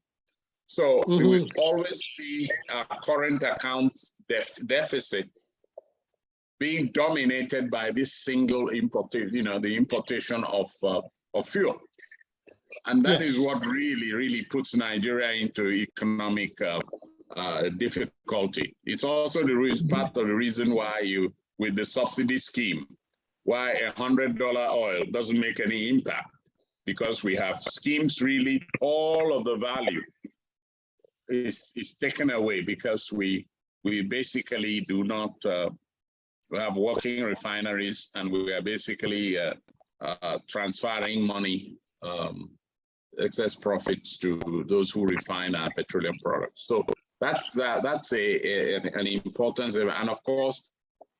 So we will always see our current account deficit being dominated by this single the importation of fuel. And that is what really puts Nigeria into economic difficulty. It's also part of the reason why with the subsidy scheme, why $100 oil doesn't make any impact, because we have schemes really, all of the value is taken away because we basically do not have working refineries, and we are basically transferring money, excess profits to those who refine our petroleum products. So that's an importance, and of course,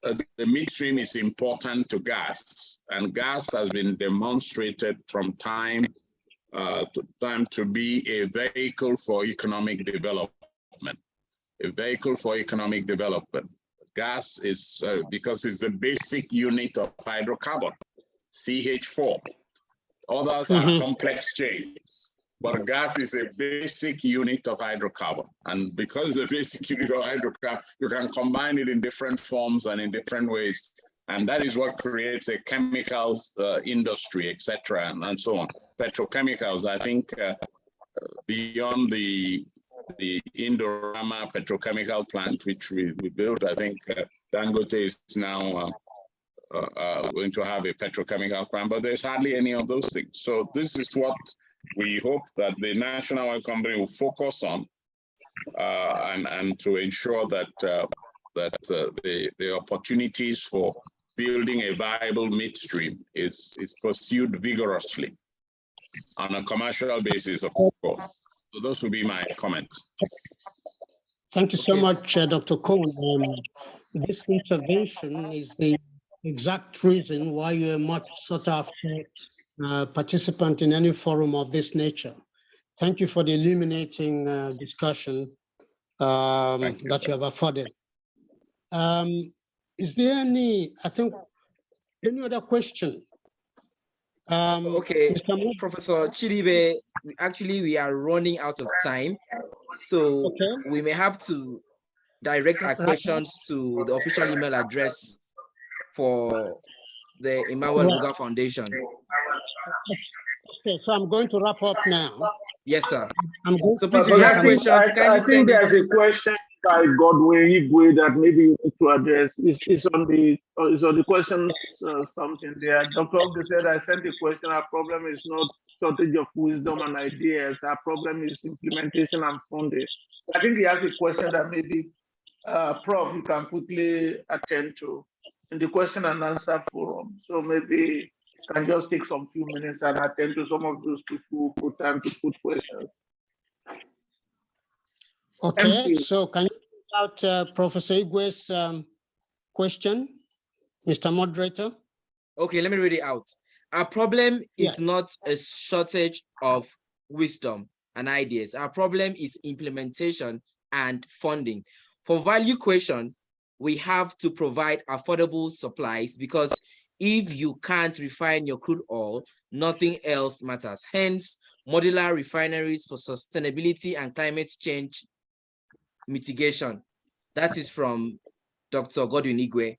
the midstream is important to gas, and gas has been demonstrated from time to time to be a vehicle for economic development. A vehicle for economic development. gas is because it's the basic unit of hydrocarbon, CH4. Others are complex chains, but gas is a basic unit of hydrocarbon. And because the basic unit of hydrocarbon, you can combine it in different forms and in different ways. And that is what creates a chemicals industry, etc., and so on. Petrochemicals, I think, beyond the Indorama petrochemical plant, which we built, I think Dangote is now going to have a petrochemical plant, but there's hardly any of those things. So this is what we hope that the national oil company will focus on, and to ensure that the opportunities for building a viable midstream is pursued vigorously on a commercial basis, of course. So those will be my comments. Thank you so much, Dr. Cohn. This intervention is the exact reason why you're much sought after participant in any forum of this nature. Thank you for the illuminating discussion that you have afforded. Is there any other question? Okay, Professor Chidibe, actually we are running out of time, so we may have to direct our questions to the official email address for the Emmanuel Egbogah Foundation. Okay, so I'm going to wrap up now. Yes, sir. So please, if you have questions, I think there's a question by Godwin Igwe that maybe you need to address. It's on the questions something there. Dr. Ogde said, I sent a question. Our problem is not shortage of wisdom and ideas. Our problem is implementation and funding. I think he has a question that maybe Prof, you can quickly attend to in the question and answer forum. So maybe can just take some few minutes and attend to some of those people who put time to put questions. Okay, so can you read out Professor Igwe's question, Mr. Moderator? Okay, let me read it out. Our problem is not a shortage of wisdom and ideas. Our problem is implementation and funding. For value question, we have to provide affordable supplies, because if you can't refine your crude oil, nothing else matters. Hence, modular refineries for sustainability and climate change mitigation. That is from Dr. Godwin Igwe.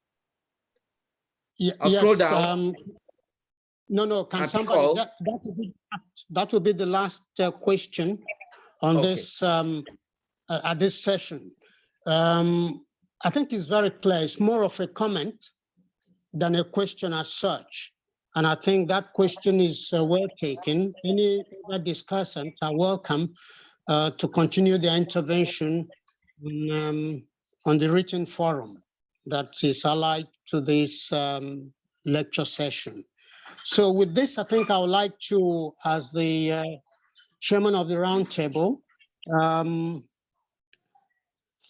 I'll scroll down. No, can somebody, that will be the last question on this, at this session. I think it's very clear. It's more of a comment than a question as such. And I think that question is well taken. Any other discussants are welcome to continue their intervention on the written forum that is allied to this lecture session. So with this, I think I would like to, as the chairman of the roundtable,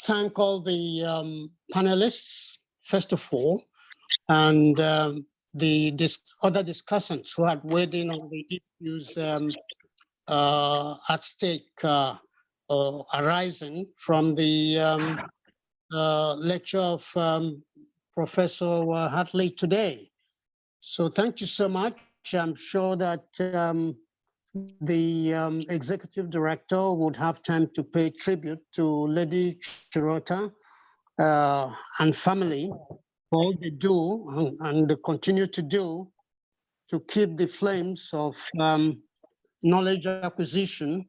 thank all the panelists, first of all, and the other discussants who had weighed in on the issues at stake arising from the lecture of Professor Hartley today. So thank you so much. I'm sure that the executive director would have time to pay tribute to Lady Chirota and family for all they do and they continue to do to keep the flames of knowledge acquisition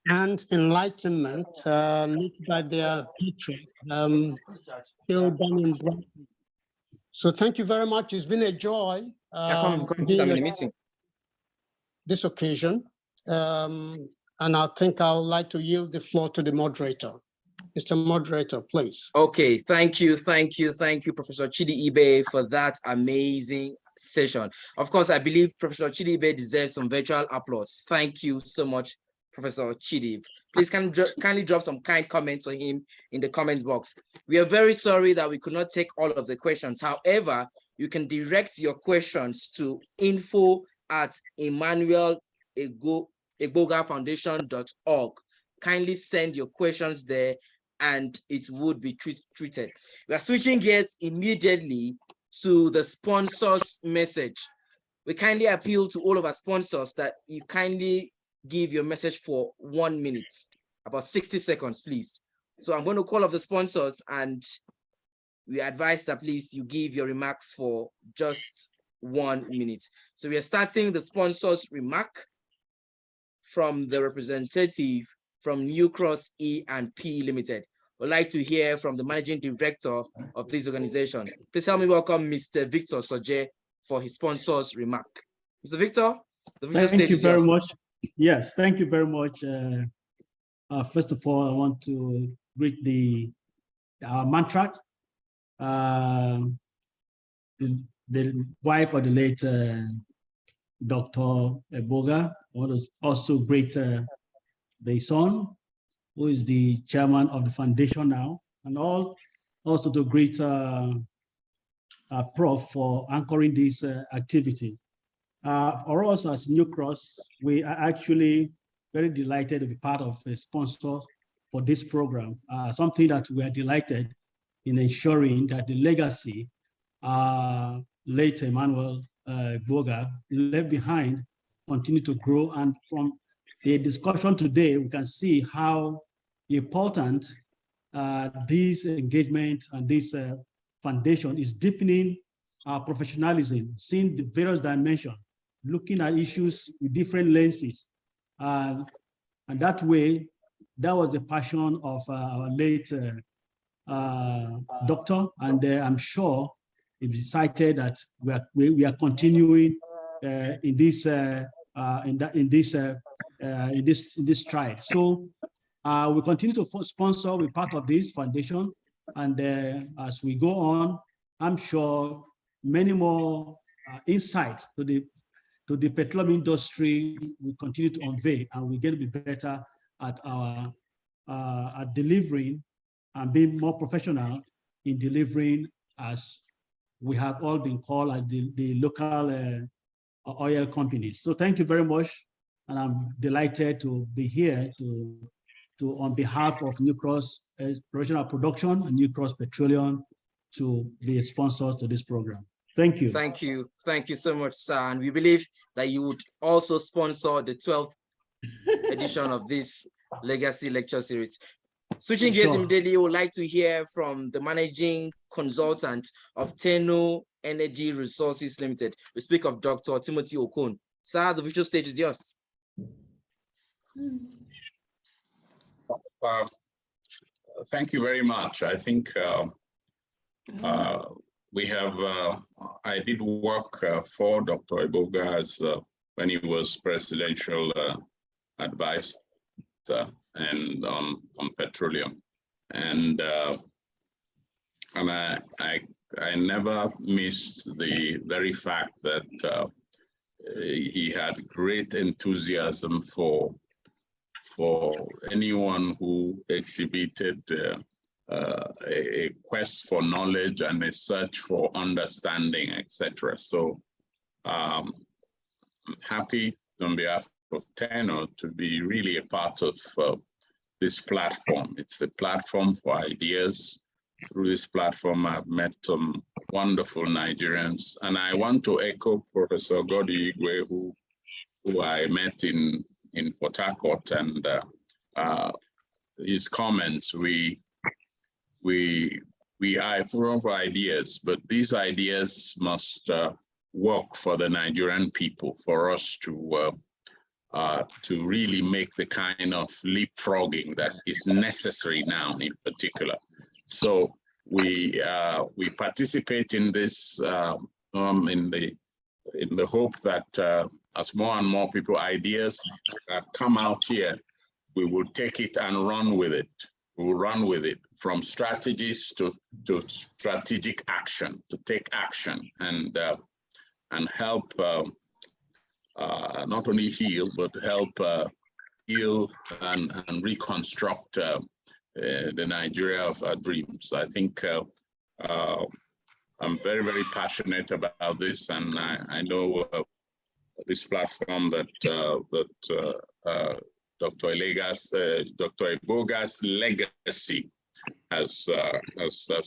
and enlightenment lit by their patron, still burning brightly. So thank you very much. It's been a joy this occasion. And I think I would like to yield the floor to the moderator. Mr. Moderator, please. Okay, thank you, Professor Chidibe, for that amazing session. Of course, I believe Professor Chidibe deserves some virtual applause. Thank you so much, Professor Chidibe. Please kindly drop some kind comments on him in the comment box. We are very sorry that we could not take all of the questions. However, you can direct your questions to info@EmmanuelEgbogahFoundation.org. Kindly send your questions there, and it would be treated. We are switching gears immediately to the sponsors message. We kindly appeal to all of our sponsors that you kindly give your message for 1 minute, about 60 seconds, please. So I'm going to call up the sponsors, and we advise that please you give your remarks for just 1 minute. So we are starting the sponsors remark from the representative from New Cross E&P Limited. We'd like to hear from the managing director of this organization. Please help me welcome Mr. Victor Soje for his sponsors remark. Mr. Victor, the video stage is yours. Thank you very much. Yes, thank you very much. First of all, I want to greet our mantra, the wife of the late Dr. Egbogah. I want to also greet the son, who is the chairman of the foundation now, and also to greet Prof for anchoring this activity. For us as New Cross, we are actually very delighted to be part of a sponsor for this program, something that we are delighted in ensuring that the legacy late Emmanuel Egbogah left behind continue to grow. And from the discussion today, we can see how important this engagement and this foundation is deepening our professionalism, seeing the various dimensions, looking at issues with different lenses. And that way, that was the passion of our late doctor, and I'm sure he decided that we are continuing in this stride. So we continue to sponsor. We're part of this foundation, and as we go on, I'm sure many more insights to the petroleum industry will continue to unveil, and we're going to be better at our at delivering and being more professional in delivering, as we have all been called as the local oil companies. So thank you very much, and I'm delighted to be here to on behalf of New Cross Operational Production and New Cross Petroleum to be sponsors to this program. Thank you. Thank you. Thank you so much, sir. And we believe that you would also sponsor the 12th edition of this Legacy Lecture Series. Switching gears immediately, we would like to hear from the managing consultant of Teno Energy Resources Limited. We speak of Dr. Timothy Okon. Sir, the visual stage is yours. Thank you very much. I think we have, I did work for Dr. Egbogah when he was presidential advisor and on petroleum, and I never missed the very fact that he had great enthusiasm for anyone who exhibited a quest for knowledge and a search for understanding, etc. So I'm happy on behalf of Teno to be really a part of this platform. It's a platform for ideas. Through this platform, I've met some wonderful Nigerians, and I want to echo Professor Godi Igwe, who I met in Port Harcourt, and his comments. We are a forum for ideas, but these ideas must work for the Nigerian people for us to really make the kind of leapfrogging that is necessary now in particular. So we participate in this in the hope that as more and more people ideas come out here, we will take it and run with it. We will run with it from strategies to strategic action, to take action and help not only heal, but help heal and reconstruct the Nigeria of our dreams. I think I'm very, very passionate about this, and I know this platform that Dr. Egbogah's legacy has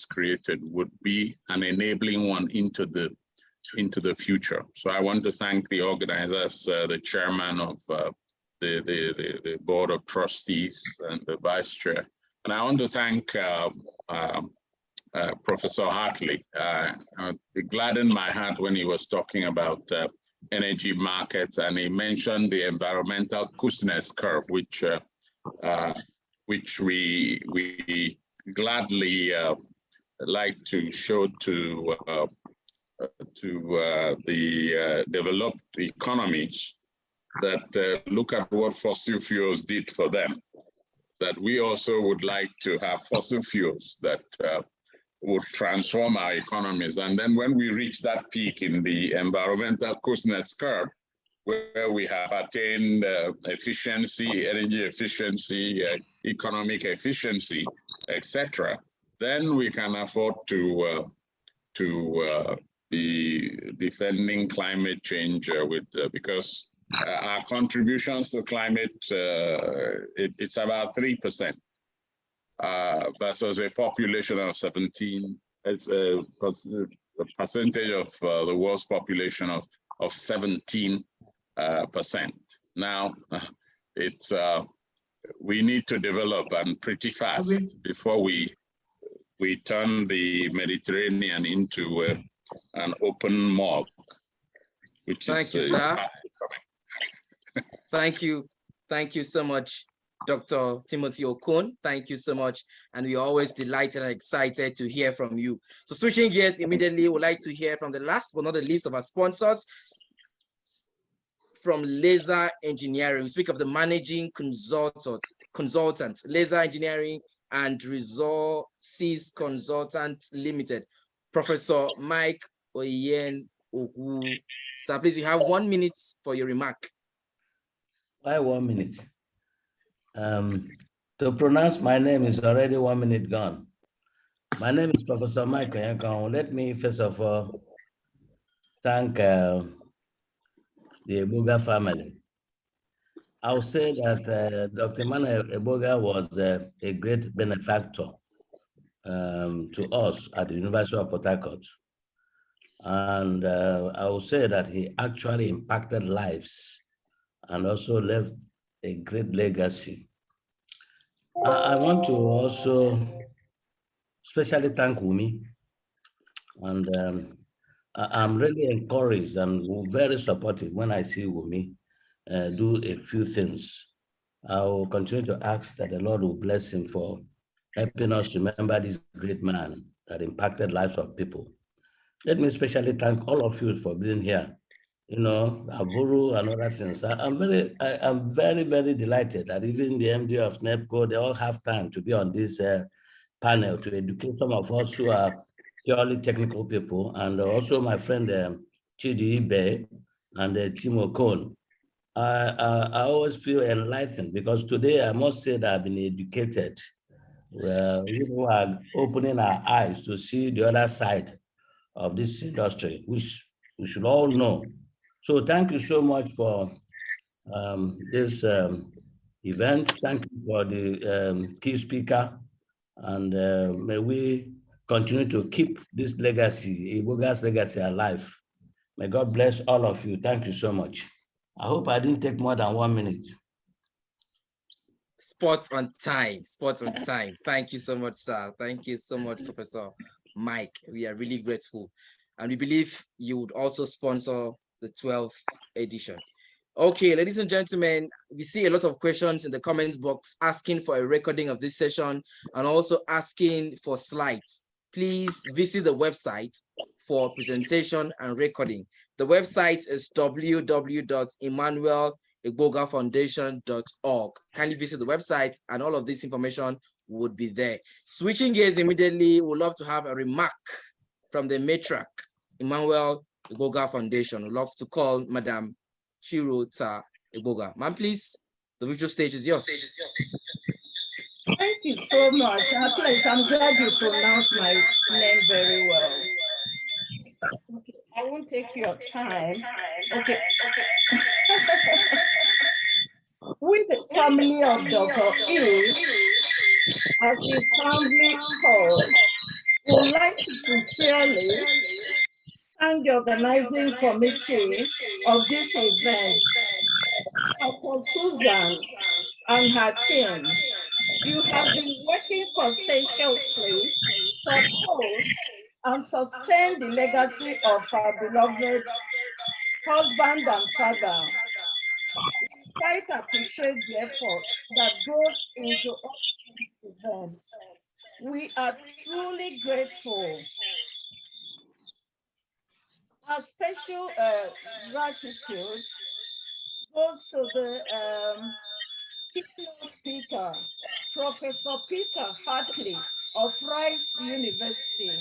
created would be an enabling one into the future. So I want to thank the organizers, the chairman of the board of trustees and the vice chair, and I want to thank Professor Hartley. It gladdened my heart when he was talking about energy markets, and he mentioned the environmental Kuznets curve, which we gladly like to show to the developed economies that look at what fossil fuels did for them, that we also would like to have fossil fuels that would transform our economies. And then when we reach that peak in the environmental Kuznets curve, where we have attained efficiency, energy efficiency, economic efficiency, etc., then we can afford to be defending climate change because our contributions to climate, it's about 3%. Versus a population of 17, it's a percentage of the world's population of 17%. Now, it's we need to develop, and pretty fast, before we turn the Mediterranean into an open morgue, which Thank you, sir. Thank you so much, Dr. Timothy Okon. Thank you so much. And we're always delighted and excited to hear from you. So switching gears immediately, we'd like to hear from the last but not the least of our sponsors, from Laser Engineering. We speak of the managing consultant, Laser Engineering and Resources Consultant Limited, Professor Mike Oyen Ogu. Sir, please, you have 1 minute for your remark. Why 1 minute? To pronounce my name is already 1 minute gone. My name is Professor Mike Oyen Ogu. Let me first of all thank the Egbogah family. I would say that Dr. Emmanuel Egbogah was a great benefactor to us at the University of Port Harcourt. And I would say that he actually impacted lives and also left a great legacy. I want to also especially thank Wumi. And I'm really encouraged and very supportive when I see Wumi do a few things. I will continue to ask that the Lord will bless him for helping us remember this great man that impacted lives of people. Let me especially thank all of you for being here. You know, Avuru and other things. I'm very, very delighted that even the MD of NEPCO, they all have time to be on this panel to educate some of us who are purely technical people, and also my friend Chidi Ibe and Timo Okon. I always feel enlightened because today I must say that I've been educated. We are opening our eyes to see the other side of this industry, which we should all know. So thank you so much for this event. Thank you for the key speaker. And may we continue to keep this legacy, Egbogah's legacy, alive. May God bless all of you. Thank you so much. I hope I didn't take more than 1 minute. Spot on time, spot on time. Thank you so much, sir. Thank you so much, Professor Mike. We are really grateful. And we believe you would also sponsor the 12th edition. Okay, ladies and gentlemen, we see a lot of questions in the comments box asking for a recording of this session and also asking for slides. Please visit the website for presentation and recording. The website is www.emmanuelegbogahfoundation.org. Kindly visit the website and all of this information would be there. Switching gears immediately, we'd love to have a remark from the matron, Emmanuel Egbogah Foundation. We'd love to call Madam Chirota Egbogah. Ma'am, please, the virtual stage is yours. Thank you so much. Please, I'm glad you pronounced my name very well. Okay, I won't take your time. Okay. With the family of Dr. E, I as is fondly called, would like to sincerely thank the organizing committee of this event, Dr. Susan and her team. You have been working conscientiously to uphold and sustain the legacy of our beloved husband and father. We quite appreciate the effort that goes into all these events. We are truly grateful. Our special gratitude goes to the keynote speaker, Professor Peter Hartley of Rice University,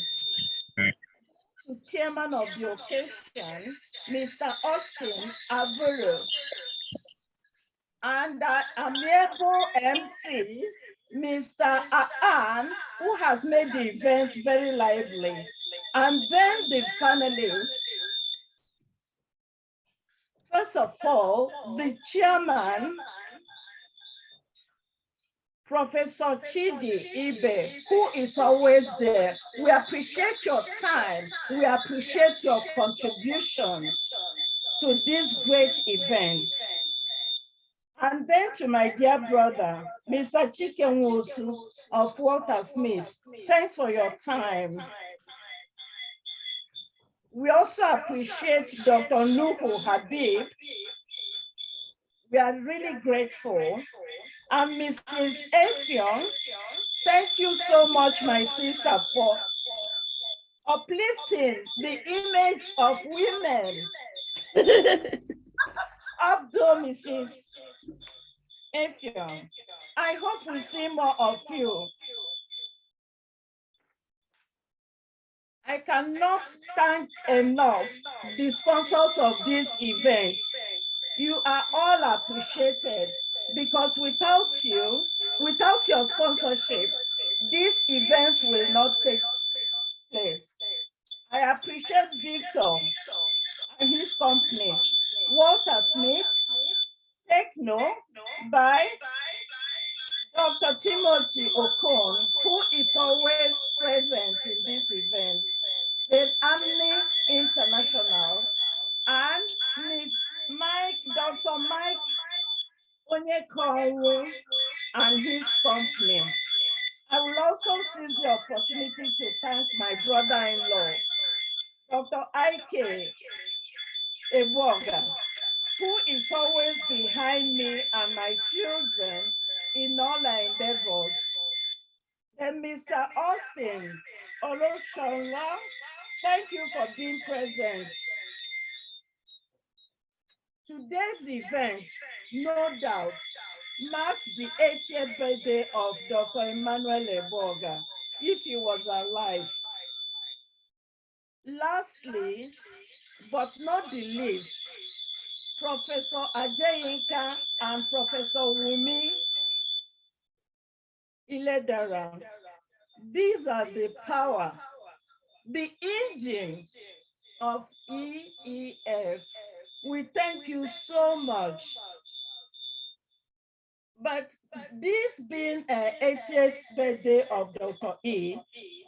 to chairman of the occasion, Mr. Austin Avero, and our amiable MC, Mr. Aan, who has made the event very lively, and then the panelists. First of all, the chairman, Professor Chidi Ibe, who is always there. We appreciate your time. We appreciate your contribution to this great event. And then to my dear brother, Mr. Chikenwosu of Walter Smith, thanks for your time. We also appreciate Dr. Nuhu Habib. We are really grateful. And Mrs. Effiong, thank you so much, my sister, for uplifting the image of women. Abdul, Mrs. Effiong. I hope we see more of you. I cannot thank enough the sponsors of this event. You are all appreciated because without you, without your sponsorship, these events will not take place. I appreciate Victor and his company, Walter Smith, Techno by Dr. Timothy Okon, who is always present in this event, then Amni International, and Dr. Mike Onyekonwo and his company. I will also seize the opportunity to thank my brother-in-law, Dr. Ike Egbogah, who is always behind me and my children in all our endeavors. Then Mr. Austin Oloshola, thank you for being present. Today's event, no doubt, marks the 80th birthday of Dr. Emmanuel Egbogah, if he was alive. Lastly, but not the least, Professor Ajayinka and Professor Wumi Iledara. These are the power, the engine of EEF. We thank you so much. But this being an 80th birthday of Dr. E,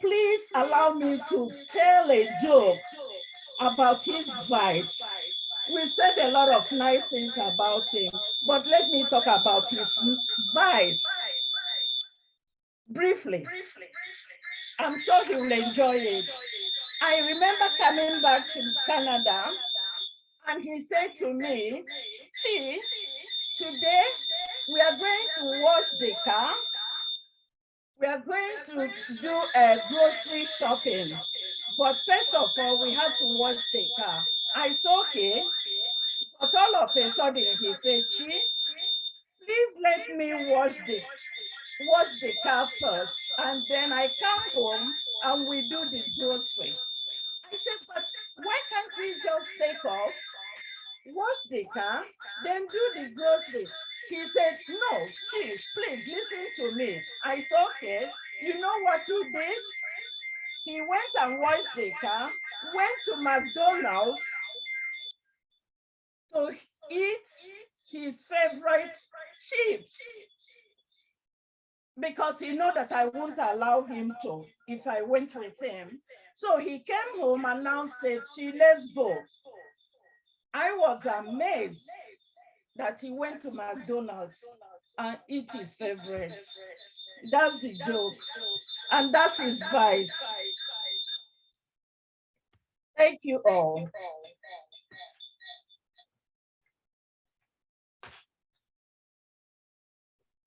please allow me to tell a joke about his vice. We've said a lot of nice things about him, but let me talk about his vice briefly. I'm sure he will enjoy it. I remember coming back to Canada and he said to me, "Chi, today we are going to wash the car. We are going to do a grocery shopping. But first of all, we have to wash the car." I said, okay. But all of a sudden he said, "Chi, please let me wash the car first. And then I come home and we do the grocery." I said, "But why can't we just take off, wash the car, then do the grocery?" He said, "No, Chief, please listen to me." I said, okay. You know what he did? He went and washed the car, went to McDonald's to eat his favorite chips. because he knew that I wouldn't allow him to if I went with him. So he came home and now said, let's go. I was amazed that he went to McDonald's and eat his favorite. That's the joke. And that's his vice. Thank you all.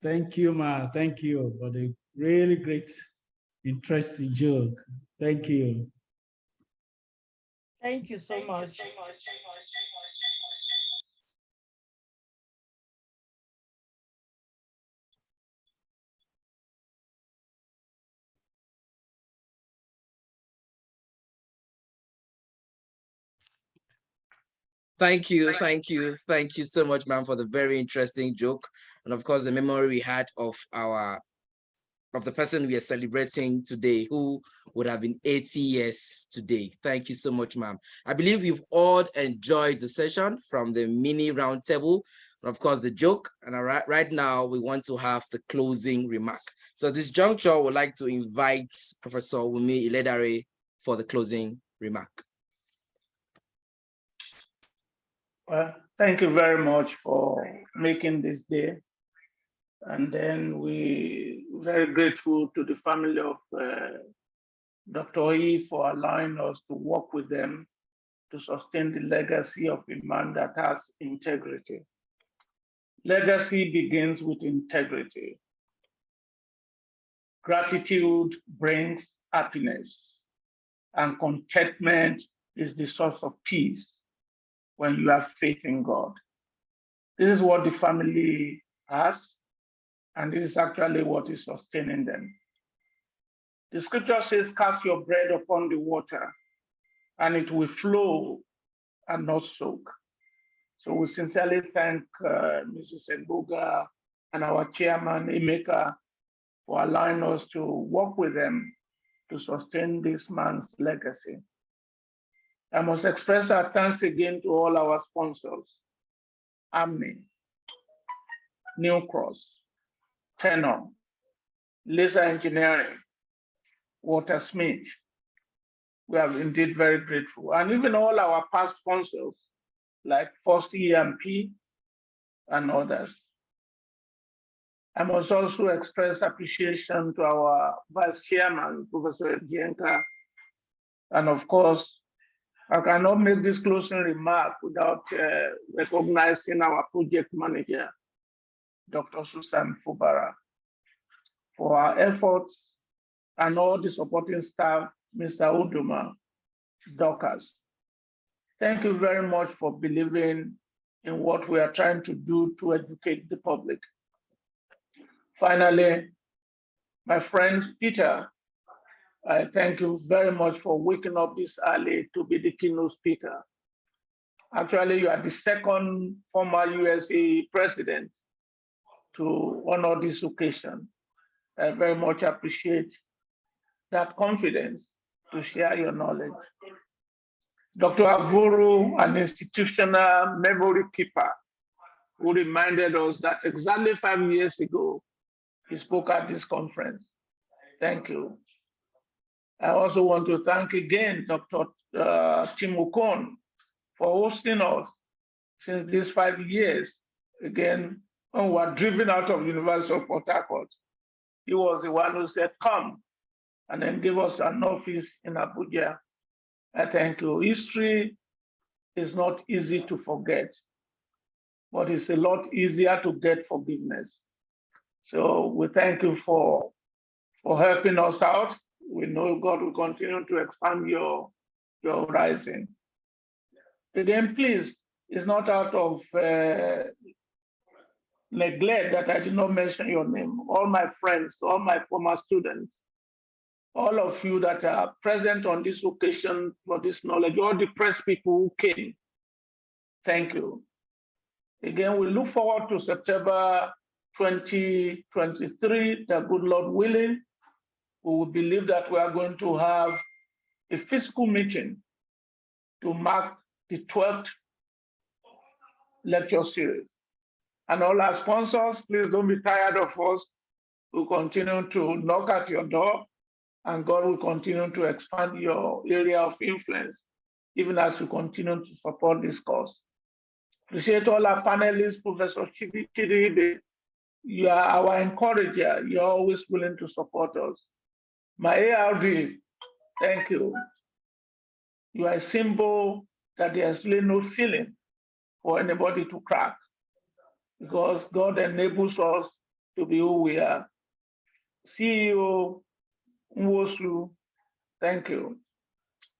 Thank you, Ma. Thank you for the really great, interesting joke. Thank you. Thank you so much. Thank you so much, ma'am, for the very interesting joke. And of course, the memory we had of the person we are celebrating today, who would have been 80 years today. Thank you so much, ma'am. I believe you've all enjoyed the session, from the mini roundtable, and of course the joke. And right now we want to have the closing remark. So at this juncture, we'd like to invite Professor Wunmi Iledare for the closing remark. Well, thank you very much for making this day. And then we're very grateful to the family of Dr. Oyi for allowing us to work with them to sustain the legacy of a man that has integrity. Legacy begins with integrity. Gratitude brings happiness, and contentment is the source of peace when you have faith in God. This is what the family has, and this is actually what is sustaining them. The scripture says, cast your bread upon the water, and it will flow and not soak. So we sincerely thank Mrs. Egbogah and our chairman, Emeka, for allowing us to work with them to sustain this man's legacy. I must express our thanks again to all our sponsors: AMNI, New Cross, Tenor, Laser Engineering, Walter Smith. We are indeed very grateful. And even all our past sponsors, like First EMP and others. I must also express appreciation to our Vice Chairman, Professor Egbogah. And of course, I cannot make this closing remark without recognizing our project manager, Dr. Susan Fubara, for our efforts, and all the supporting staff, Mr. Uduma, Dorcas. Thank you very much for believing in what we are trying to do to educate the public. Finally, my friend Peter, I thank you very much for waking up this early to be the keynote speaker. Actually, you are the second former USA president to honor this occasion. I very much appreciate that confidence to share your knowledge. Dr. Avuru, an institutional memory keeper, who reminded us that exactly 5 years ago, he spoke at this conference. Thank you. I also want to thank again Dr. Tim Okon for hosting us since these 5 years. Again, when we were driven out of University of Port Harcourt, he was the one who said, come, and then give us an office in Abuja. I thank you. History is not easy to forget, but it's a lot easier to get forgiveness. So we thank you for helping us out. We know God will continue to expand your horizon. Again, please, it's not out of neglect that I did not mention your name. All my friends, all my former students, all of you that are present on this occasion for this knowledge, all the press people who came, thank you. Again, we look forward to September 2023, the good Lord willing. We will believe that we are going to have a physical meeting to mark the 12th lecture series. And all our sponsors, please don't be tired of us. will continue to knock at your door, and God will continue to expand your area of influence, even as you continue to support this cause. Appreciate all our panelists, Professor Chidi. You are our encourager. You're always willing to support us. My ARD, thank you. You are a symbol that there's really no ceiling for anybody to crack, because God enables us to be who we are. CEO Nwosu, thank you.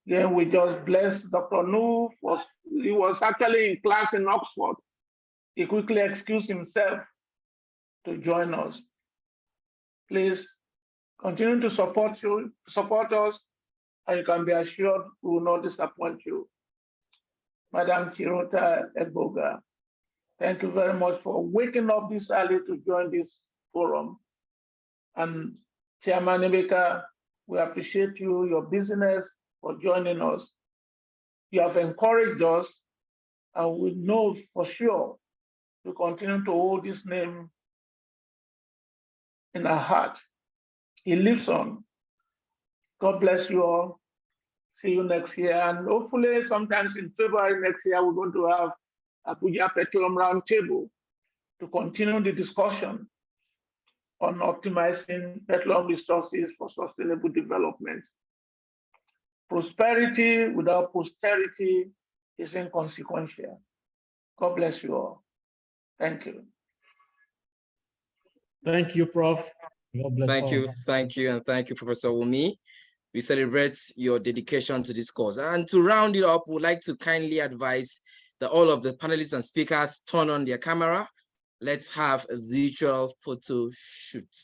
Then we just blessed Dr. Nu. He was actually in class in Oxford. He quickly excused himself to join us. Please continue to support us, and you can be assured we will not disappoint you. Madam Chirota Egbogah, thank you very much for waking up this early to join this forum. And Chairman Emeka, we appreciate you, your business, for joining us. You have encouraged us, and we know for sure to continue to hold this name in our heart. He lives on. God bless you all. See you next year. And hopefully sometimes in February next year, we're going to have Abuja Petroleum Roundtable to continue the discussion on optimizing petroleum resources for sustainable development. Prosperity without posterity is inconsequential. God bless you all. Thank you. Thank you, Prof. God bless Thank all. you, and thank you, Professor Wumi. We celebrate your dedication to this cause. And to round it up, we'd like to kindly advise that all of the panelists and speakers turn on their camera. Let's have a virtual photo shoot.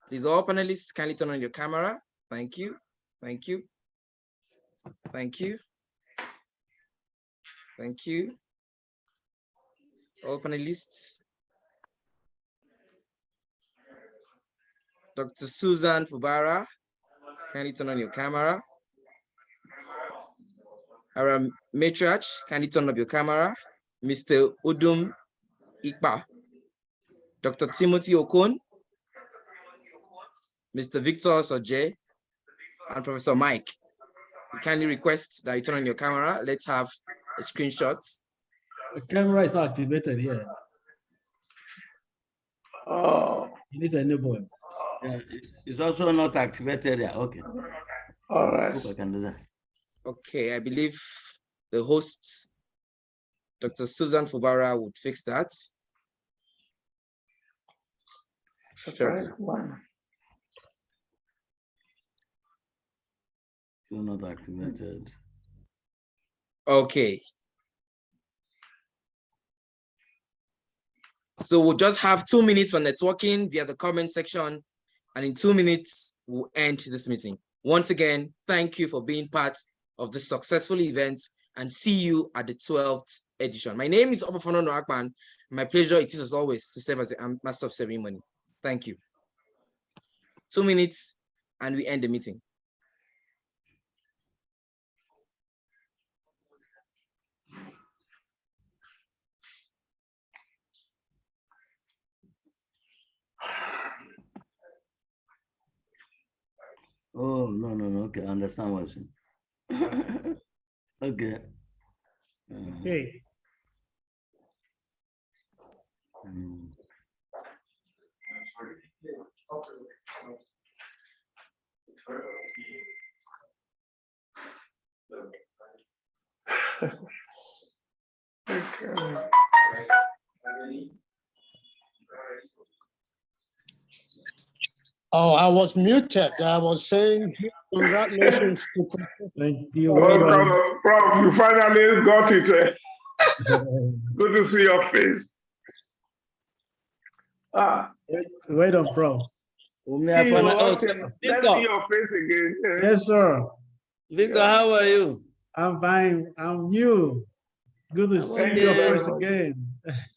Please, all panelists, kindly turn on your camera. Thank you. Thank you. Thank you. Thank you. All panelists. Dr. Susan Fubara, kindly turn on your camera. Our matriarch, kindly turn up your camera. Mr. Udum Ikpa. Dr. Timothy Okon. Mr. Victor Soje, and Professor Mike. We kindly request that you turn on your camera. Let's have a screenshot. The camera is not activated here. Oh. You need to enable it. Yeah, it's also not activated there. Okay. All right. Hope I can do that. Okay, I believe the host, Dr. Susan Fubara, would fix that. Sure. Still not activated. Okay. So we'll just have 2 minutes for networking via the comment section, and in 2 minutes, we'll end this meeting. Once again, thank you for being part of this successful event, and see you at the 12th edition. My name is Obafono Akpan. My pleasure it is, as always, to serve as a master of ceremony. Thank you. 2 minutes, and we end the meeting. Oh, no. Okay, I understand what you're saying. Okay. Okay. Oh, I was muted. I was saying congratulations to Thank you. Welcome, Prof. You finally got it. Good to see your face. Wait on, Prof. Let's see your face again. Yes, sir. Victor, how are you? I'm fine. I'm you. Good to see your face again.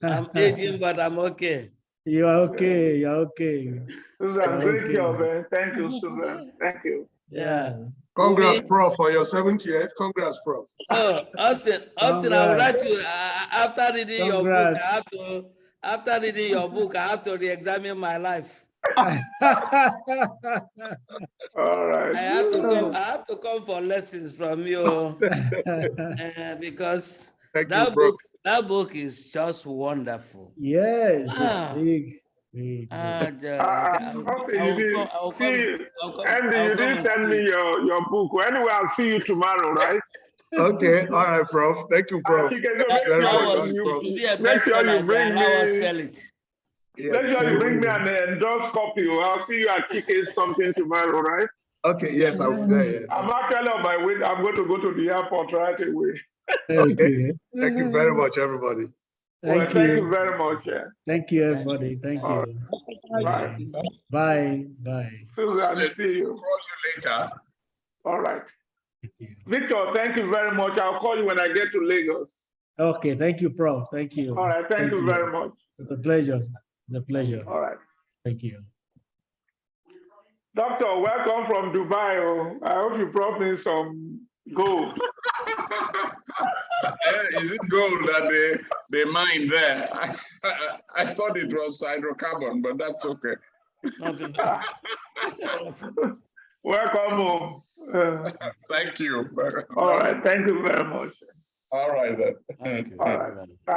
I'm aging, but I'm okay. You are okay. You're okay. Susan, great job, man. Thank you, Susan. Thank you. Yeah. Congrats, Prof, for your 70th. Congrats, Prof. Oh, Austin, I would write you after reading your book. After reading your book, I have to re-examine my life. All right. I have to come for lessons from you because Thank you, bro. that book is just wonderful. Yes, Ah. big. Okay, you did. See, Andy, you didn't send me your book. Well, anyway, I'll see you tomorrow, right? Okay, all right, Prof. Thank you, Prof. Okay, so make sure you bring me. Yeah, Make sure you bring me an endorsed copy. I'll see you at TK something tomorrow, right? Okay, yes, I will there. Yeah. I'm actually on my way. I'm going to go to the airport right away. Okay. Thank you very much, everybody. Thank you very much. Yeah. Thank you, everybody. Thank you. Bye. Bye. Bye. Susan, see you. Call you later. All right. Victor, thank you very much. I'll call you when I get to Lagos. Okay, thank you, Prof. Thank you. All right, thank you very much. It's a pleasure. It's a pleasure. All right. Thank you. Doctor, welcome from Dubai. Oh. I hope you brought me some gold. Is it gold that they mine there? I thought it was hydrocarbon, but that's okay. Welcome home. Thank you. All right, thank you very much. All right then. Thank you. All right. Bye.